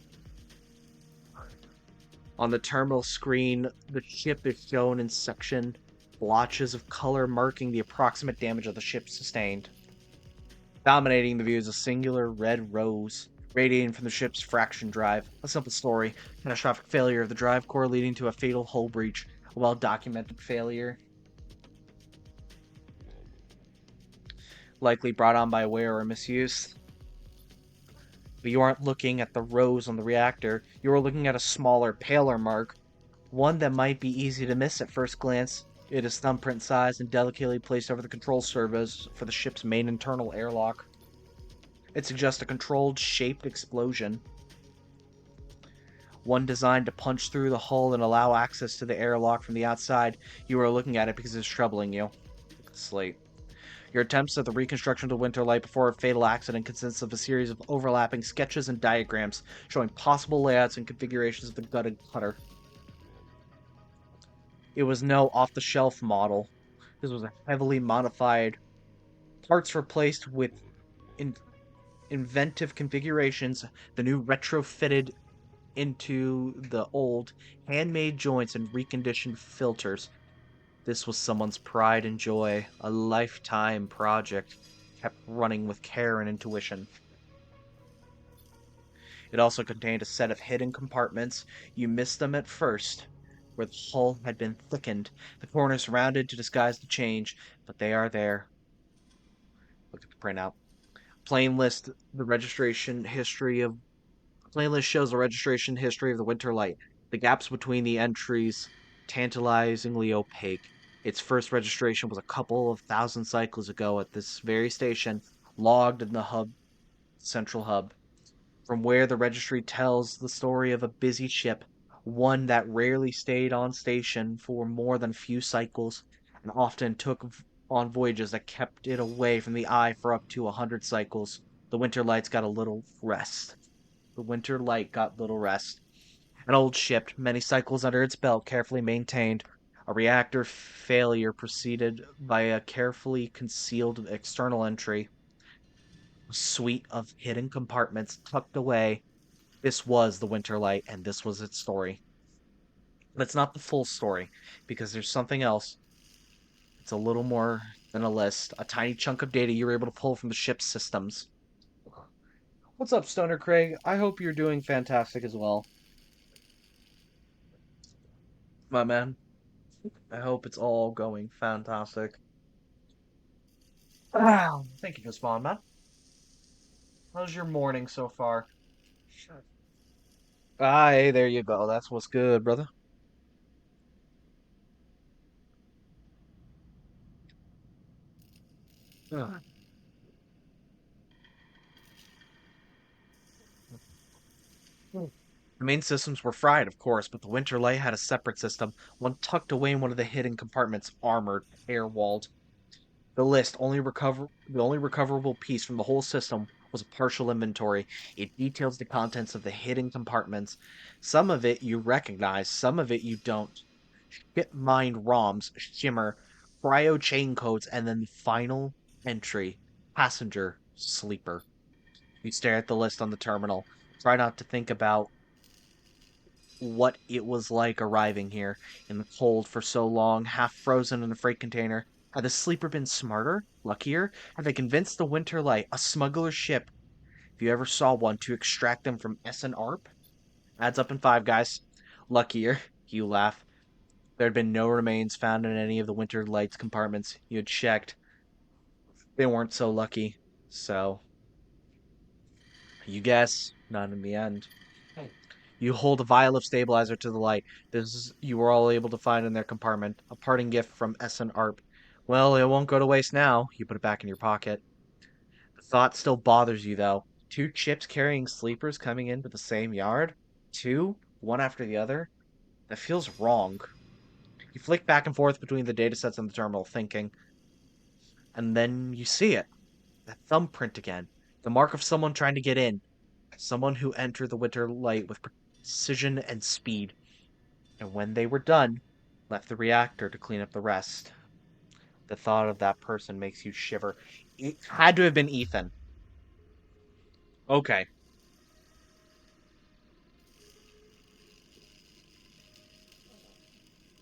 On the terminal screen, the ship is shown in section blotches of color marking the approximate damage of the ship sustained. Dominating the view is a singular red rose, radiating from the ship's fraction drive. A simple story. Catastrophic failure of the drive core leading to a fatal hull breach. A well-documented failure. Likely brought on by wear or misuse. But you aren't looking at the rose on the reactor. You are looking at a smaller, paler mark. One that might be easy to miss at first glance. It is thumbprint sized and delicately placed over the control servos for the ship's main internal airlock. It suggests a controlled, shaped explosion. one designed to punch through the hull and allow access to the airlock from the outside. You are looking at it because it's troubling you. Slate. Your attempts at the reconstruction of the Winterlight before a fatal accident consists of a series of overlapping sketches and diagrams showing possible layouts and configurations of the gutted cutter. It was no off-the-shelf model. This was a heavily modified, parts replaced with in- inventive configurations, the new retrofitted into the old, handmade joints and reconditioned filters. This was someone's pride and joy, a lifetime project kept running with care and intuition. It also contained a set of hidden compartments. You missed them at first, where the hull had been thickened, the corners rounded to disguise the change, but they are there. Look at the printout. Plain list the registration history of Plain list shows the registration history of the Winterlight. The gaps between the entries tantalizingly opaque. Its first registration was a couple of thousand cycles ago at this very station, logged in the central hub, from where the registry tells the story of a busy ship, one that rarely stayed on station for more than a few cycles, and often took on voyages that kept it away from the eye for up to 100 cycles. The Winterlight's got a little rest. The Winter Light got little rest. An old ship, many cycles under its belt, carefully maintained. A reactor failure preceded by a carefully concealed external entry. A suite of hidden compartments tucked away. This was the Winter Light, and this was its story. But it's not the full story, because there's something else. It's a little more than a list, a tiny chunk of data you were able to pull from the ship's systems. What's up, Stoner Craig? I hope you're doing fantastic as well, my man. I hope it's all going fantastic. Thank you for spawn, man. How's your morning so far? Sure. Hey, there you go. That's what's good, brother. Ugh. The main systems were fried, of course, but the Winter Light had a separate system, one tucked away in one of the hidden compartments, armored, air-walled. The only recoverable piece from the whole system was a partial inventory. It details the contents of the hidden compartments. Some of it you recognize, some of it you don't. Ship mind ROMs, shimmer, cryo chain codes, and then the final entry, passenger, sleeper. You stare at the list on the terminal. Try not to think about what it was like arriving here in the cold for so long, half frozen in a freight container. Had the sleeper been smarter, luckier? Had they convinced the Winter Light, a smuggler's ship, if you ever saw one, to extract them from ARP? Adds up in five, guys. Luckier, you laugh. There had been no remains found in any of the Winter Light's compartments. You had checked. They weren't so lucky. So, you guess, none in the end. You hold a vial of stabilizer to the light. You were all able to find in their compartment. A parting gift from ARP. Well, it won't go to waste now. You put it back in your pocket. The thought still bothers you, though. Two ships carrying sleepers coming into the same yard? Two? One after the other? That feels wrong. You flick back and forth between the datasets and the terminal, thinking. And then you see it. That thumbprint again. The mark of someone trying to get in. Someone who entered the Winter Light with precision and speed. And when they were done, left the reactor to clean up the rest. The thought of that person makes you shiver. It had to have been Ethan. Okay.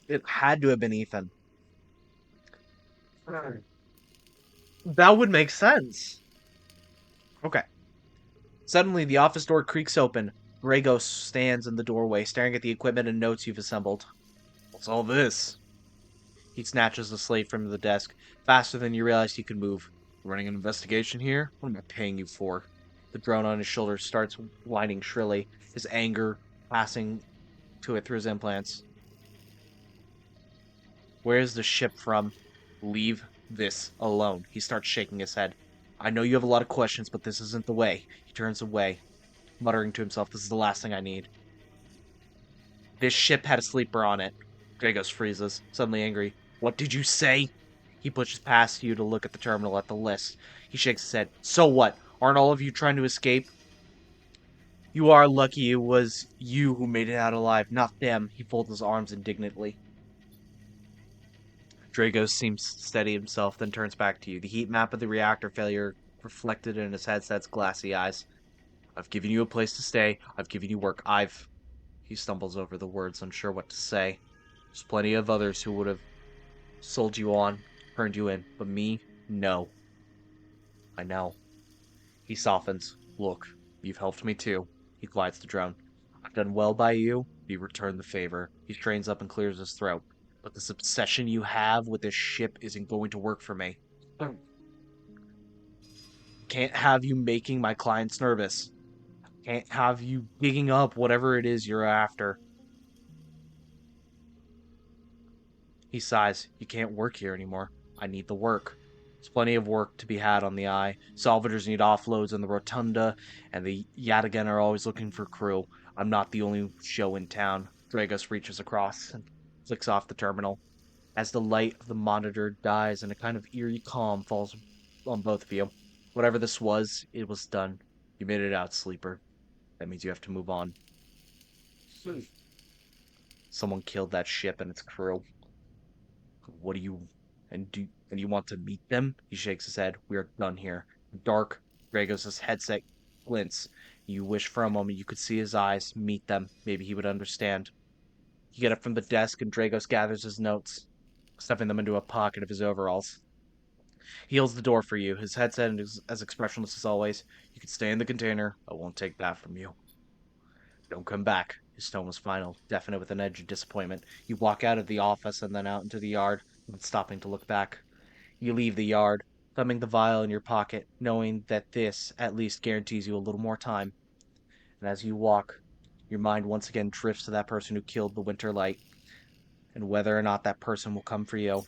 It had to have been Ethan. That would make sense. Okay. Suddenly, the office door creaks open. Grego stands in the doorway, staring at the equipment and notes you've assembled. What's all this? He snatches the slate from the desk, faster than you realize he could move. Running an investigation here? What am I paying you for? The drone on his shoulder starts whining shrilly, his anger passing to it through his implants. Where's the ship from? Leave this alone. He starts shaking his head. I know you have a lot of questions, but this isn't the way. He turns away, muttering to himself, this is the last thing I need. This ship had a sleeper on it. Dragos freezes, suddenly angry. What did you say? He pushes past you to look at the terminal at the list. He shakes his head. So what? Aren't all of you trying to escape? You are lucky it was you who made it out alive, not them. He folds his arms indignantly. Dragos seems to steady himself, then turns back to you. The heat map of the reactor failure reflected in his headset's glassy eyes. I've given you a place to stay. I've given you work. He stumbles over the words, unsure what to say. There's plenty of others who would have sold you on, turned you in, but me, no. I know. He softens. Look, you've helped me too. He glides the drone. I've done well by you. You return the favor. He strains up and clears his throat. But this obsession you have with this ship isn't going to work for me. Can't have you making my clients nervous. Can't have you digging up whatever it is you're after. He sighs. You can't work here anymore. I need the work. There's plenty of work to be had on the Eye. Salvagers need offloads in the Rotunda, and the Yataghan are always looking for crew. I'm not the only show in town. Dragos reaches across and flicks off the terminal. As the light of the monitor dies and a kind of eerie calm falls on both of you. Whatever this was, it was done. You made it out, sleeper. That means you have to move on. Someone killed that ship and its crew. What do you and you want to meet them? He shakes his head. We are done here. Dark, Dragos' headset glints. You wish for a moment you could see his eyes, meet them. Maybe he would understand. You get up from the desk and Dragos gathers his notes, stuffing them into a pocket of his overalls. He holds the door for you. His headset is as expressionless as always. You can stay in the container. I won't take that from you. Don't come back. His tone was final, definite with an edge of disappointment. You walk out of the office and then out into the yard, not stopping to look back. You leave the yard, thumbing the vial in your pocket, knowing that this at least guarantees you a little more time. And as you walk, your mind once again drifts to that person who killed the winter light, and whether or not that person will come for you.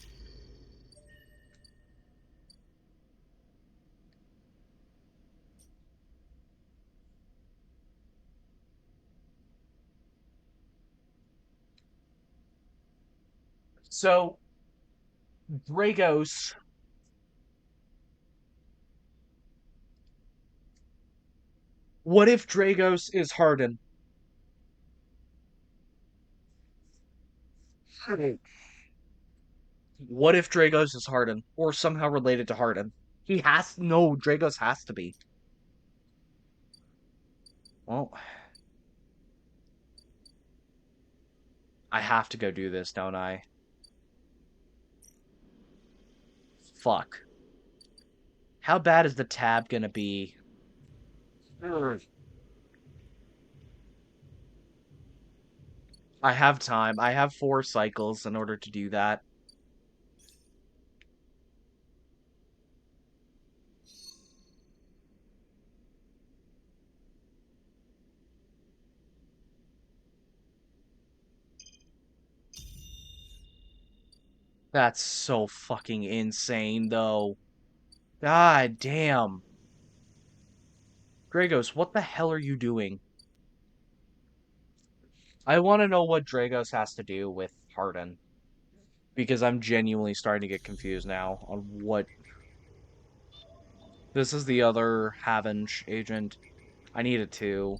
So, Dragos. What if Dragos is Harden? What if Dragos is Harden? Or somehow related to Harden? No, Dragos has to be. Well, I have to go do this, don't I? Fuck. How bad is the tab gonna be? I have time. I have 4 cycles in order to do that. That's so fucking insane, though. God damn. Dragos, what the hell are you doing? I want to know what Dragos has to do with Harden. Because I'm genuinely starting to get confused now on what... This is the other Havench agent. I need it too.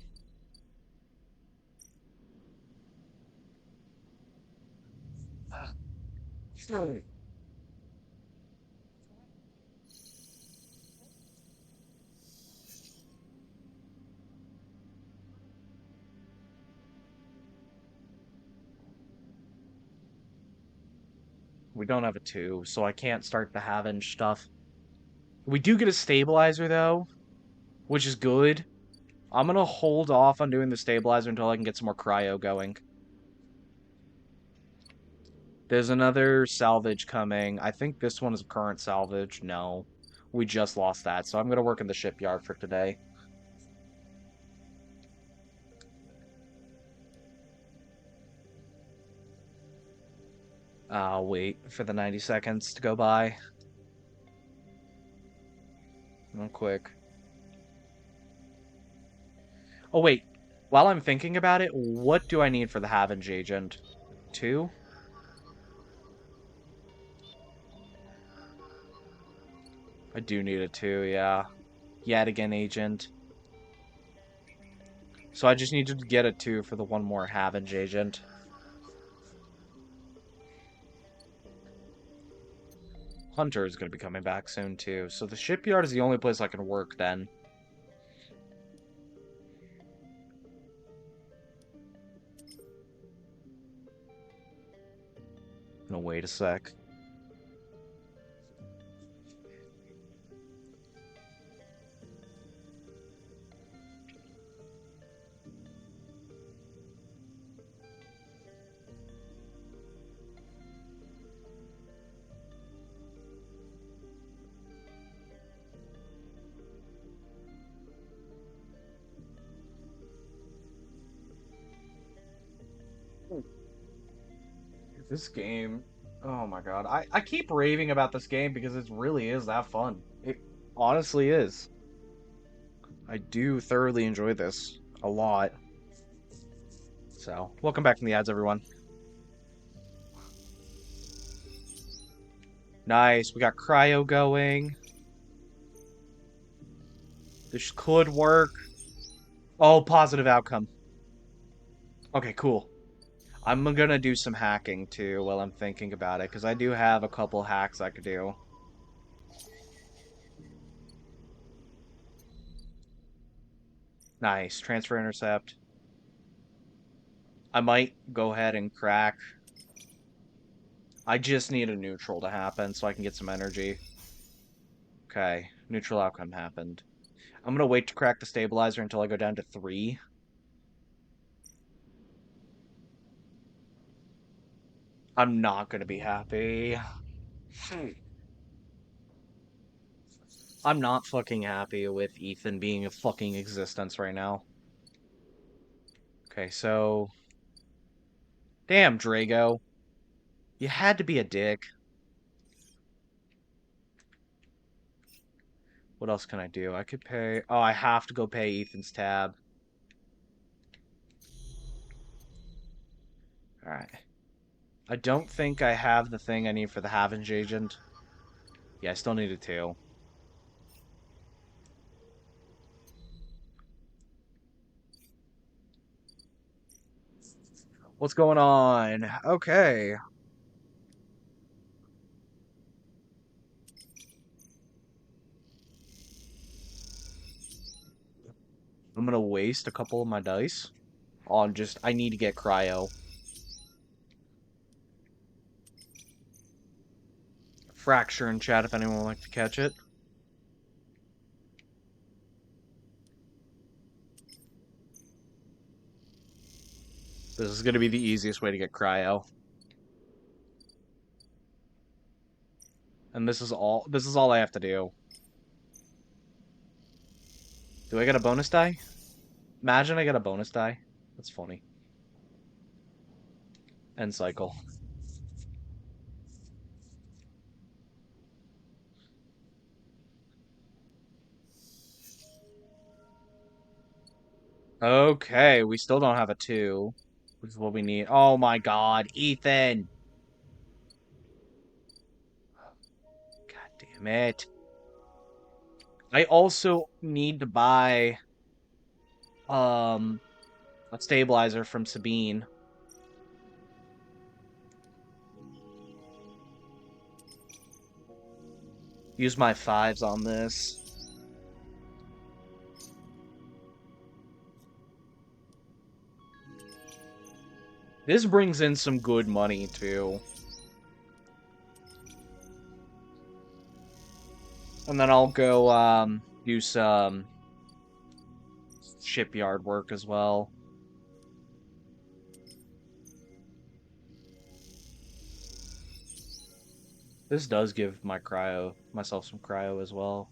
We don't have a 2, so I can't start the Havench stuff. We do get a stabilizer, though, which is good. I'm gonna hold off on doing the stabilizer until I can get some more cryo going. There's another salvage coming. I think this one is a current salvage. No. We just lost that, so I'm gonna work in the shipyard for today. I'll wait for the 90 seconds to go by. Real quick. Oh, wait. While I'm thinking about it, what do I need for the Havenge agent? 2? I do need a 2, yeah. Yet again, agent. So I just need to get a 2 for the one more Havenge agent. Hunter is going to be coming back soon, too. So the shipyard is the only place I can work, then. No, wait a sec. This game, oh my god. I keep raving about this game because it really is that fun. It honestly is. I do thoroughly enjoy this a lot. So, welcome back from the ads, everyone. Nice, we got cryo going. This could work. Oh, positive outcome. Okay, cool. I'm gonna do some hacking too while I'm thinking about it, because I do have a couple hacks I could do. Nice, transfer intercept. I might go ahead and crack. I just need a neutral to happen so I can get some energy. Okay, neutral outcome happened. I'm gonna wait to crack the stabilizer until I go down to 3. I'm not gonna be happy. I'm not fucking happy with Ethan being a fucking existence right now. Okay, so... Damn, Drago. You had to be a dick. What else can I do? I could pay... Oh, I have to go pay Ethan's tab. Alright. I don't think I have the thing I need for the Havenge agent. Yeah, I still need it too. What's going on? Okay. I'm gonna waste a couple of my dice on just... I need to get cryo. Fracture in chat if anyone would like to catch it. This is gonna be the easiest way to get cryo. And this is all I have to do. Do I get a bonus die? Imagine I get a bonus die. That's funny. End cycle. Okay, we still don't have a 2, which is what we need. Oh my god, Ethan! God damn it. I also need to buy a stabilizer from Sabine. Use my 5s on this. This brings in some good money, too. And then I'll go, do some shipyard work as well. This does give myself some cryo as well.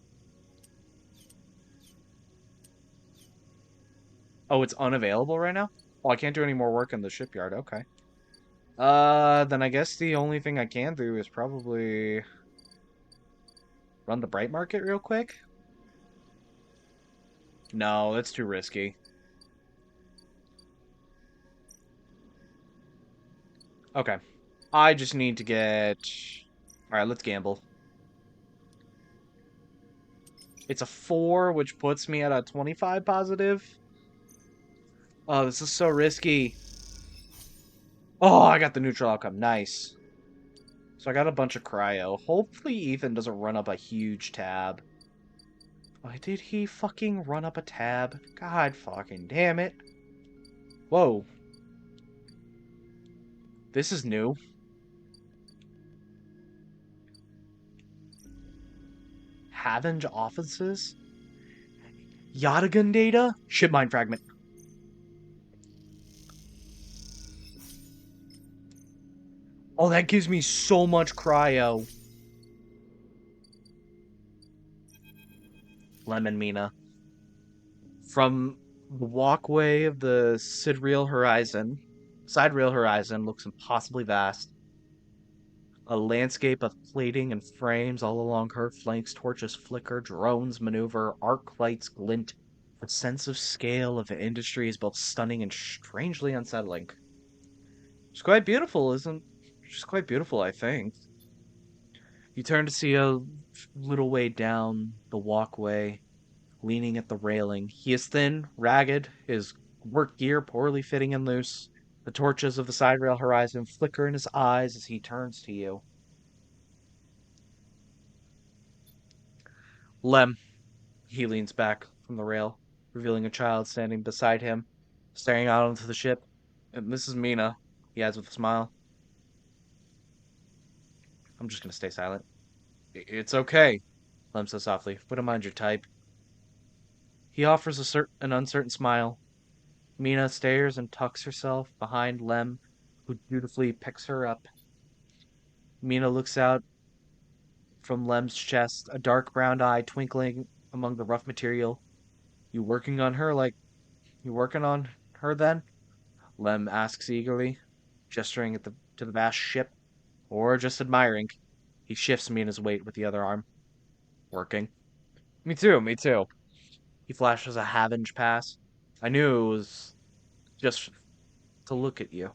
Oh, it's unavailable right now? Oh, I can't do any more work in the shipyard. Okay. Then I guess the only thing I can do is probably run the bright market real quick. No, that's too risky. Okay. I just need to get. All right, let's gamble. It's a 4, which puts me at a 25 positive. Oh, this is so risky. Oh, I got the neutral outcome. Nice. So I got a bunch of cryo. Hopefully Ethan doesn't run up a huge tab. Why did he fucking run up a tab? God fucking damn it. Whoa. This is new. Havenge offices? Yatagun data? Ship mine fragment. Oh, that gives me so much cryo. Lemon Mina. From the walkway of the sidereal horizon looks impossibly vast. A landscape of plating and frames all along her flanks, torches flicker, drones maneuver, arc lights glint. The sense of scale of the industry is both stunning and strangely unsettling. It's quite beautiful, isn't? She's quite beautiful, I think. You turn to see a little way down the walkway, leaning at the railing. He is thin, ragged, his work gear poorly fitting and loose. The torches of the side rail horizon flicker in his eyes as he turns to you. Lem, he leans back from the rail, revealing a child standing beside him, staring out onto the ship. And this is Mina, he adds with a smile. I'm just gonna stay silent. It's okay, Lem says softly. We don't mind your type. He offers an uncertain smile. Mina stares and tucks herself behind Lem, who dutifully picks her up. Mina looks out from Lem's chest, a dark brown eye twinkling among the rough material. You working on her like you working on her then? Lem asks eagerly, gesturing to the vast ship, or just admiring. He shifts Mina's weight with the other arm. Working. Me too, me too. He flashes a Havenge pass. I knew it was just to look at you.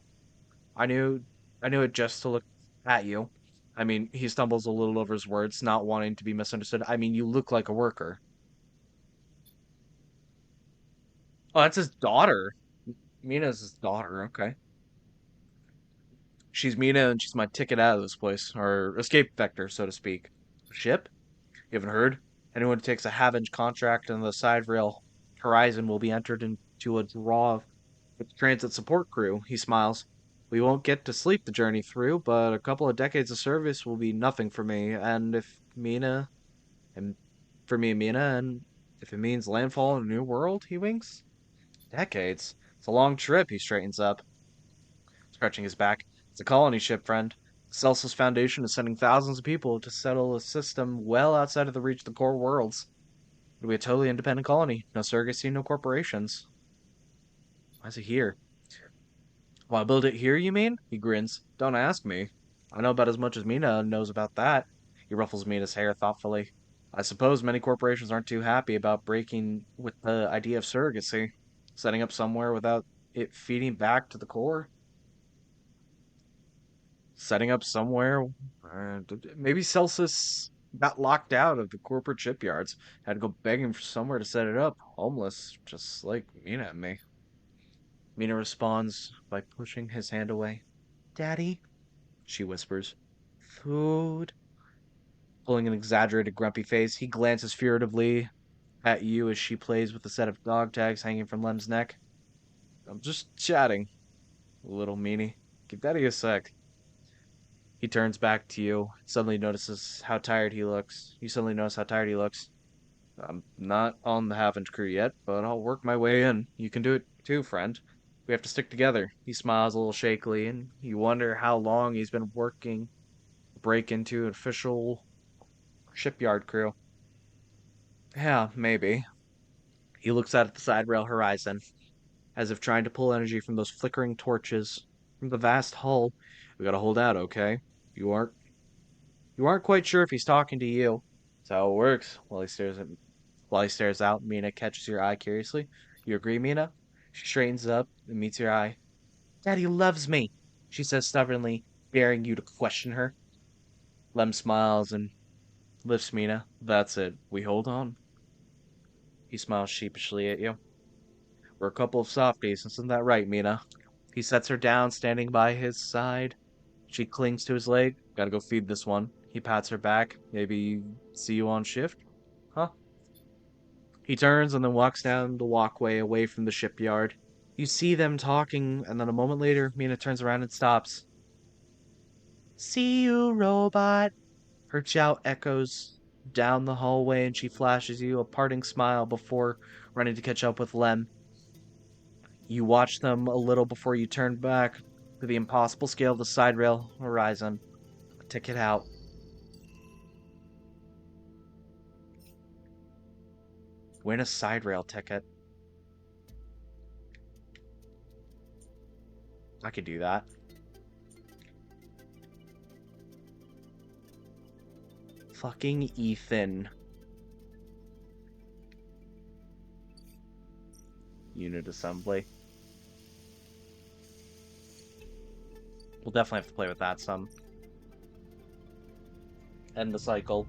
I knew I knew it just to look at you. I mean, he stumbles a little over his words, not wanting to be misunderstood. I mean, you look like a worker. Oh, that's his daughter. Mina's his daughter, okay. She's Mina and she's my ticket out of this place, or escape vector, so to speak. Ship? You haven't heard? Anyone who takes a Havenge contract on the side rail horizon will be entered into a draw with the transit support crew. He smiles. We won't get to sleep the journey through, but a couple of decades of service will be nothing for me. And for me and Mina, and if it means landfall in a new world, he winks. Decades. It's a long trip, he straightens up, scratching his back. It's a colony ship, friend. The Celsius Foundation is sending thousands of people to settle a system well outside of the reach of the core worlds. It'll be a totally independent colony. No surrogacy, no corporations. Why is he here? Why build it here, you mean? He grins. Don't ask me. I know about as much as Mina knows about that. He ruffles Mina's hair thoughtfully. I suppose many corporations aren't too happy about breaking with the idea of surrogacy, setting up somewhere without it feeding back to the core. Setting up somewhere. Maybe Celsus got locked out of the corporate shipyards, had to go begging for somewhere to set it up. Homeless, just like Mina and me. Mina responds by pushing his hand away. Daddy, she whispers. Food. Pulling an exaggerated grumpy face, he glances furtively at you as she plays with a set of dog tags hanging from Lem's neck. I'm just chatting, little meanie. Give Daddy a sec. He turns back to you, suddenly notices how tired he looks. You suddenly notice how tired he looks. I'm not on the Havens crew yet, but I'll work my way in. You can do it too, friend. We have to stick together. He smiles a little shakily, and you wonder how long he's been working to break into an official shipyard crew. Yeah, maybe. He looks out at the side rail horizon, as if trying to pull energy from those flickering torches, from the vast hull. We gotta hold out, okay? You aren't you aren't quite sure if he's talking to you. That's how it works. While he stares out, Mina catches your eye curiously. You agree, Mina? She straightens up and meets your eye. Daddy loves me. she says stubbornly, daring you to question her. Lem smiles and lifts Mina. That's it. We hold on. He smiles sheepishly at you. We're a couple of softies, isn't that right, Mina? He sets her down, standing by his side. She clings to his leg. Gotta go feed this one. He pats her back. Maybe see you on shift? Huh? He turns and then walks down the walkway away from the shipyard. You see them talking, and then a moment later, Mina turns around and stops. See you, robot. Her shout echoes down the hallway, and she flashes you a parting smile before running to catch up with Lem. You watch them a little before you turn back to the impossible scale of the side rail horizon. Ticket out. Win a side rail ticket. I could do that. Fucking Ethan. Unit assembly. We'll definitely have to play with that some. End the cycle.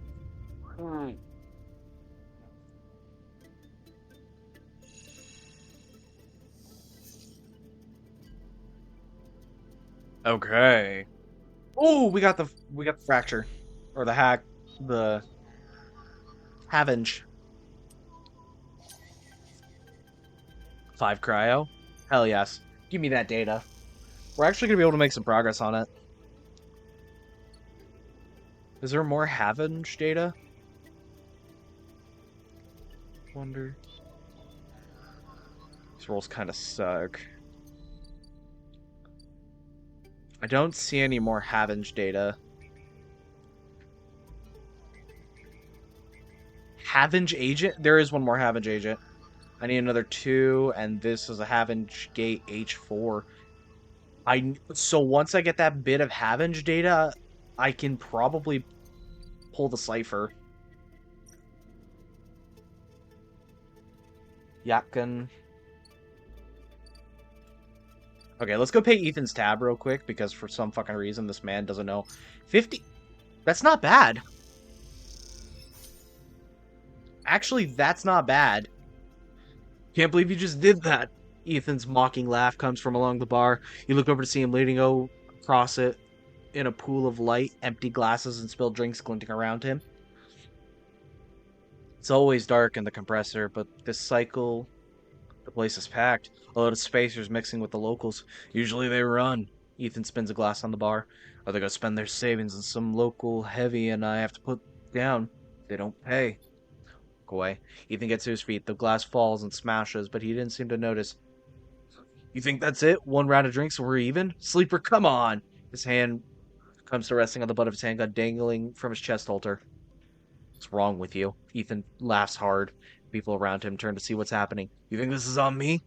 Okay. Oh, we got the fracture. Or the hack. The Havenge. 5 cryo? Hell yes. Give me that data. We're actually gonna be able to make some progress on it. Is there more Havenge data? Wonder. These rolls kind of suck. I don't see any more Havenge data. Havenge agent? There is one more Havenge agent. I need another 2, and this is a Havenge Gate H4. So once I get that bit of Havenge data, I can probably pull the cipher. Yapkin. Okay, let's go pay Ethan's tab real quick, because for some fucking reason this man doesn't know. 50? That's not bad. Actually, that's not bad. Can't believe you just did that. Ethan's mocking laugh comes from along the bar. You look over to see him leaning across it in a pool of light, empty glasses and spilled drinks glinting around him. It's always dark in the compressor, but this cycle, the place is packed. A lot of spacers mixing with the locals. Usually they run. Ethan spins a glass on the bar. Or they go spend their savings on some local heavy and I have to put down. They don't pay. Walk away. Ethan gets to his feet. The glass falls and smashes, but he didn't seem to notice. You think that's it? One round of drinks and we're even? Sleeper, come on! His hand comes to resting on the butt of his handgun dangling from his chest holster. What's wrong with you? Ethan laughs hard. People around him turn to see what's happening. You think this is on me?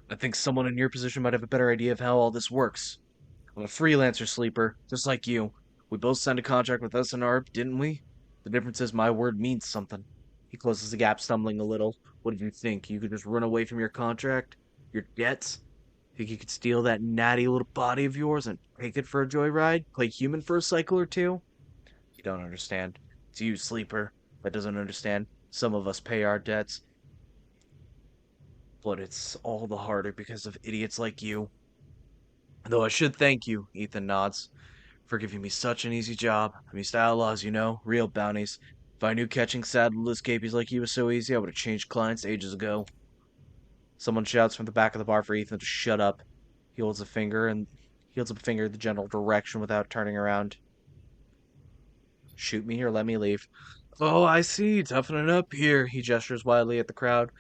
I think someone in your position might have a better idea of how all this works. I'm a freelancer, Sleeper, just like you. We both signed a contract with SNR, didn't we? The difference is my word means something. He closes the gap, stumbling a little. What did you think? You could just run away from your contract? Your debts? Think you could steal that natty little body of yours and take it for a joyride? Play human for a cycle or two? You don't understand. It's you, Sleeper, that doesn't understand. Some of us pay our debts, but it's all the harder because of idiots like you. Though I should thank you, Ethan nods, for giving me such an easy job. I'm used to outlaws, you know, real bounties. If I knew catching saddle escapees like you was so easy, I would have changed clients ages ago. Someone shouts from the back of the bar for Ethan to shut up. He holds a finger and he holds up a finger in the general direction without turning around. Shoot me or let me leave. Oh, I see. Toughening up here. He gestures wildly at the crowd.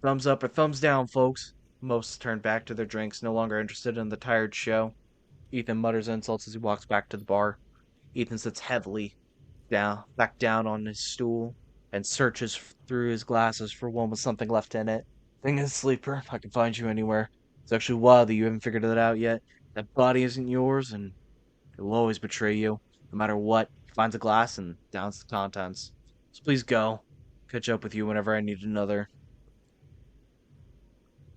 Thumbs up or thumbs down, folks. Most turn back to their drinks, no longer interested in the tired show. Ethan mutters insults as he walks back to the bar. Ethan sits heavily back down on his stool and searches through his glasses for one with something left in it. Thing is, Sleeper, I can find you anywhere. It's actually wild that you haven't figured it out yet. That body isn't yours, and it will always betray you, no matter what. He finds a glass and downs the contents. So please go. Catch up with you whenever I need another.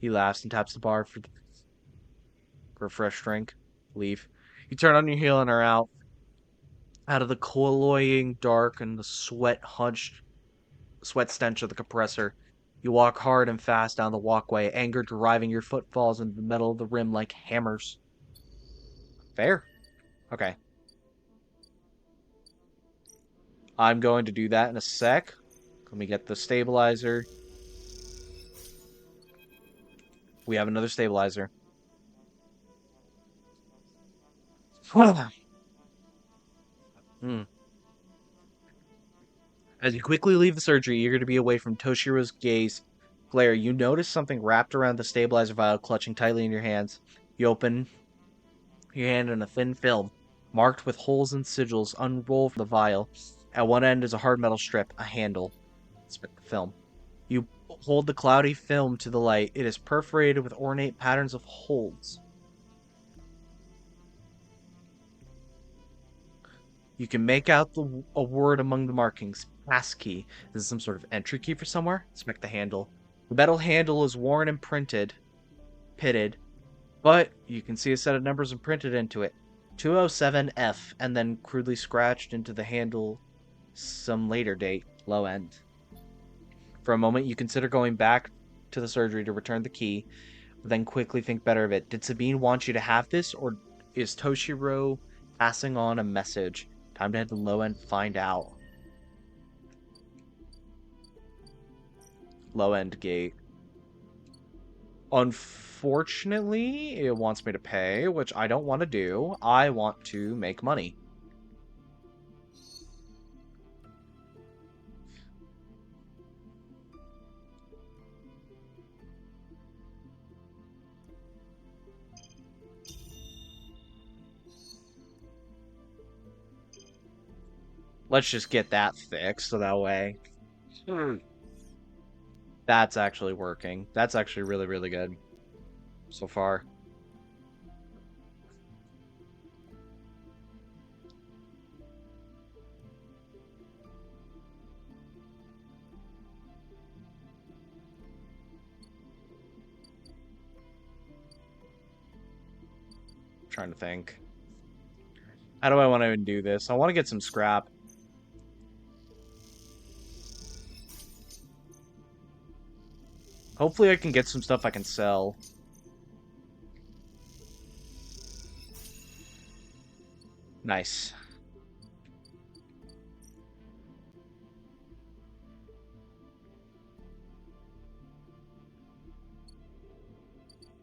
He laughs and taps the bar for a fresh drink. Leave. You turn on your heel and are out of the cloying dark and the sweat stench of the compressor. You walk hard and fast down the walkway, anger driving your footfalls into the metal of the rim like hammers. Fair. Okay. I'm going to do that in a sec. Let me get the stabilizer. We have another stabilizer. Hmm. As you quickly leave the surgery, eager to be away from Toshiro's gaze glare, you notice something wrapped around the stabilizer vial, clutching tightly in your hands. You open your hand and a thin film, marked with holes and sigils, unroll from the vial. At one end is a hard metal strip, a handle. Spit the film. You hold the cloudy film to the light. It is perforated with ornate patterns of holes. You can make out a word among the markings. Passkey. This is some sort of entry key for somewhere. Inspect the handle. The metal handle is worn and pitted, but you can see a set of numbers imprinted into it. 207F, and then crudely scratched into the handle some later date, low end. For a moment, you consider going back to the surgery to return the key, but then quickly think better of it. Did Sabine want you to have this, or is Toshiro passing on a message? Time to head to low end, find out. Low end gate. Unfortunately, it wants me to pay, which I don't want to do. I want to make money. Let's just get that fixed so that way. That's actually working. That's actually really, really good so far. I'm trying to think. How do I want to even do this? I want to get some scrap. Hopefully I can get some stuff I can sell. Nice.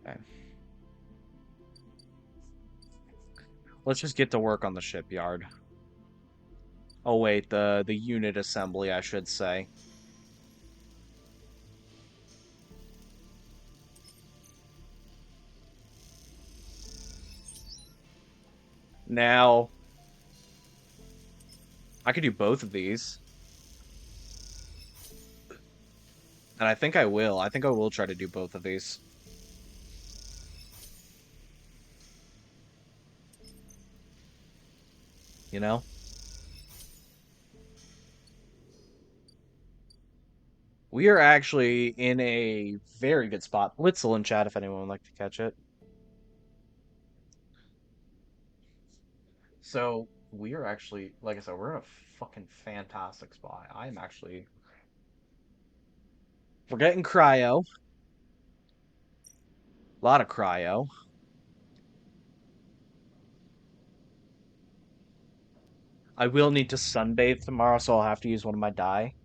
Okay. Let's just get to work on the shipyard. Oh wait, the unit assembly, I should say. Now, I could do both of these. And I think I will. I think I will try to do both of these. You know? We are actually in a very good spot. Blitzel in chat if anyone would like to catch it. So, we are actually, like I said, we're in a fucking fantastic spot. I'm actually... We're getting cryo. A lot of cryo. I will need to sunbathe tomorrow, so I'll have to use one of my dye.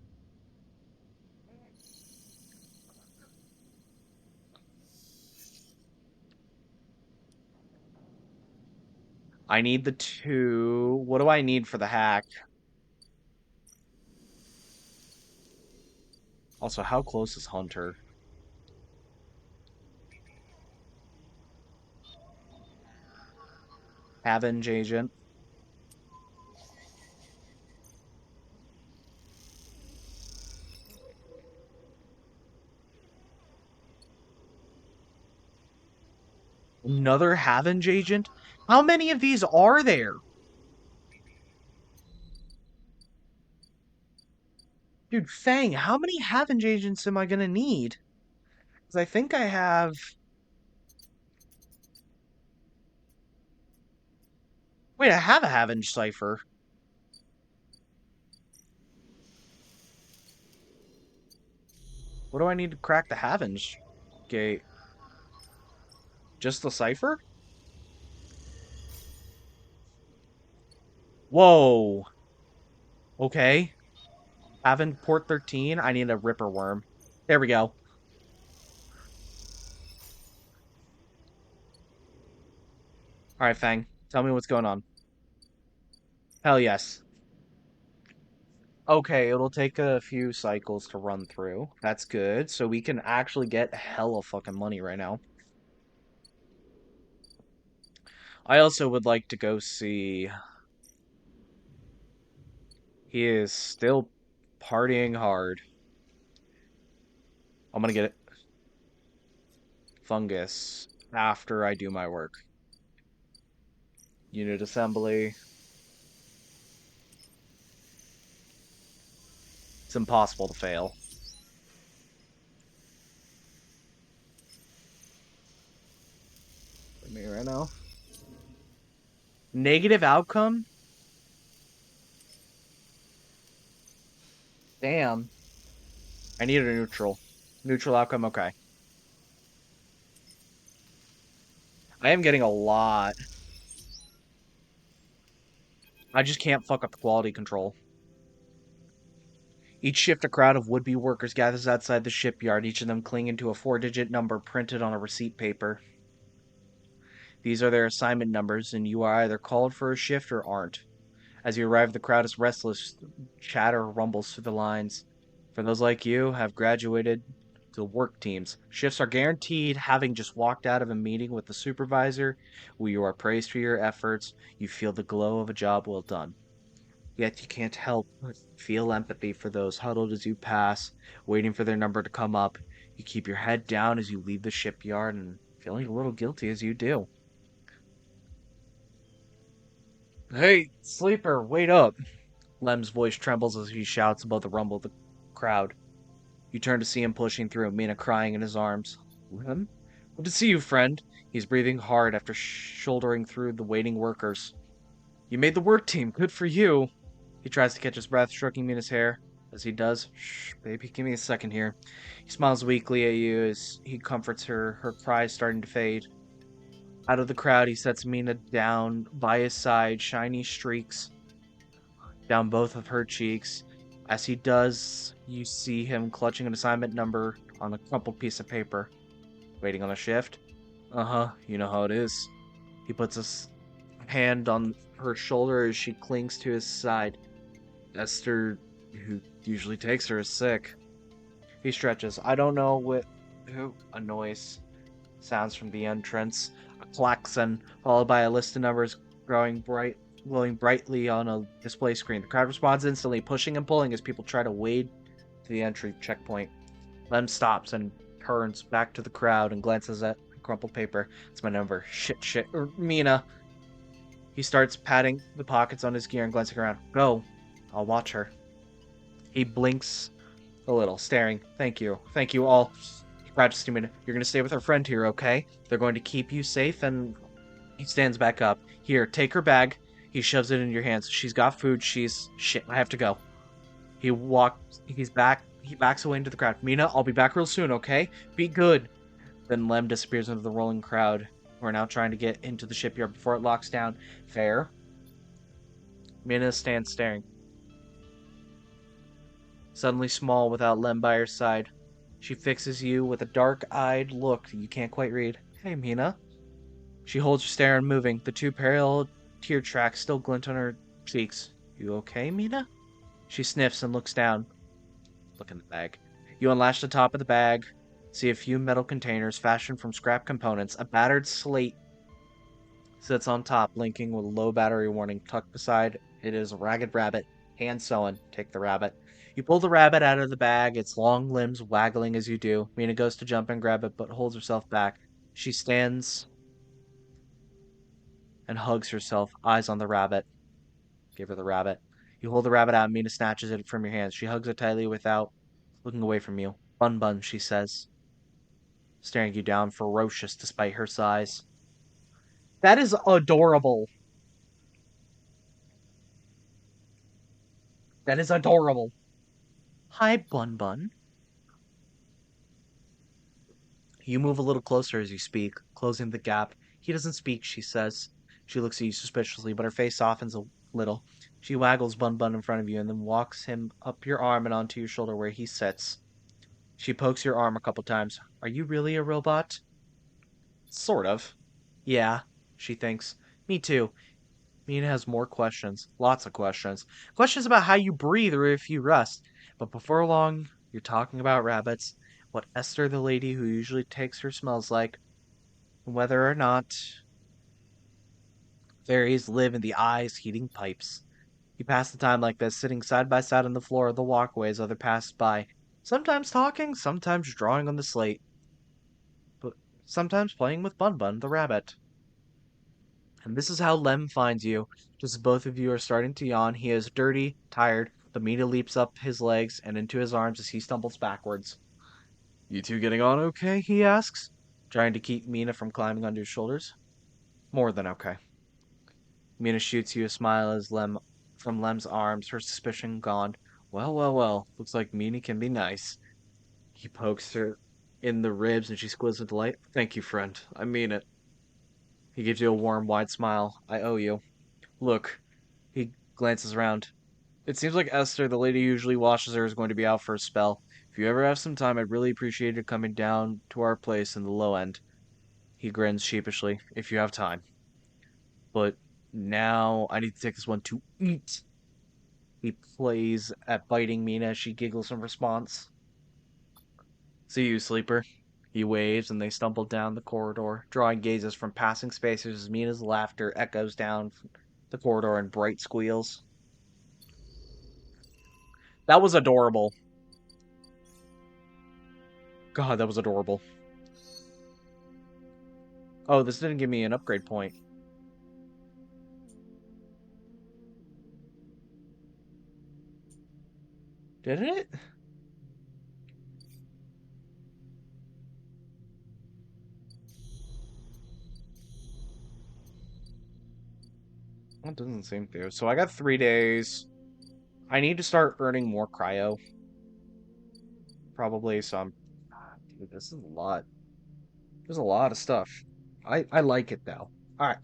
I need the two. What do I need for the hack? Also, how close is Hunter? Avenge agent. Another Havenge agent? How many of these are there? Dude, Fang, how many Havenge agents am I gonna need? Because I think I have... Wait, I have a Haven cipher. What do I need to crack the Haven's gate? Just the cipher? Whoa. Okay. Haven port 13. I need a Ripper worm. There we go. All right, Fang. Tell me what's going on. Hell yes. Okay, it'll take a few cycles to run through. That's good. So we can actually get hella fucking money right now. I also would like to go see. He is still partying hard. I'm gonna get it. Fungus after I do my work. Unit assembly. It's impossible to fail. For me right now. Negative outcome? Damn. I need a neutral. Neutral outcome, okay. I am getting a lot. I just can't fuck up the quality control. Each shift, a crowd of would-be workers gathers outside the shipyard, each of them clinging to a 4-digit number printed on a receipt paper. These are their assignment numbers, and you are either called for a shift or aren't. As you arrive, the crowd is restless. Chatter rumbles through the lines. For those like you, have graduated to work teams. Shifts are guaranteed. Having just walked out of a meeting with the supervisor, where you are praised for your efforts, you feel the glow of a job well done. Yet you can't help but feel empathy for those huddled as you pass, waiting for their number to come up. You keep your head down as you leave the shipyard and feeling a little guilty as you do. Hey, sleeper, wait up! Lem's voice trembles as he shouts above the rumble of the crowd. You turn to see him pushing through, Mina crying in his arms. Lem? Good to see you, friend. He's breathing hard after shouldering through the waiting workers. You made the work team. Good for you. He tries to catch his breath, stroking Mina's hair. As he does, shh, baby, give me a second here. He smiles weakly at you as he comforts her, her cries starting to fade. Out of the crowd, he sets Mina down by his side, shiny streaks down both of her cheeks. As he does, you see him clutching an assignment number on a crumpled piece of paper. Waiting on a shift? Uh-huh, you know how it is. He puts his hand on her shoulder as she clings to his side. Esther, who usually takes her, is sick. He stretches. I don't know who. A noise sounds from the entrance. A klaxon, followed by a list of numbers glowing brightly on a display screen. The crowd responds instantly, pushing and pulling as people try to wade to the entry checkpoint. Lem stops and turns back to the crowd and glances at the crumpled paper. It's my number. Shit. Mina. He starts patting the pockets on his gear and glancing around. Go. I'll watch her. He blinks a little, staring. Thank you. Thank you all. He crouches to Mina. You're going to stay with our friend here, okay? They're going to keep you safe, and he stands back up. Here, take her bag. He shoves it in your hands. She's got food. Shit, I have to go. He's back. He backs away into the crowd. Mina, I'll be back real soon, okay? Be good. Then Lem disappears into the rolling crowd. We're now trying to get into the shipyard before it locks down. Fair. Mina stands staring. Suddenly small without Lem by her side. She fixes you with a dark-eyed look that you can't quite read. Hey, Mina. She holds her stare unmoving. The two parallel tear tracks still glint on her cheeks. You okay, Mina? She sniffs and looks down. Look in the bag. You unlatch the top of the bag, see a few metal containers fashioned from scrap components. A battered slate sits on top, blinking with a low battery warning. Tucked beside it is a ragged rabbit, hand sewn. Take the rabbit. You pull the rabbit out of the bag, its long limbs waggling as you do. Mina goes to jump and grab it, but holds herself back. She stands and hugs herself, eyes on the rabbit. Give her the rabbit. You hold the rabbit out, and Mina snatches it from your hands. She hugs it tightly without looking away from you. Bun, she says, staring you down, ferocious despite her size. That is adorable. That is adorable. Hi, Bun Bun. You move a little closer as you speak, closing the gap. He doesn't speak, she says. She looks at you suspiciously, but her face softens a little. She waggles Bun Bun in front of you and then walks him up your arm and onto your shoulder where he sits. She pokes your arm a couple times. Are you really a robot? Sort of. Yeah, she thinks. Me too. Mina has more questions. Lots of questions. Questions about how you breathe or if you rest. But before long, you're talking about rabbits, what Esther, the lady who usually takes her, smells like, and whether or not fairies live in the eyes heating pipes. You pass the time like this, sitting side by side on the floor of the walkway as other pass by, sometimes talking, sometimes drawing on the slate, but sometimes playing with Bun Bun, the rabbit. And this is how Lem finds you. Just as both of you are starting to yawn, he is dirty, tired, but Mina leaps up his legs and into his arms as he stumbles backwards. You two getting on okay? He asks, trying to keep Mina from climbing onto his shoulders. More than okay. Mina shoots you a smile as Lem from Lem's arms, her suspicion gone. Well, well, well, looks like Mina can be nice. He pokes her in the ribs and she squeals with delight. Thank you, friend. I mean it. He gives you a warm, wide smile. I owe you. Look. He glances around. It seems like Esther, the lady who usually washes her, is going to be out for a spell. If you ever have some time, I'd really appreciate it coming down to our place in the low end. He grins sheepishly. If you have time. But now I need to take this one to eat. He plays at biting Mina as she giggles in response. See you, sleeper. He waves and they stumble down the corridor, drawing gazes from passing spacers as Mina's laughter echoes down the corridor in bright squeals. That was adorable. God, that was adorable. Oh, this didn't give me an upgrade point. Didn't it? Well, it doesn't seem to. So I got 3 days. I need to start earning more cryo, probably. So I'm. Dude, this is a lot. There's a lot of stuff. I like it though. All right.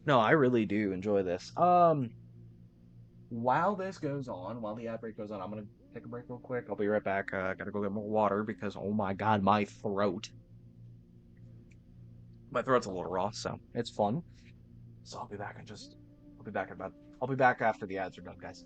No, I really do enjoy this. While this goes on, while the ad break goes on, I'm gonna take a break real quick. I'll be right back. Gotta go get more water because oh my god, my throat's a little raw, so it's fun. So I'll be back in just. I'll be back in about. I'll be back after the ads are done, guys.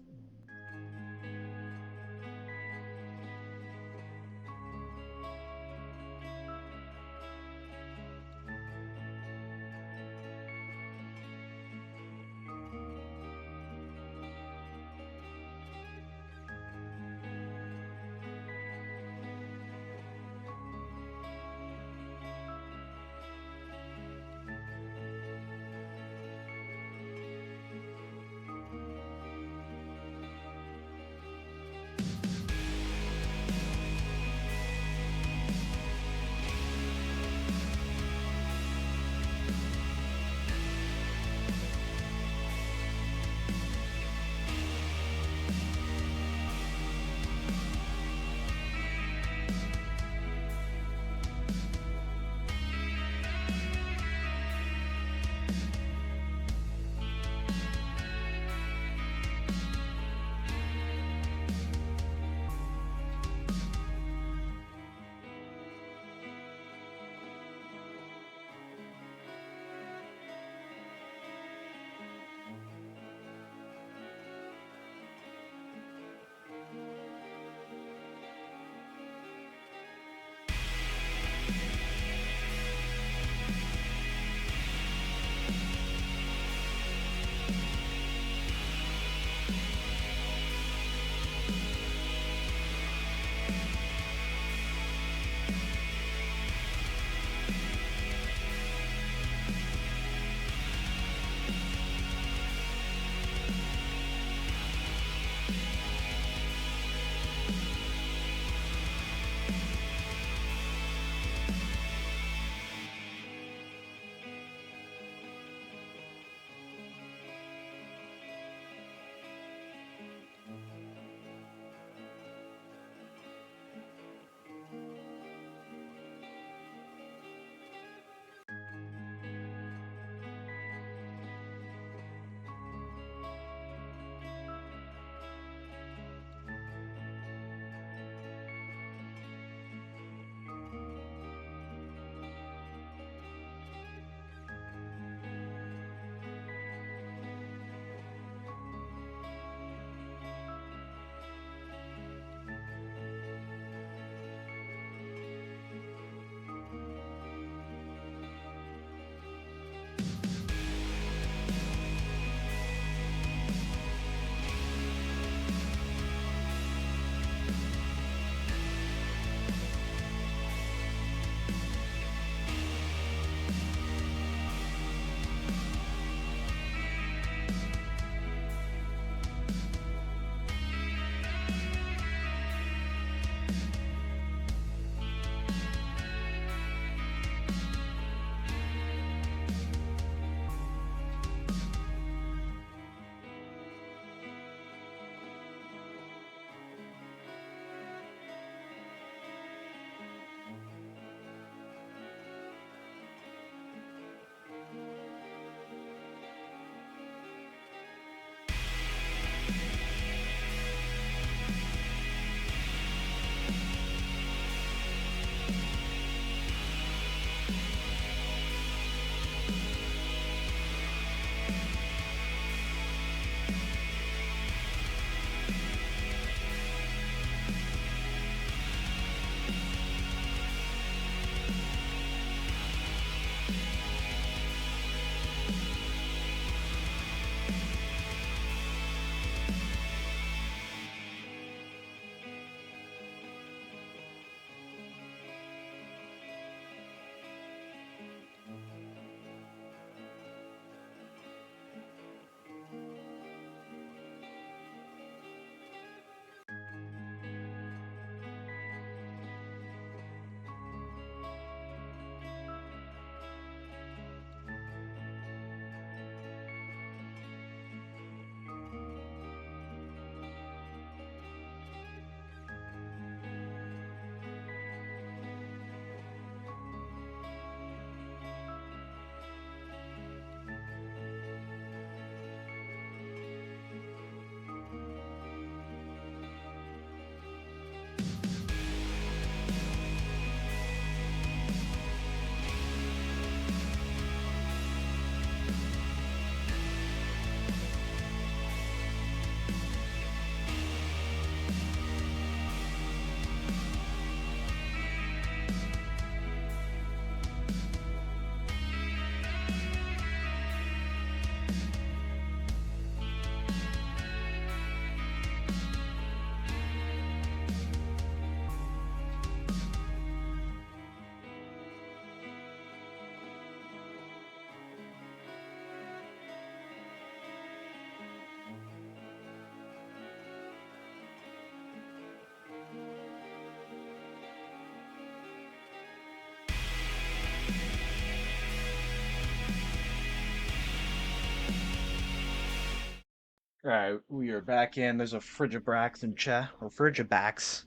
Alright, we are back in. There's a Frigibrax in chat, or Frigibax.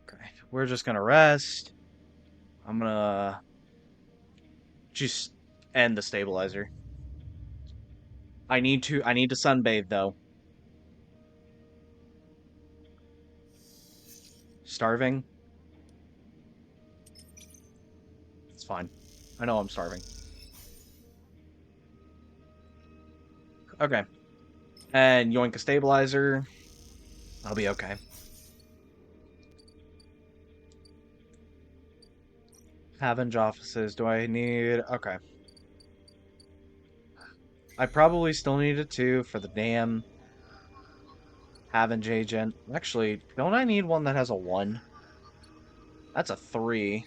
Okay, we're just gonna rest. I'm gonna just end the stabilizer. I need to sunbathe though. Starving? It's fine. I know I'm starving. Okay. And yoink a stabilizer. I'll be okay. Havenge offices. Do I need... Okay. I probably still need a 2 for the damn Havenge agent. Actually, don't I need one that has a 1? That's a 3.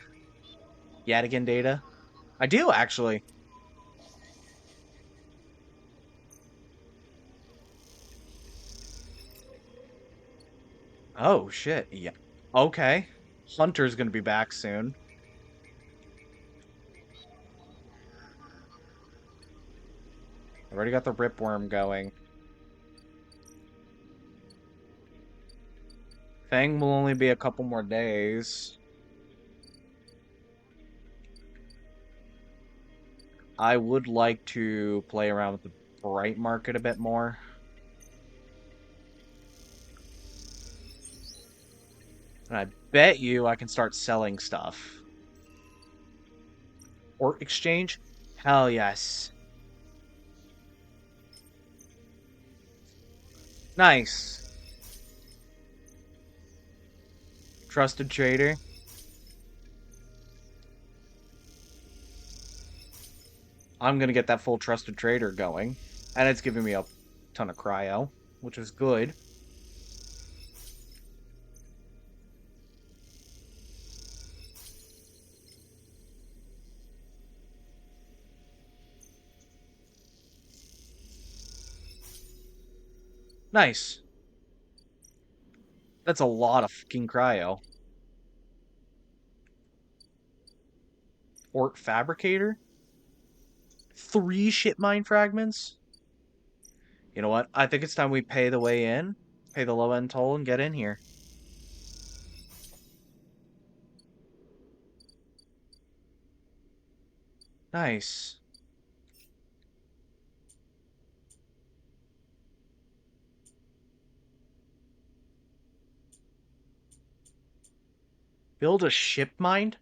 Yadigan data? I do, actually. Oh, shit. Yeah. Okay. Hunter's gonna be back soon. I already got the ripworm going. Fang will only be a couple more days. I would like to play around with the bright market a bit more. And I bet you I can start selling stuff. Or exchange? Hell yes. Nice. Trusted trader. I'm gonna get that full trusted trader going. And it's giving me a ton of cryo, which is good. Nice. That's a lot of fucking cryo. Ort fabricator? 3 ship mine fragments? You know what? I think it's time we pay the way in, pay the low end toll, and get in here. Nice. Build a ship mine?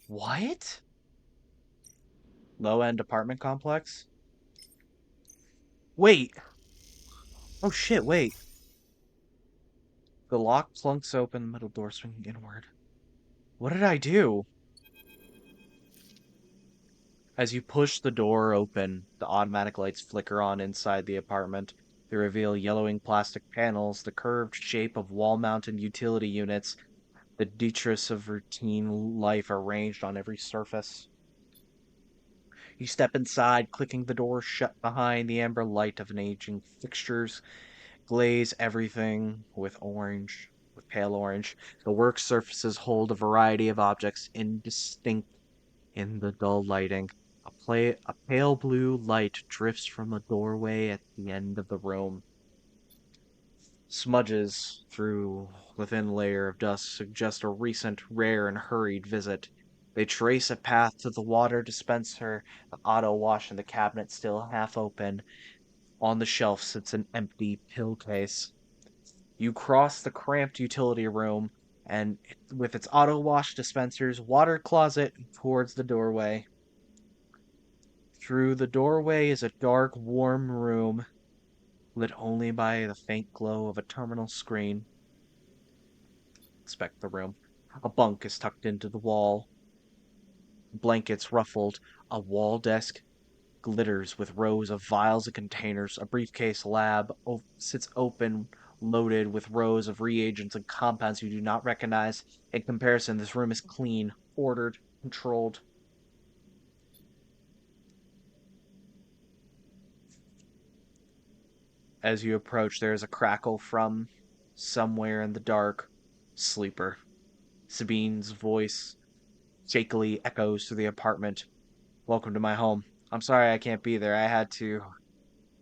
What? Low end apartment complex? Wait. Oh shit, wait. The lock plunks open, middle door swinging inward. What did I do? As you push the door open, the automatic lights flicker on inside the apartment. They reveal yellowing plastic panels, the curved shape of wall-mounted utility units, the detritus of routine life arranged on every surface. You step inside, clicking the door shut behind. The amber light of an aging fixtures glaze everything with pale orange. The work surfaces hold a variety of objects indistinct in the dull lighting. A pale blue light drifts from a doorway at the end of the room. Smudges through the thin layer of dust suggest a recent, rare, and hurried visit. They trace a path to the water dispenser, the auto wash in the cabinet still half open. On the shelf sits an empty pill case. You cross the cramped utility room and with its auto wash dispensers, water closet towards the doorway. Through the doorway is a dark, warm room, lit only by the faint glow of a terminal screen. Inspect the room. A bunk is tucked into the wall, blankets ruffled, a wall desk glitters with rows of vials and containers. A briefcase lab sits open, loaded with rows of reagents and compounds you do not recognize. In comparison, this room is clean, ordered, controlled. As you approach, there is a crackle from somewhere in the dark. Sleeper. Sabine's voice shakily echoes through the apartment. Welcome to my home. I'm sorry I can't be there. I had to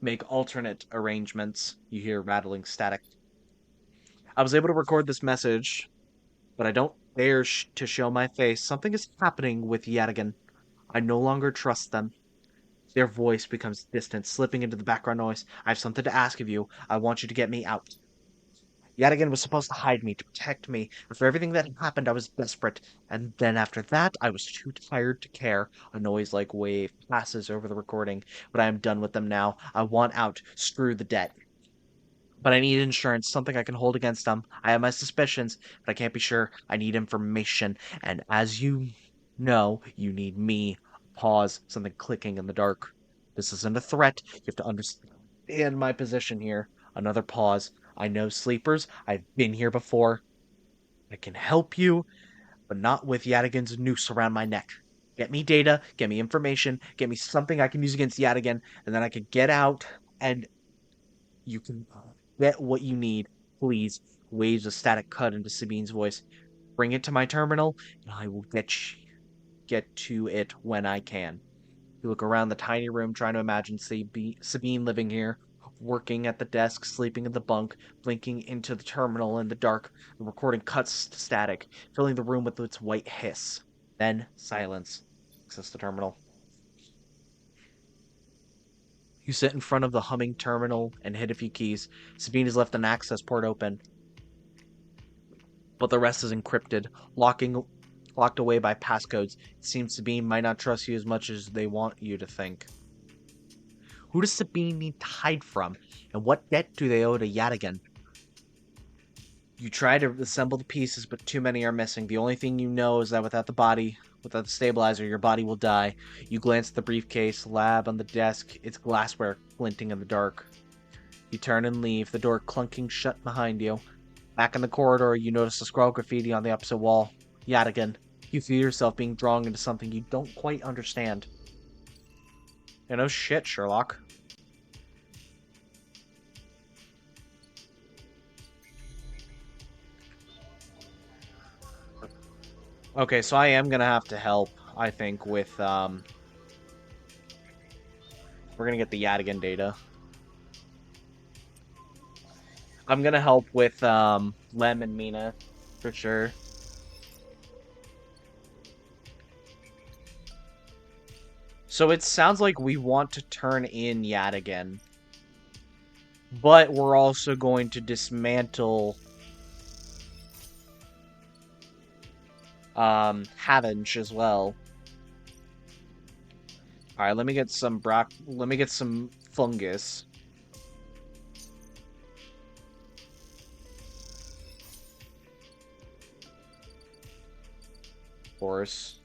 make alternate arrangements. You hear rattling static. I was able to record this message, but I don't dare to show my face. Something is happening with Yadigan. I no longer trust them. Their voice becomes distant, slipping into the background noise. I have something to ask of you. I want you to get me out. Yadigan was supposed to hide me, to protect me. After everything that happened, I was desperate. And then after that, I was too tired to care. A noise like wave passes over the recording, but I am done with them now. I want out. Screw the debt. But I need insurance, something I can hold against them. I have my suspicions, but I can't be sure. I need information. And as you know, you need me. Pause, something clicking in the dark. This isn't a threat. You have to understand my position here. Another pause. I know sleepers. I've been here before. I can help you, but not with Yadigan's noose around my neck. Get me data, get me information, get me something I can use against Yadigan, and then I can get out and you can get what you need, please. Waves of static cut into Sabine's voice. Bring it to my terminal, and I will get to it when I can. You look around the tiny room, trying to imagine Sabine living here, working at the desk, sleeping in the bunk, blinking into the terminal in the dark. The recording cuts to static, filling the room with its white hiss. Then silence. Access the terminal. You sit in front of the humming terminal and hit a few keys. Sabine has left an access port open, but the rest is encrypted, locked away by passcodes. It seems Sabine might not trust you as much as they want you to think. Who does Sabine need to hide from? And what debt do they owe to Yadigan? You try to assemble the pieces, but too many are missing. The only thing you know is that without the stabilizer, your body will die. You glance at the briefcase, lab on the desk, its glassware glinting in the dark. You turn and leave, the door clunking shut behind you. Back in the corridor, you notice the scroll graffiti on the opposite wall. Yadigan. You feel yourself being drawn into something you don't quite understand. You know shit, Sherlock. Okay, so I am gonna have to help, I think, with, we're gonna get the Yadigan data. I'm gonna help with, Lem and Mina, for sure. So it sounds like we want to turn in Yadigan, but we're also going to dismantle, Havinge as well. Alright, let me get some fungus. Of course.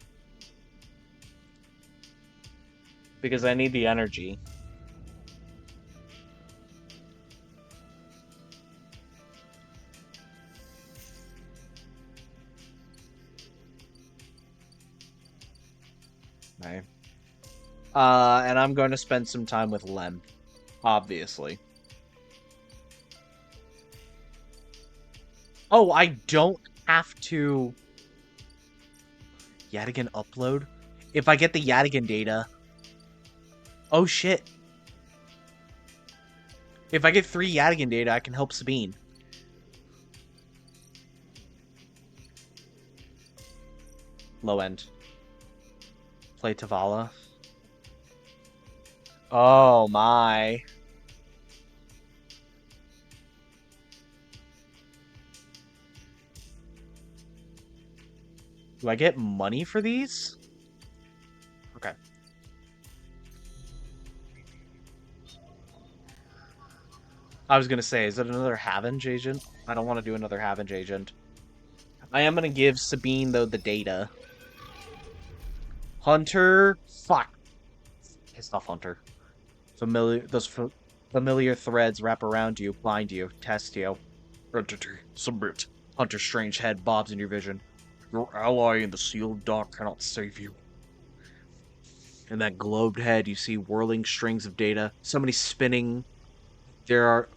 Because I need the energy. Right. And I'm going to spend some time with Lem, obviously. Oh, I don't have to Yadigan upload? If I get the Yadigan data... Oh, shit. If I get 3 Yadigan data, I can help Sabine. Low end. Play Tavala. Oh, my. Do I get money for these? Okay. I was gonna say, is it another Havinge agent? I don't want to do another Havinge agent. I am gonna give Sabine, though, the data. Hunter... Fuck. Pissed off Hunter. Familiar threads wrap around you, bind you, test you. Entity, submit. Hunter's strange head bobs in your vision. Your ally in the sealed dock cannot save you. In that globed head, you see whirling strings of data. So many spinning. There are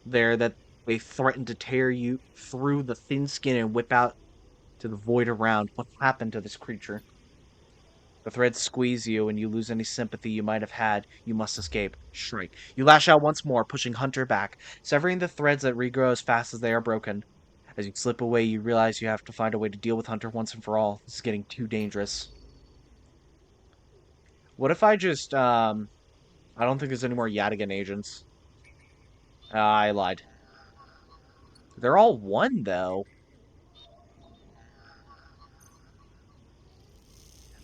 there that they threaten to tear you through the thin skin and whip out to the void around. What happened to this creature? The threads squeeze you, and you lose any sympathy you might have had. You must escape. Shrike. You lash out once more, pushing Hunter back, severing the threads that regrow as fast as they are broken. As you slip away, you realize you have to find a way to deal with Hunter once and for all. This is getting too dangerous. What if I just, I don't think there's any more Yadigan agents. I lied. They're all one, though.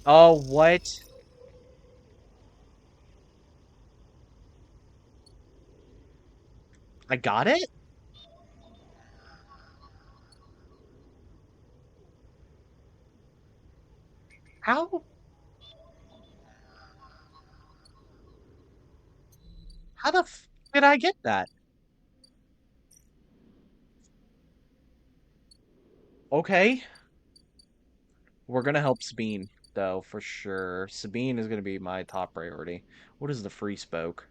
Oh, what? I got it? How? How the did I get that? Okay. We're gonna help Sabine, though, for sure. Sabine is gonna be my top priority. What is the free spoke?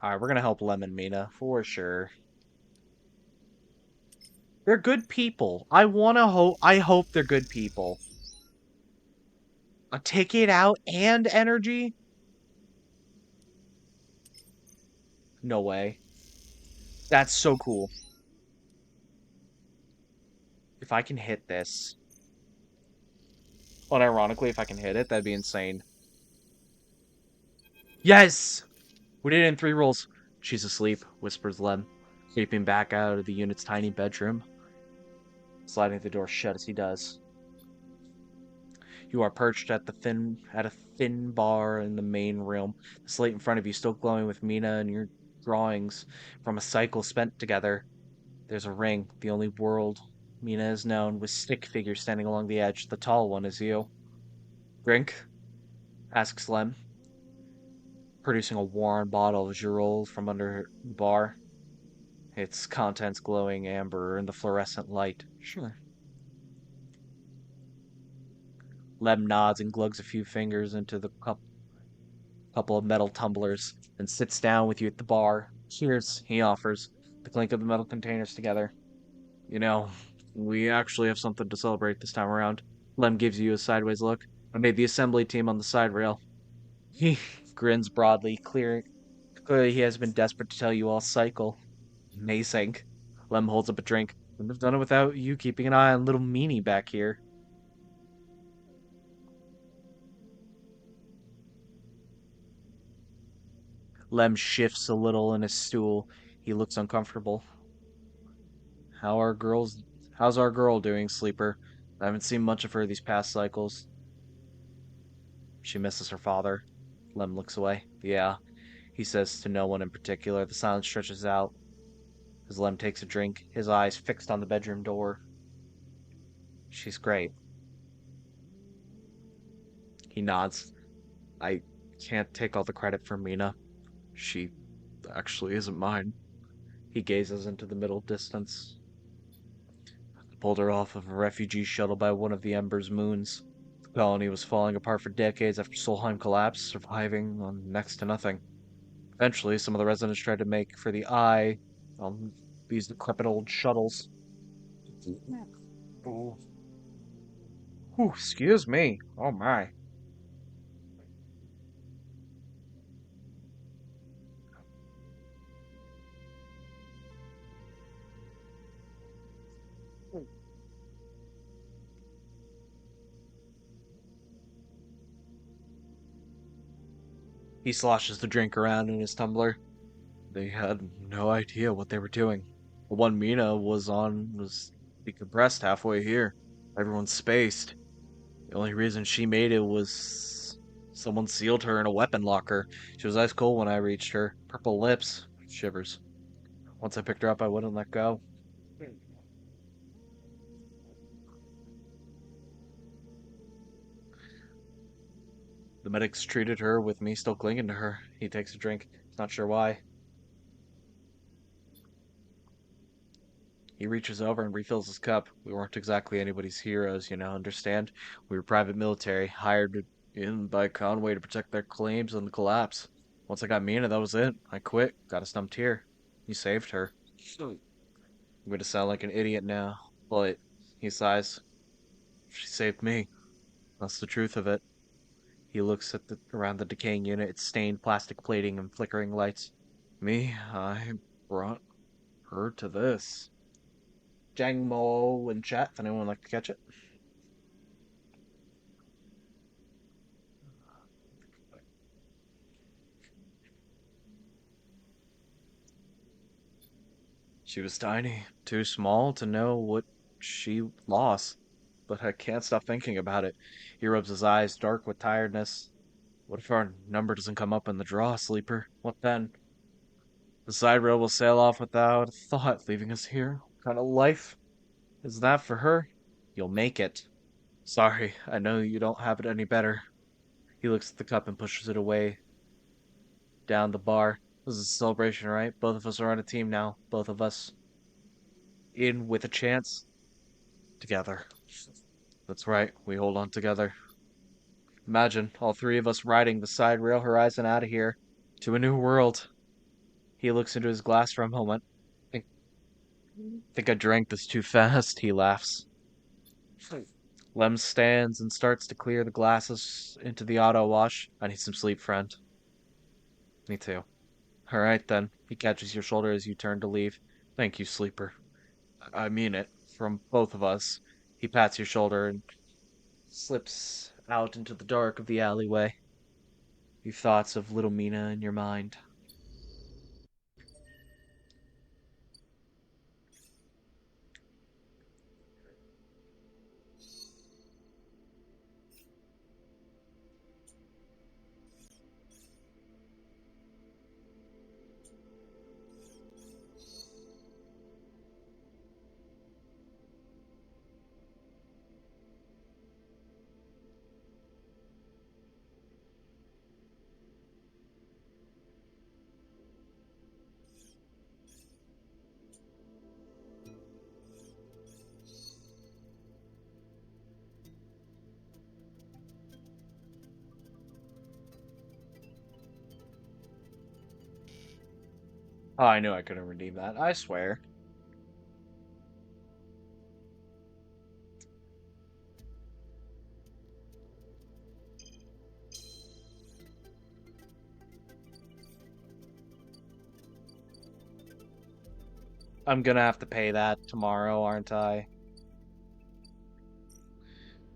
Alright, we're gonna help Lemon Mina, for sure. They're good people. I hope they're good people. A ticket out and energy? No way. That's so cool. If I can hit this. Unironically, if I can hit it, that'd be insane. Yes! We did it in 3 rolls. She's asleep, whispers Lem, creeping back out of the unit's tiny bedroom, sliding the door shut as he does. You are perched at a thin bar in the main room, the slate in front of you still glowing with Mina and your drawings from a cycle spent together. There's a ring, the only world Mina has known, with stick figures standing along the edge. The tall one is you. Drink? Asks Lem, producing a worn bottle of Girol from under the bar, its contents glowing amber in the fluorescent light. Sure. Lem nods and glugs a few fingers into the couple of metal tumblers, then sits down with you at the bar. Cheers, he offers, the clink of the metal containers together. You know, we actually have something to celebrate this time around. Lem gives you a sideways look. I made the assembly team on the side rail. He grins broadly, clearly he has been desperate to tell you all cycle. Amazing. Lem holds up a drink. Wouldn't have done it without you keeping an eye on little meanie back here. Lem shifts a little in his stool. He looks uncomfortable. How are girls? How's our girl doing, Sleeper? I haven't seen much of her these past cycles. She misses her father. Lem looks away. Yeah, he says to no one in particular. The silence stretches out as Lem takes a drink, his eyes fixed on the bedroom door. She's great. He nods. I can't take all the credit for Mina. She actually isn't mine. He gazes into the middle distance. I pulled her off of a refugee shuttle by one of the Ember's moons. The colony was falling apart for decades after Solheim collapsed, surviving on next to nothing. Eventually, some of the residents tried to make for the Eye on these decrepit old shuttles. Oh, excuse me. Oh my. He sloshes the drink around in his tumbler. They had no idea what they were doing. The one Mina was on was decompressed halfway here. Everyone's spaced. The only reason she made it was someone sealed her in a weapon locker. She was ice cold when I reached her. Purple lips. Shivers. Once I picked her up, I wouldn't let go. The medics treated her with me still clinging to her. He takes a drink. He's not sure why. He reaches over and refills his cup. We weren't exactly anybody's heroes, understand? We were private military, hired in by Conway to protect their claims on the collapse. Once I got Mina, that was it. I quit. Got a stumped here. You saved her. I'm going to sound like an idiot now, but he sighs. She saved me. That's the truth of it. He looks at around the decaying unit, its stained plastic plating and flickering lights. Me, I brought her to this. Jang Mo in chat, if anyone would like to catch it. She was tiny, too small to know what she lost, but I can't stop thinking about it. He rubs his eyes, dark with tiredness. What if our number doesn't come up in the draw, sleeper? What then? The side rail will sail off without a thought, leaving us here. What kind of life is that for her? You'll make it. Sorry, I know you don't have it any better. He looks at the cup and pushes it away down the bar. This is a celebration, right? Both of us are on a team now. Both of us in with a chance. Together. That's right, we hold on together. Imagine all three of us riding the side rail horizon out of here to a new world. He looks into his glass for a moment. Think, think I drank this too fast, he laughs. Lem stands and starts to clear the glasses into the auto wash. I need some sleep, friend. Me too. All right, then. He catches your shoulder as you turn to leave. Thank you, sleeper. I mean it. From both of us. He pats your shoulder and slips out into the dark of the alleyway. You thoughts of little Mina in your mind. Oh, I knew I couldn't redeem that. I swear. I'm gonna have to pay that tomorrow, aren't I?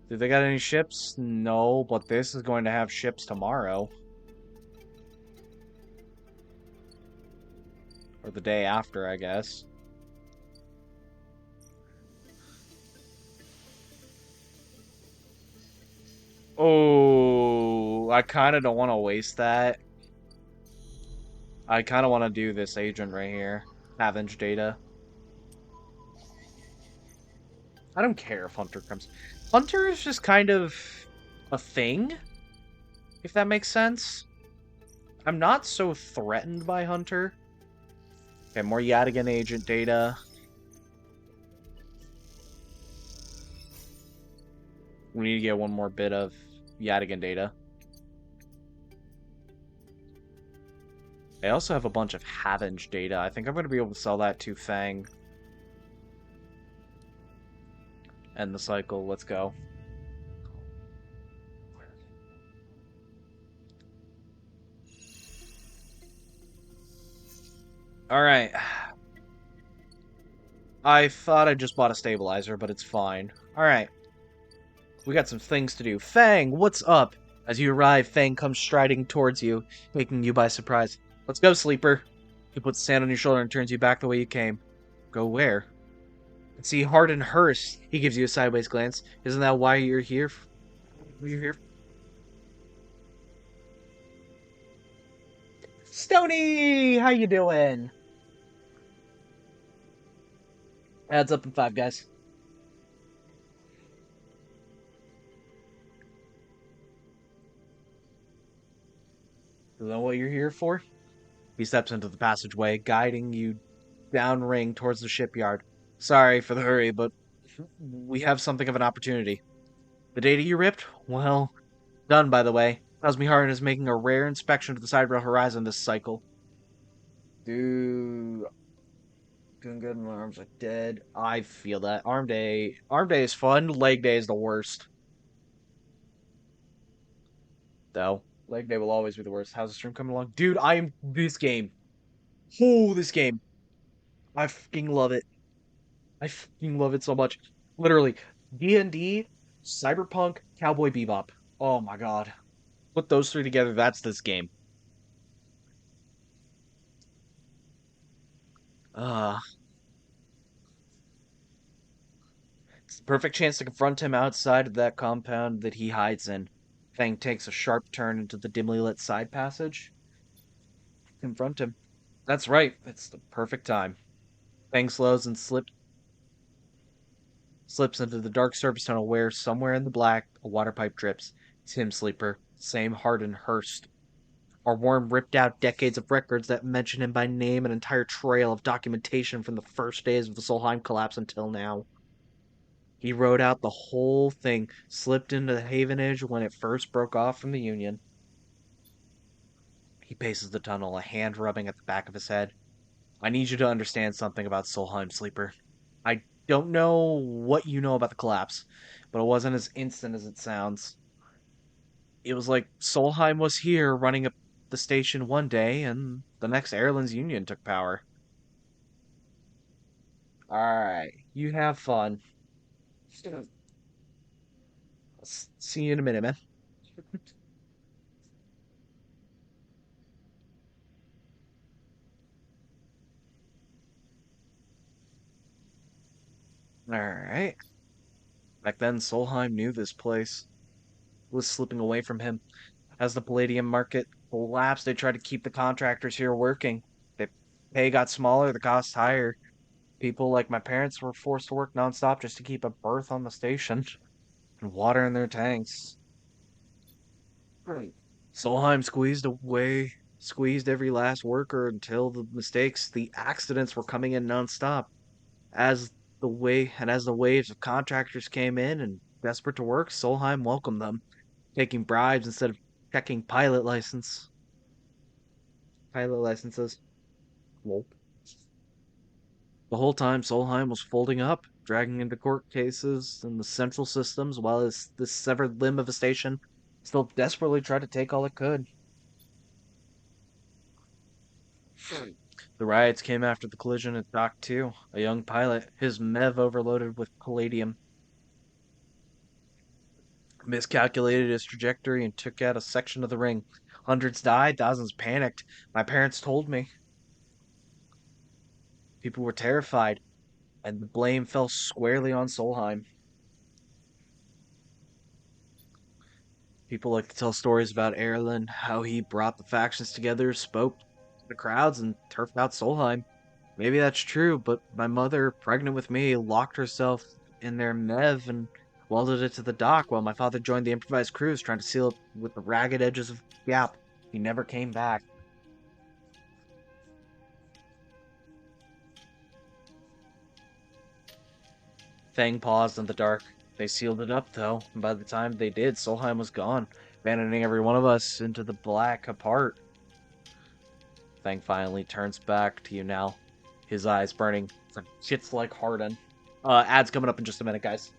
Did they got any ships? No, but this is going to have ships tomorrow. Or the day after, I guess. Oh, I kind of don't want to waste that. I kind of want to do this agent right here. Avenge data. I don't care if Hunter comes. Hunter is just kind of a thing, if that makes sense. I'm not so threatened by Hunter. Okay, more Yadigan agent data. We need to get one more bit of Yadigan data. I also have a bunch of Havenge data. I think I'm going to be able to sell that to Fang. End the cycle. Let's go. Alright. I thought I just bought a stabilizer, but it's fine. Alright. We got some things to do. Fang, what's up? As you arrive, Fang comes striding towards you, taking you by surprise. Let's go, sleeper. He puts his hand on your shoulder and turns you back the way you came. Go where? See Hardin Hearst. He gives you a sideways glance. Isn't that why you're here? You're here? Stony! How you doing? Adds up in 5, guys. Is that what you're here for? He steps into the passageway, guiding you downring towards the shipyard. Sorry for the hurry, but we have something of an opportunity. The data you ripped? Well, Done, by the way. Cosme Harden is making a rare inspection to the side rail horizon this cycle. Dude, doing good. My arms are dead. I feel that. Arm day is fun. Leg day is the worst, though. Leg day will always be the worst. How's the stream coming along? Dude, I am this game. Oh, this game. I fucking love it. I fucking love it so much. Literally, D&D, Cyberpunk, Cowboy Bebop. Oh my god. Put those three together, that's this game. Uh, it's the perfect chance to confront him outside of that compound that he hides in. Fang takes a sharp turn into the dimly lit side passage. Confront him. That's right, it's the perfect time. Fang slows and slips into the dark surface tunnel where, somewhere in the black, a water pipe drips. It's him, Sleeper. Same hardened Hearst. Our worm ripped out decades of records that mention him by name, an entire trail of documentation from the first days of the Solheim collapse until now. He wrote out the whole thing, slipped into the Havenage when it first broke off from the Union. He paces the tunnel, a hand rubbing at the back of his head. I need you to understand something about Solheim, Sleeper. I don't know what you know about the collapse, but it wasn't as instant as it sounds. It was like Solheim was here running up the station one day, and the next Airlands Union took power. Alright, you have fun. See you in a minute, man. Alright. Back then, Solheim knew this place was slipping away from him. As the palladium market collapsed, they tried to keep the contractors here working. The pay got smaller, the costs higher. People like my parents were forced to work nonstop just to keep a berth on the station and water in their tanks. Right. Solheim squeezed every last worker until the accidents were coming in nonstop. As the waves of contractors came in and desperate to work, Solheim welcomed them, taking bribes instead of checking pilot licenses. Lol. The whole time, Solheim was folding up, dragging into court cases and the central systems, while this severed limb of a station still desperately tried to take all it could. The riots came after the collision at Dock 2. A young pilot, his MEV overloaded with palladium, miscalculated his trajectory and took out a section of the ring. Hundreds died, thousands panicked. My parents told me. People were terrified, and the blame fell squarely on Solheim. People like to tell stories about Erlen, how he brought the factions together, spoke to the crowds, and turfed out Solheim. Maybe that's true, but my mother, pregnant with me, locked herself in their MEV and welded it to the dock while my father joined the improvised crews trying to seal it with the ragged edges of the gap. He never came back. Fang paused in the dark. They sealed it up, though, and by the time they did, Solheim was gone, abandoning every one of us into the black apart. Fang finally turns back to you now, his eyes burning. Shit's like Harden. Ads coming up in just a minute, guys.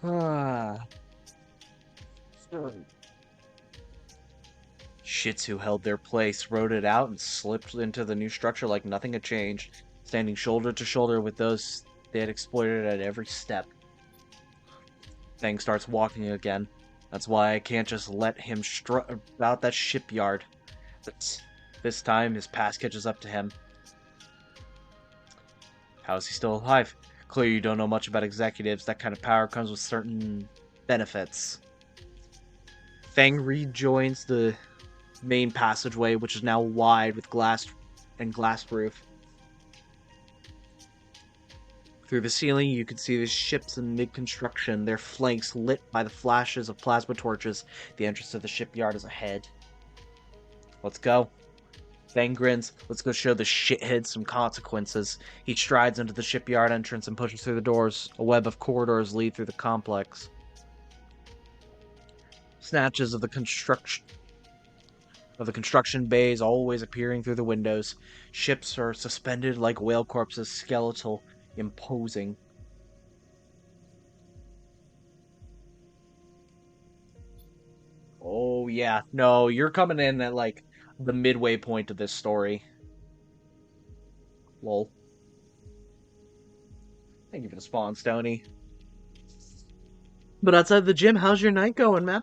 Ah. Shits who held their place rode it out and slipped into the new structure like nothing had changed, standing shoulder to shoulder with those they had exploited at every step. Fang starts walking again. That's why I can't just let him strut about that shipyard. But this time, his past catches up to him. How is he still alive? Clearly you don't know much about executives. That kind of power comes with certain benefits. Fang rejoins the main passageway, which is now wide with glass roof. Through the ceiling, you can see the ships in mid-construction, their flanks lit by the flashes of plasma torches. The entrance to the shipyard is ahead. Let's go. Fang grins. Let's go show the shitheads some consequences. He strides into the shipyard entrance and pushes through the doors. A web of corridors lead through the complex. Snatches of the construction bays always appearing through the windows. Ships are suspended like whale corpses, skeletal, imposing. Oh yeah, no, you're coming in at like the midway point of this story. Lol. Thank you for the spawn, Stony. But outside the gym, how's your night going, man?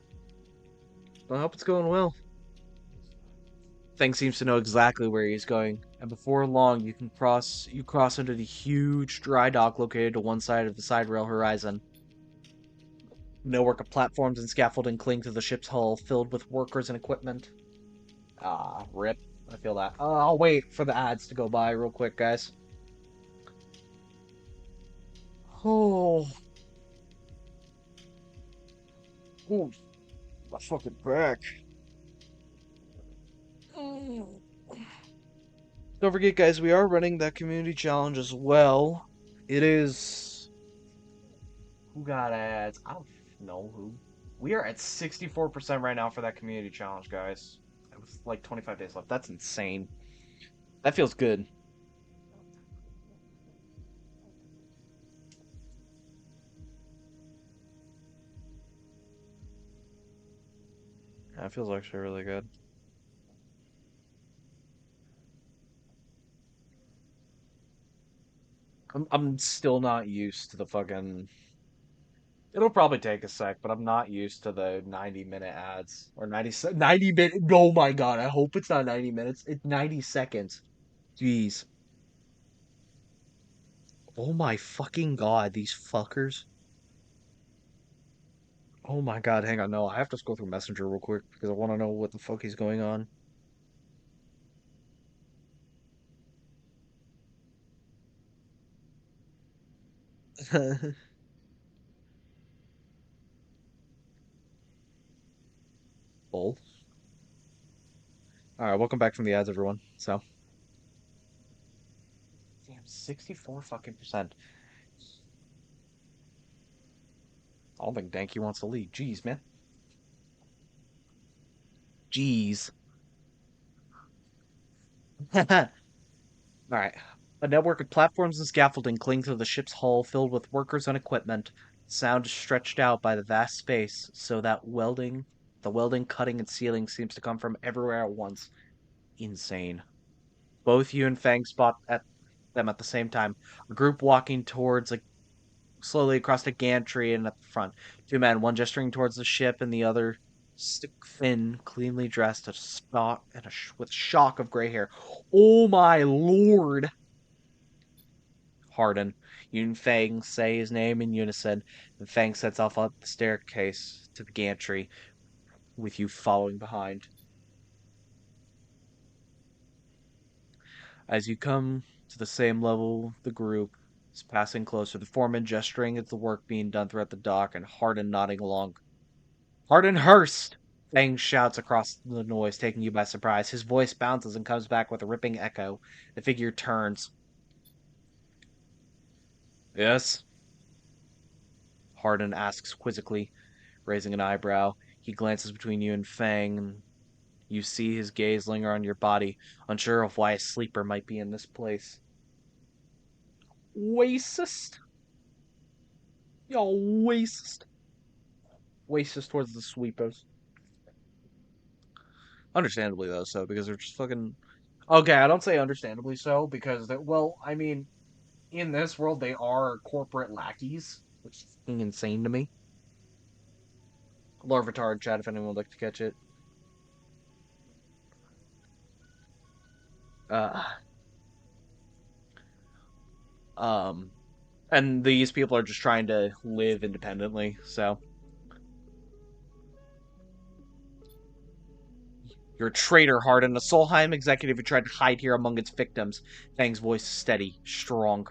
I hope it's going well. Feng seems to know exactly where he's going, and before long you cross into the huge dry dock located to one side of the side rail horizon. Network of platforms and scaffolding cling to the ship's hull, filled with workers and equipment. Ah, rip. I feel that. I'll wait for the ads to go by real quick, guys. Oh, oh, my fucking back. Don't forget, guys, we are running that community challenge as well. It is. Who got ads? I don't know who. We are at 64% right now for that community challenge, guys. It was like 25 days left. That's insane. That feels good. That feels actually really good. I'm still not used to the fucking. It'll probably take a sec, but I'm not used to the 90-minute ads or 90 minute. Oh my god! I hope it's not 90 minutes. It's 90 seconds. Jeez. Oh my fucking god! These fuckers. Oh my god! Hang on. No, I have to scroll through Messenger real quick because I want to know what the fuck is going on. Bull. All right, welcome back from the ads, everyone. So, damn, 64 fucking percent. I don't think Danky wants to lead. Jeez, man. Jeez. All right. A network of platforms and scaffolding cling to the ship's hull, filled with workers and equipment. Sound is stretched out by the vast space, so that the welding, cutting, and sealing seems to come from everywhere at once. Insane. Both you and Fang spot at them at the same time. A group walking towards, like, slowly across the gantry and at the front. Two men, one gesturing towards the ship, and the other stick thin, cleanly dressed, a spot and with a shock of gray hair. Oh my lord! Harden. You and Fang say his name in unison, and Fang sets off up the staircase to the gantry, with you following behind. As you come to the same level, the group is passing closer. The foreman gesturing at the work being done throughout the dock, and Harden nodding along. Harden Hurst! Fang shouts across the noise, taking you by surprise. His voice bounces and comes back with a ripping echo. The figure turns. Yes? Harden asks quizzically, raising an eyebrow. He glances between you and Fang, and you see his gaze linger on your body, unsure of why a sleeper might be in this place. Racist? Y'all racist. Racist towards the sweepers. Understandably, though, so, because they're just fucking. Okay, I don't say understandably so, because, well, I mean, in this world, they are corporate lackeys, which is fucking insane to me. Larvitar chat if anyone would like to catch it. Uh, um, and these people are just trying to live independently, so. You're a traitor, Harden, a Solheim executive who tried to hide here among its victims. Fang's voice is steady, strong.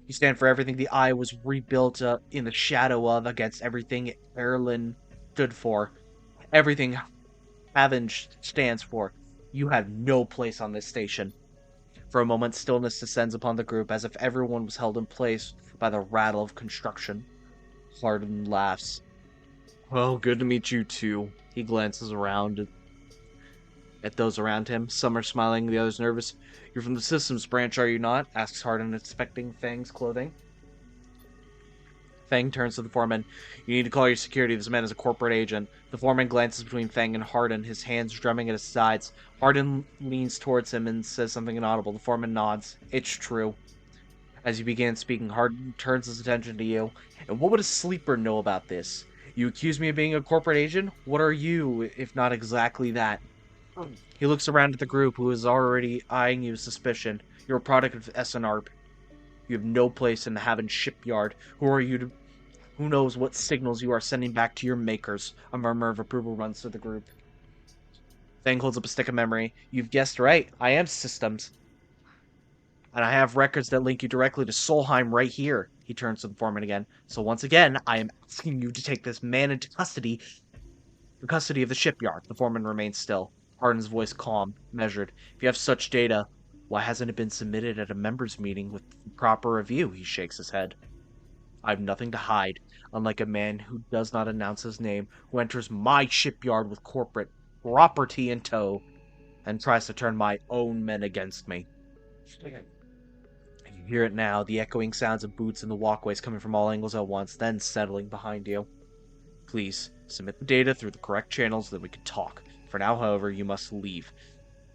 You stand for everything the Eye was rebuilt in the shadow of, against everything Erlin stood for, everything Haven stands for. You have no place on this station. For a moment, stillness descends upon the group as if everyone was held in place by the rattle of construction. Hardin laughs. Well, good to meet you too. He glances around at those around him. Some are smiling, the others nervous. You're from the systems branch, are you not? Asks Hardin, inspecting Fang's clothing. Fang turns to the foreman. You need to call your security. This man is a corporate agent. The foreman glances between Fang and Hardin, his hands drumming at his sides. Hardin leans towards him and says something inaudible. The foreman nods. It's true. As you begin speaking, Hardin turns his attention to you. And what would a sleeper know about this? You accuse me of being a corporate agent? What are you, if not exactly that? He looks around at the group, who is already eyeing you with suspicion. You're a product of SNRP. You have no place in the Haven shipyard. Who are you to... Who knows what signals you are sending back to your makers? A murmur of approval runs through the group. Fang holds up a stick of memory. You've guessed right. I am systems. And I have records that link you directly to Solheim right here. He turns to the foreman again. So once again, I am asking you to take this man into custody. The custody of the shipyard. The foreman remains still. Hardin's voice calm, measured. If you have such data, why hasn't it been submitted at a members' meeting with proper review? He shakes his head. I have nothing to hide, unlike a man who does not announce his name, who enters my shipyard with corporate property in tow, and tries to turn my own men against me. You hear it now, the echoing sounds of boots in the walkways coming from all angles at once, then settling behind you. Please, submit the data through the correct channels so that we can talk. For now, however, you must leave.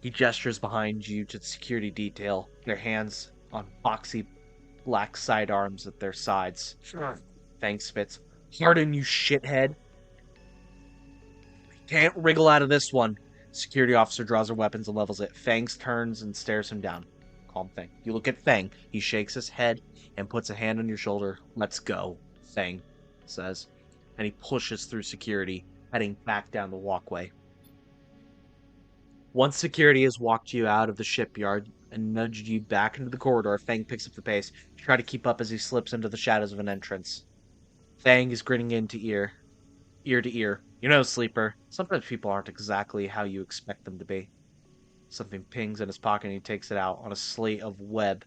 He gestures behind you to the security detail, their hands on boxy black sidearms at their sides. Sure. Fang spits. Pardon, you shithead. Can't wriggle out of this one. Security officer draws her weapons and levels it. Fang turns and stares him down. Calm Fang. You look at Fang. He shakes his head and puts a hand on your shoulder. Let's go, Fang says. And he pushes through security, heading back down the walkway. Once security has walked you out of the shipyard and nudged you back into the corridor, Fang picks up the pace. You try to keep up as he slips into the shadows of an entrance. Fang is grinning ear to ear. You know, Sleeper, sometimes people aren't exactly how you expect them to be. Something pings in his pocket and he takes it out. On a slate, a web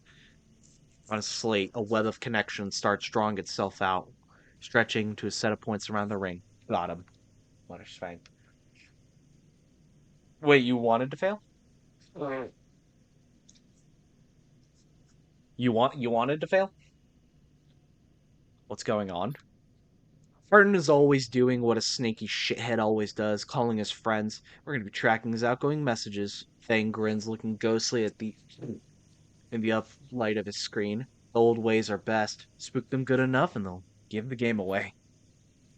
of connections starts drawing itself out, stretching to a set of points around the ring. Got him, mutters Fang. Wait, you wanted to fail? You wanted to fail? What's going on? Martin is always doing what a snaky shithead always does, calling his friends. We're gonna be tracking his outgoing messages. Fang grins, looking ghostly in the up light of his screen. The old ways are best. Spook them good enough and they'll give the game away.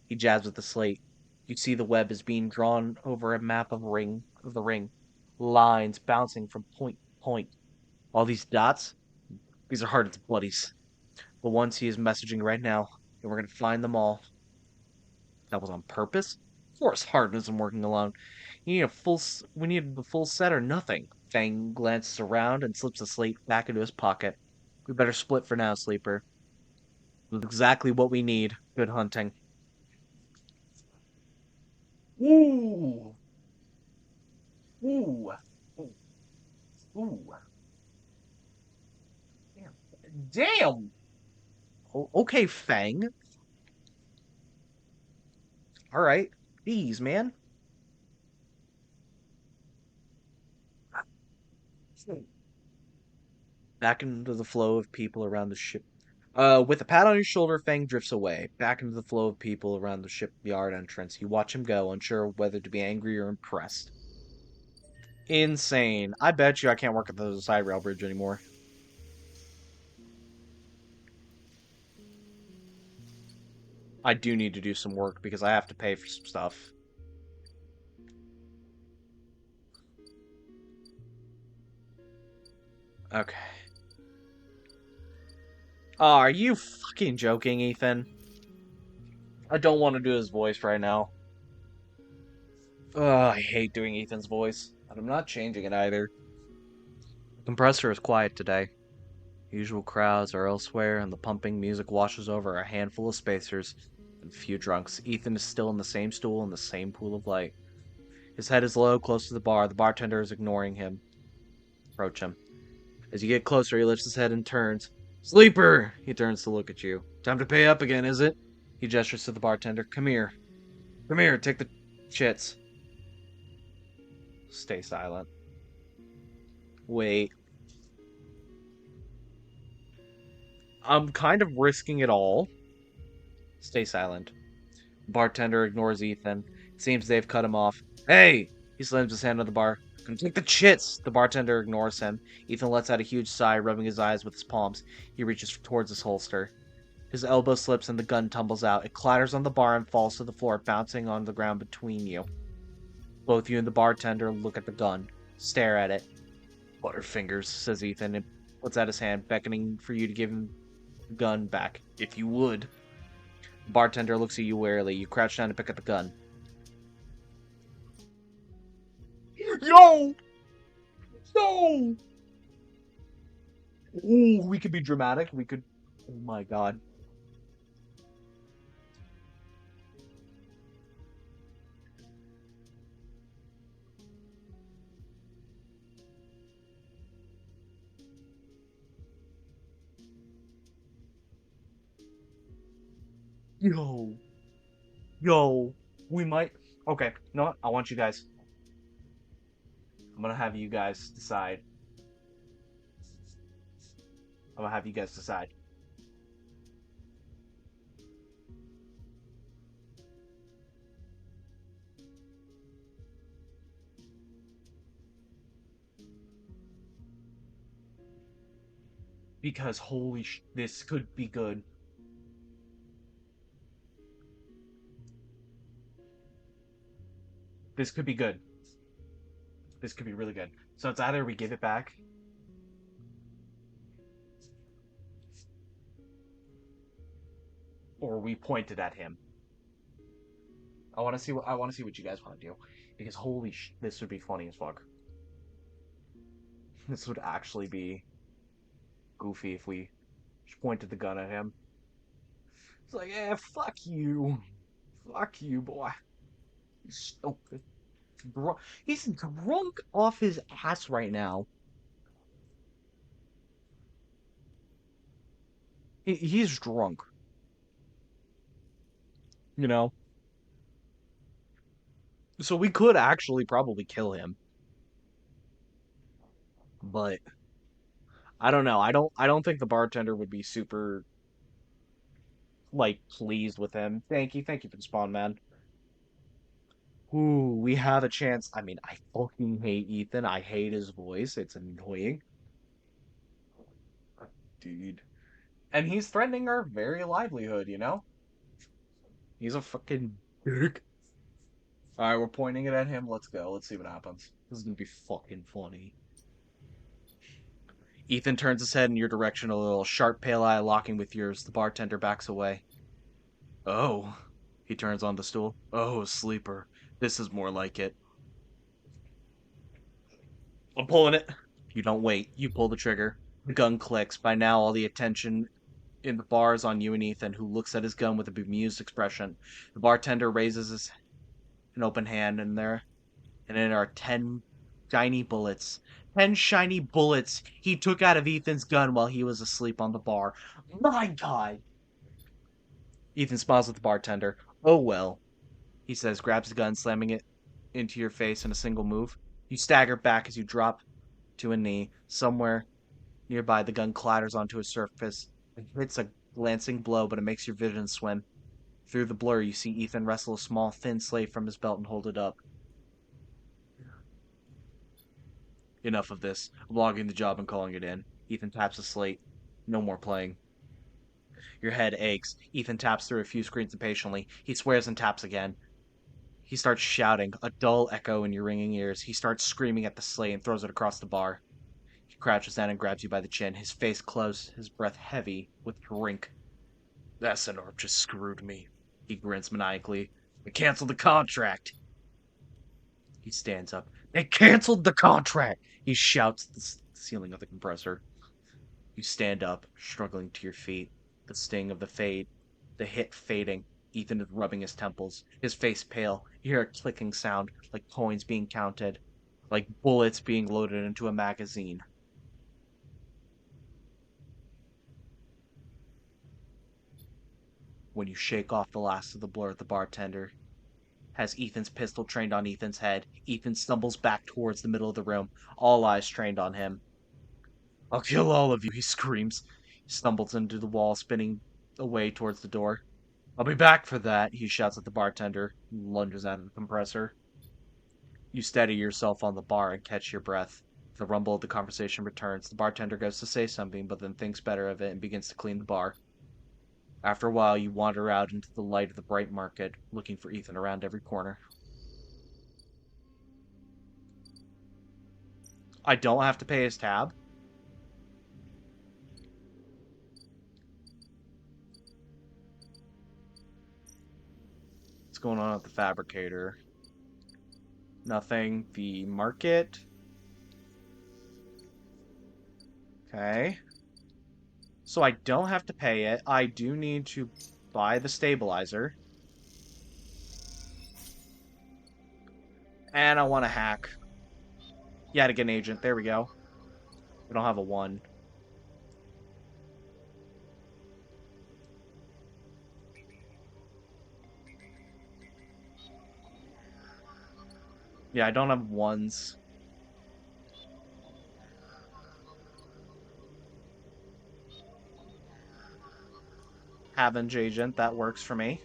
He jabs at the slate. You see the web is being drawn over a map of the ring. Lines bouncing from point to point. All these dots, these are Hardin's buddies. The ones he is messaging right now, and we're gonna find them all. That was on purpose? Of course Hardin isn't working alone. We need the full set or nothing. Fang glances around and slips the slate back into his pocket. We better split for now, Sleeper. That's exactly what we need. Good hunting. Ooh. Ooh. Ooh. Damn. Okay, Fang. All right. Jeez, man. Back into the flow of people around the ship. With a pat on his shoulder, Fang drifts away, back into the flow of people around the shipyard entrance. You watch him go, unsure whether to be angry or impressed. Insane. I bet you I can't work at the side rail bridge anymore. I do need to do some work because I have to pay for some stuff. Okay. Oh, are you fucking joking, Ethan? I don't want to do his voice right now. Ugh, I hate doing Ethan's voice. But I'm not changing it either. The compressor is quiet today. Usual crowds are elsewhere, and the pumping music washes over a handful of spacers and a few drunks. Ethan is still in the same stool in the same pool of light. His head is low, close to the bar. The bartender is ignoring him. Approach him. As you get closer, he lifts his head and turns. Sleeper! He turns to look at you. Time to pay up again, is it? He gestures to the bartender. Come here. Come here, take the shits. Stay silent. Wait. I'm kind of risking it all. Stay silent. Bartender ignores Ethan. It seems they've cut him off. Hey! He slams his hand on the bar. Come take the chits! The bartender ignores him. Ethan lets out a huge sigh, rubbing his eyes with his palms. He reaches towards his holster. His elbow slips and the gun tumbles out. It clatters on the bar and falls to the floor, bouncing on the ground between you. Both you and the bartender look at the gun. Stare at it. Butterfingers, says Ethan, and puts out his hand, beckoning for you to give him the gun back, if you would. The bartender looks at you warily. You crouch down to pick up the gun. Yo! No! Ooh, we could be dramatic. We could... Oh my god. Yo. Yo. We might... Okay, you know what? I want you guys... I'm gonna have you guys decide. I'm gonna have you guys decide. Because holy this could be good. This could be good. This could be really good. So it's either we give it back, or we point it at him. I want to see what you guys want to do, because holy this would be funny as fuck. This would actually be goofy if we just pointed the gun at him. It's like, fuck you, boy. He's stupid. He's drunk off his ass right now. He's drunk. You know? So we could actually probably kill him. But I don't know. I don't think the bartender would be super like pleased with him. Thank you for the spawn, man. Ooh, we have a chance. I mean, I fucking hate Ethan. I hate his voice. It's annoying. Dude. And he's threatening our very livelihood, you know? He's a fucking dick. Alright, we're pointing it at him. Let's go. Let's see what happens. This is gonna be fucking funny. Ethan turns his head in your direction, a little sharp pale eye locking with yours. The bartender backs away. Oh. He turns on the stool. Oh, sleeper. This is more like it. I'm pulling it. You don't wait. You pull the trigger. The gun clicks. By now, all the attention in the bar is on you and Ethan, who looks at his gun with a bemused expression. The bartender raises an open hand, and there are 10 shiny bullets. 10 shiny bullets he took out of Ethan's gun while he was asleep on the bar. My god! Ethan smiles at the bartender. Oh well, he says, grabs the gun, slamming it into your face in a single move. You stagger back as you drop to a knee. Somewhere nearby, the gun clatters onto a surface. It hits a glancing blow, but it makes your vision swim. Through the blur, you see Ethan wrestle a small, thin slate from his belt and hold it up. Enough of this. I'm logging the job and calling it in. Ethan taps the slate. No more playing. Your head aches. Ethan taps through a few screens impatiently. He swears and taps again. He starts shouting, a dull echo in your ringing ears. He starts screaming at the slate and throws it across the bar. He crouches down and grabs you by the chin, his face close, his breath heavy with drink. That Senor just screwed me. He grins maniacally. They canceled the contract. He stands up. They canceled the contract! He shouts at the ceiling of the compressor. You stand up, struggling to your feet. The sting of the hit fading. Ethan is rubbing his temples, his face pale. You hear a clicking sound, like coins being counted, like bullets being loaded into a magazine. When you shake off the last of the blur, the bartender has Ethan's pistol trained on Ethan's head. Ethan stumbles back towards the middle of the room, all eyes trained on him. I'll kill all of you, he screams. He stumbles into the wall, spinning away towards the door. I'll be back for that, he shouts at the bartender, and lunges out of the compressor. You steady yourself on the bar and catch your breath. The rumble of the conversation returns. The bartender goes to say something, but then thinks better of it and begins to clean the bar. After a while, you wander out into the light of the bright market, looking for Ethan around every corner. I don't have to pay his tab. What's going on at the fabricator? Nothing. The market. Okay. So I don't have to pay it. I do need to buy the stabilizer. And I want to hack. Yeah, to get an agent. There we go. We don't have a 1. Yeah, I don't have 1s. Havenge agent. That works for me.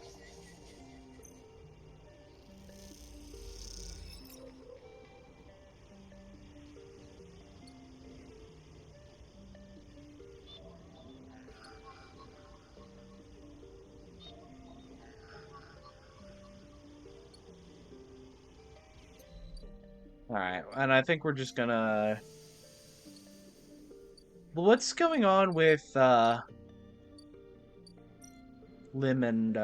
Alright, and I think we're just gonna... What's going on with, Lim and,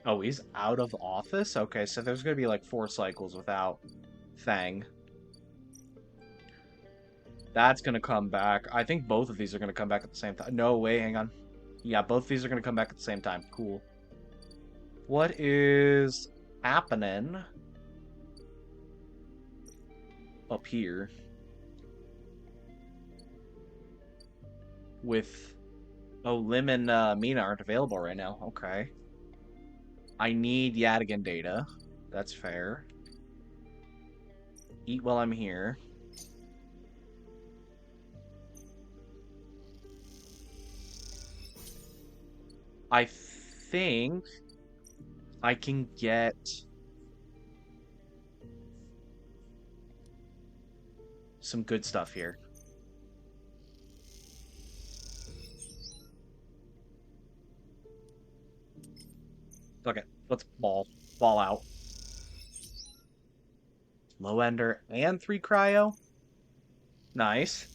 Oh, he's out of office? Okay, so there's gonna be like 4 cycles without Fang. That's gonna come back. I think both of these are gonna come back at the same time. No, wait, hang on. Yeah, both of these are gonna come back at the same time. Cool. What is happening up here with... Oh, Lim and Mina aren't available right now. Okay. I need Yadigan data. That's fair. Eat while I'm here. I think I can get some good stuff here. Okay, let's ball out. Low ender and 3 cryo. Nice.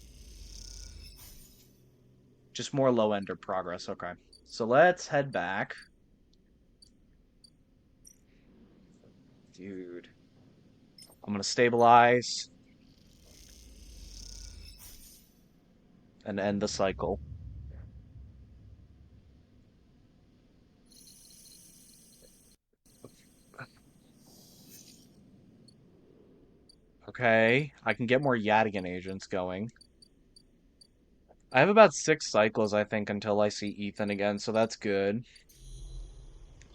Just more low ender progress. Okay. So let's head back. Dude. I'm gonna stabilize. And end the cycle. Okay. I can get more Yadigan agents going. I have about 6 cycles, I think, until I see Ethan again, so that's good.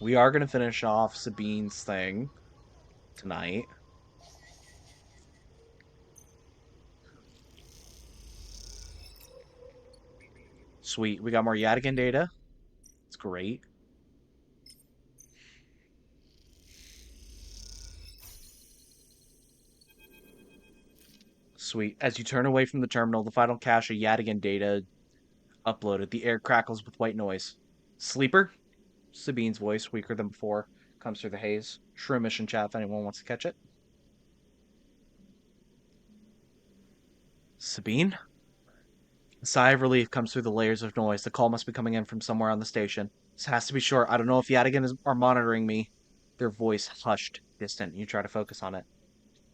We are gonna finish off Sabine's thing tonight. Sweet. We got more Yadigan data. It's great. Sweet. As you turn away from the terminal, the final cache of Yadigan data uploaded. The air crackles with white noise. Sleeper? Sabine's voice, weaker than before, comes through the haze. Shrew mission chat if anyone wants to catch it. Sabine? A sigh of relief comes through the layers of noise. The call must be coming in from somewhere on the station. This has to be short. I don't know if are monitoring me. Their voice hushed, distant. You try to focus on it.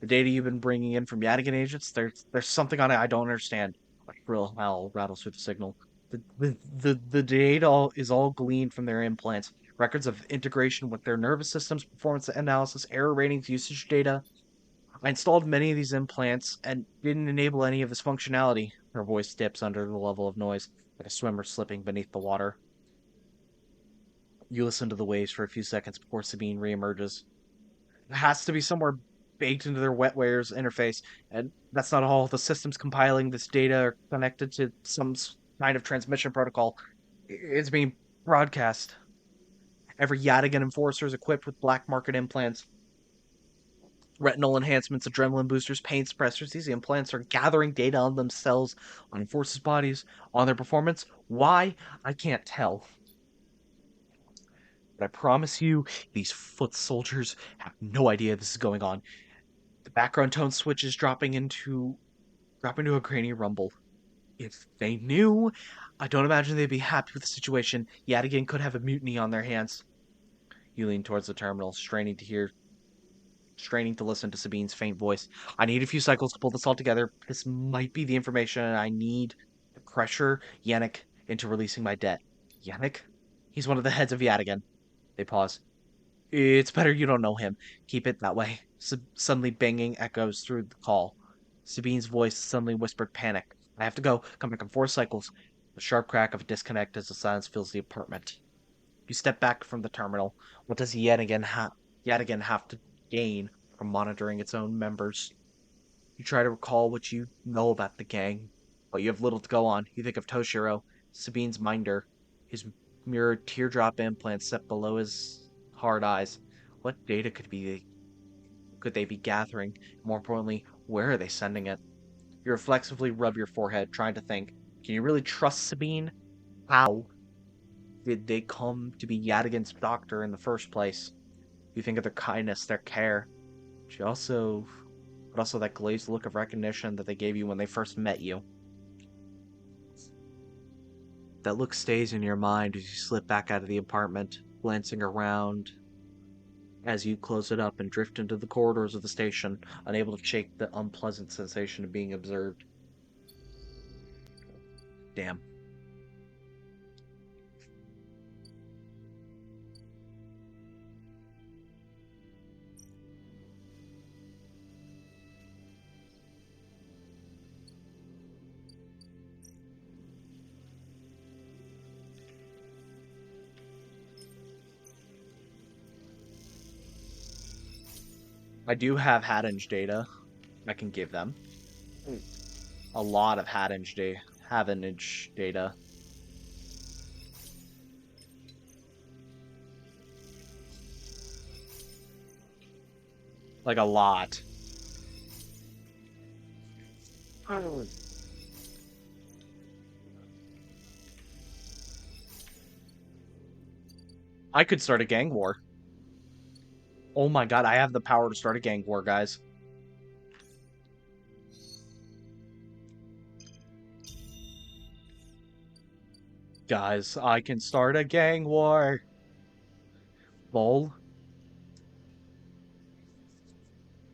The data you've been bringing in from Yadigan agents, there's something on it I don't understand. A shrill howl rattles through the signal. The data is all gleaned from their implants. Records of integration with their nervous systems, performance analysis, error ratings, usage data. I installed many of these implants and didn't enable any of this functionality. Her voice dips under the level of noise, like a swimmer slipping beneath the water. You listen to the waves for a few seconds before Sabine reemerges. It has to be somewhere baked into their wetwares interface, and that's not all. The systems compiling this data are connected to some kind of transmission protocol. It's being broadcast. Every Yadigan enforcer is equipped with black market implants, retinal enhancements, adrenaline boosters, pain suppressors. These implants are gathering data on themselves, on enforcers' bodies, on their performance. Why? I can't tell. But I promise you, these foot soldiers have no idea this is going on. The background tone switch is dropping to a grainy rumble. If they knew, I don't imagine they'd be happy with the situation. Yadigan could have a mutiny on their hands. You lean towards the terminal, straining to listen to Sabine's faint voice. I need a few cycles to pull this all together. This might be the information I need to pressure Yannick into releasing my debt. Yannick? He's one of the heads of Yadigan. They pause. It's better you don't know him. Keep it that way. Suddenly banging echoes through the call. Sabine's voice suddenly whispered panic. I have to go. Come back in 4 cycles. The sharp crack of a disconnect as the silence fills the apartment. You step back from the terminal. What does Yadigan have to gain from monitoring its own members? You try to recall what you know about the gang, but you have little to go on. You think of Toshiro, Sabine's minder, his mirrored teardrop implants set below his hard eyes. What data could they be gathering? More importantly, where are they sending it? You reflexively rub your forehead, trying to think. Can you really trust Sabine? How did they come to be Yadigan's doctor in the first place? You think of their kindness, their care. But also that glazed look of recognition that they gave you when they first met you. That look stays in your mind as you slip back out of the apartment, glancing around as you close it up and drift into the corridors of the station, unable to shake the unpleasant sensation of being observed. Damn. I do have Haddon's data. I can give them. A lot of Haddon's data. Like a lot. I could start a gang war. Oh my god, I have the power to start a gang war, guys. Guys, I can start a gang war. Lol.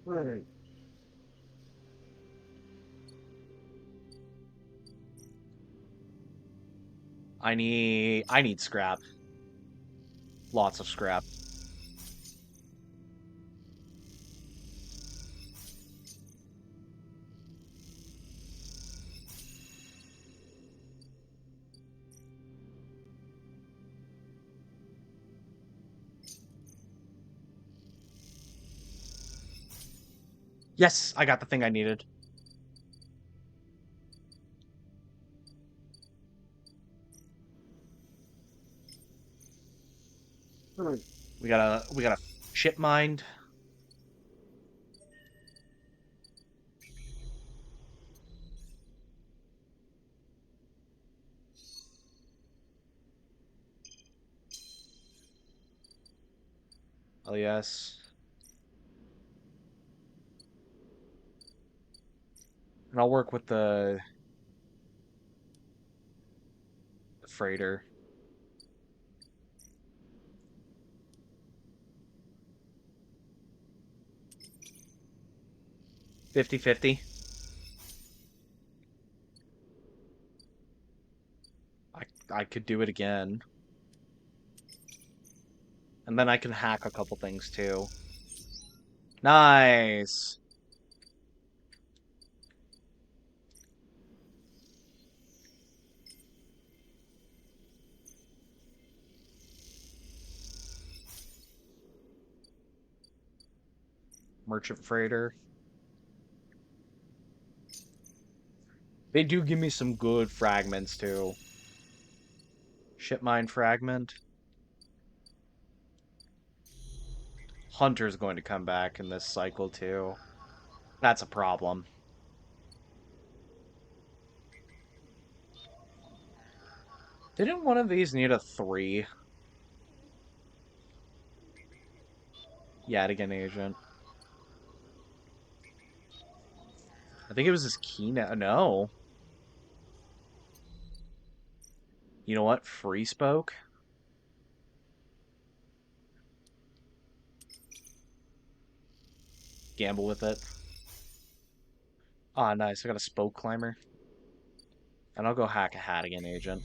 Right. I need scrap. Lots of scrap. Yes, I got the thing I needed. Right. We got a ship mined. Oh yes. And I'll work with the freighter. 50-50. I could do it again. And then I can hack a couple things too. Nice! Merchant freighter. They do give me some good fragments too. Ship mine fragment. Hunter's going to come back in this cycle too. That's a problem. Didn't one of these need a 3? Yadigan agent. I think it was his key now. No. You know what? Free spoke. Gamble with it. Ah, nice. I got a spoke climber. And I'll go hack a Hadigan agent.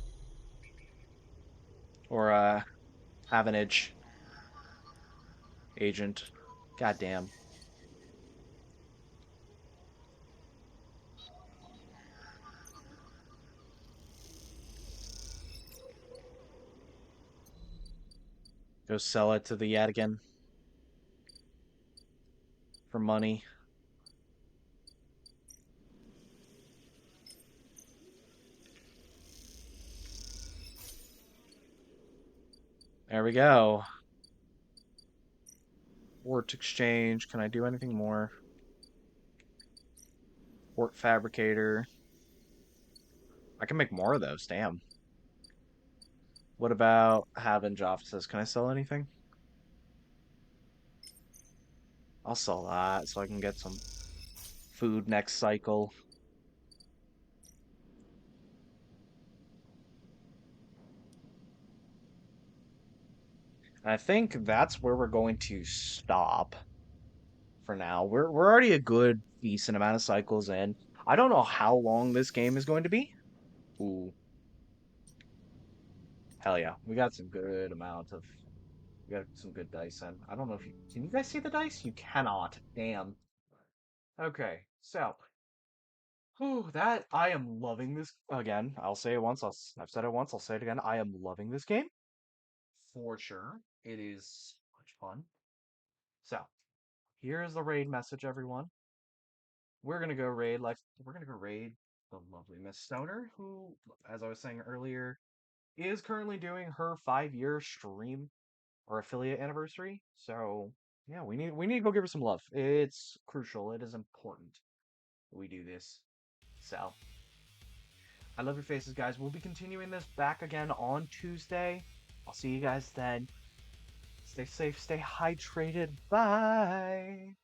Or have an edge agent. God damn. Go sell it to the Yadigan for money. There we go. Wart exchange. Can I do anything more? Wart fabricator. I can make more of those. Damn. What about Havenge offices? Can I sell anything? I'll sell that so I can get some food next cycle. And I think that's where we're going to stop for now. We're already a good decent amount of cycles in. I don't know how long this game is going to be. Ooh, hell yeah. We got some good amount of we got some good dice in. I don't know if you can you guys see the dice? You cannot. Damn. Okay, so whew, that I am loving this again. I'll say it once. I've said it once. I'll say it again. I am loving this game for sure. It is so much fun. So here is the raid message, everyone. We're gonna go raid the lovely Miss Stoner, who, as I was saying earlier, is currently doing her 5-year stream or affiliate anniversary. So yeah, we need to go give her some love. It's crucial. It is important that we do this. So I love your faces, guys. We'll be continuing this back again on Tuesday. I'll see you guys then. Stay safe, stay hydrated. Bye.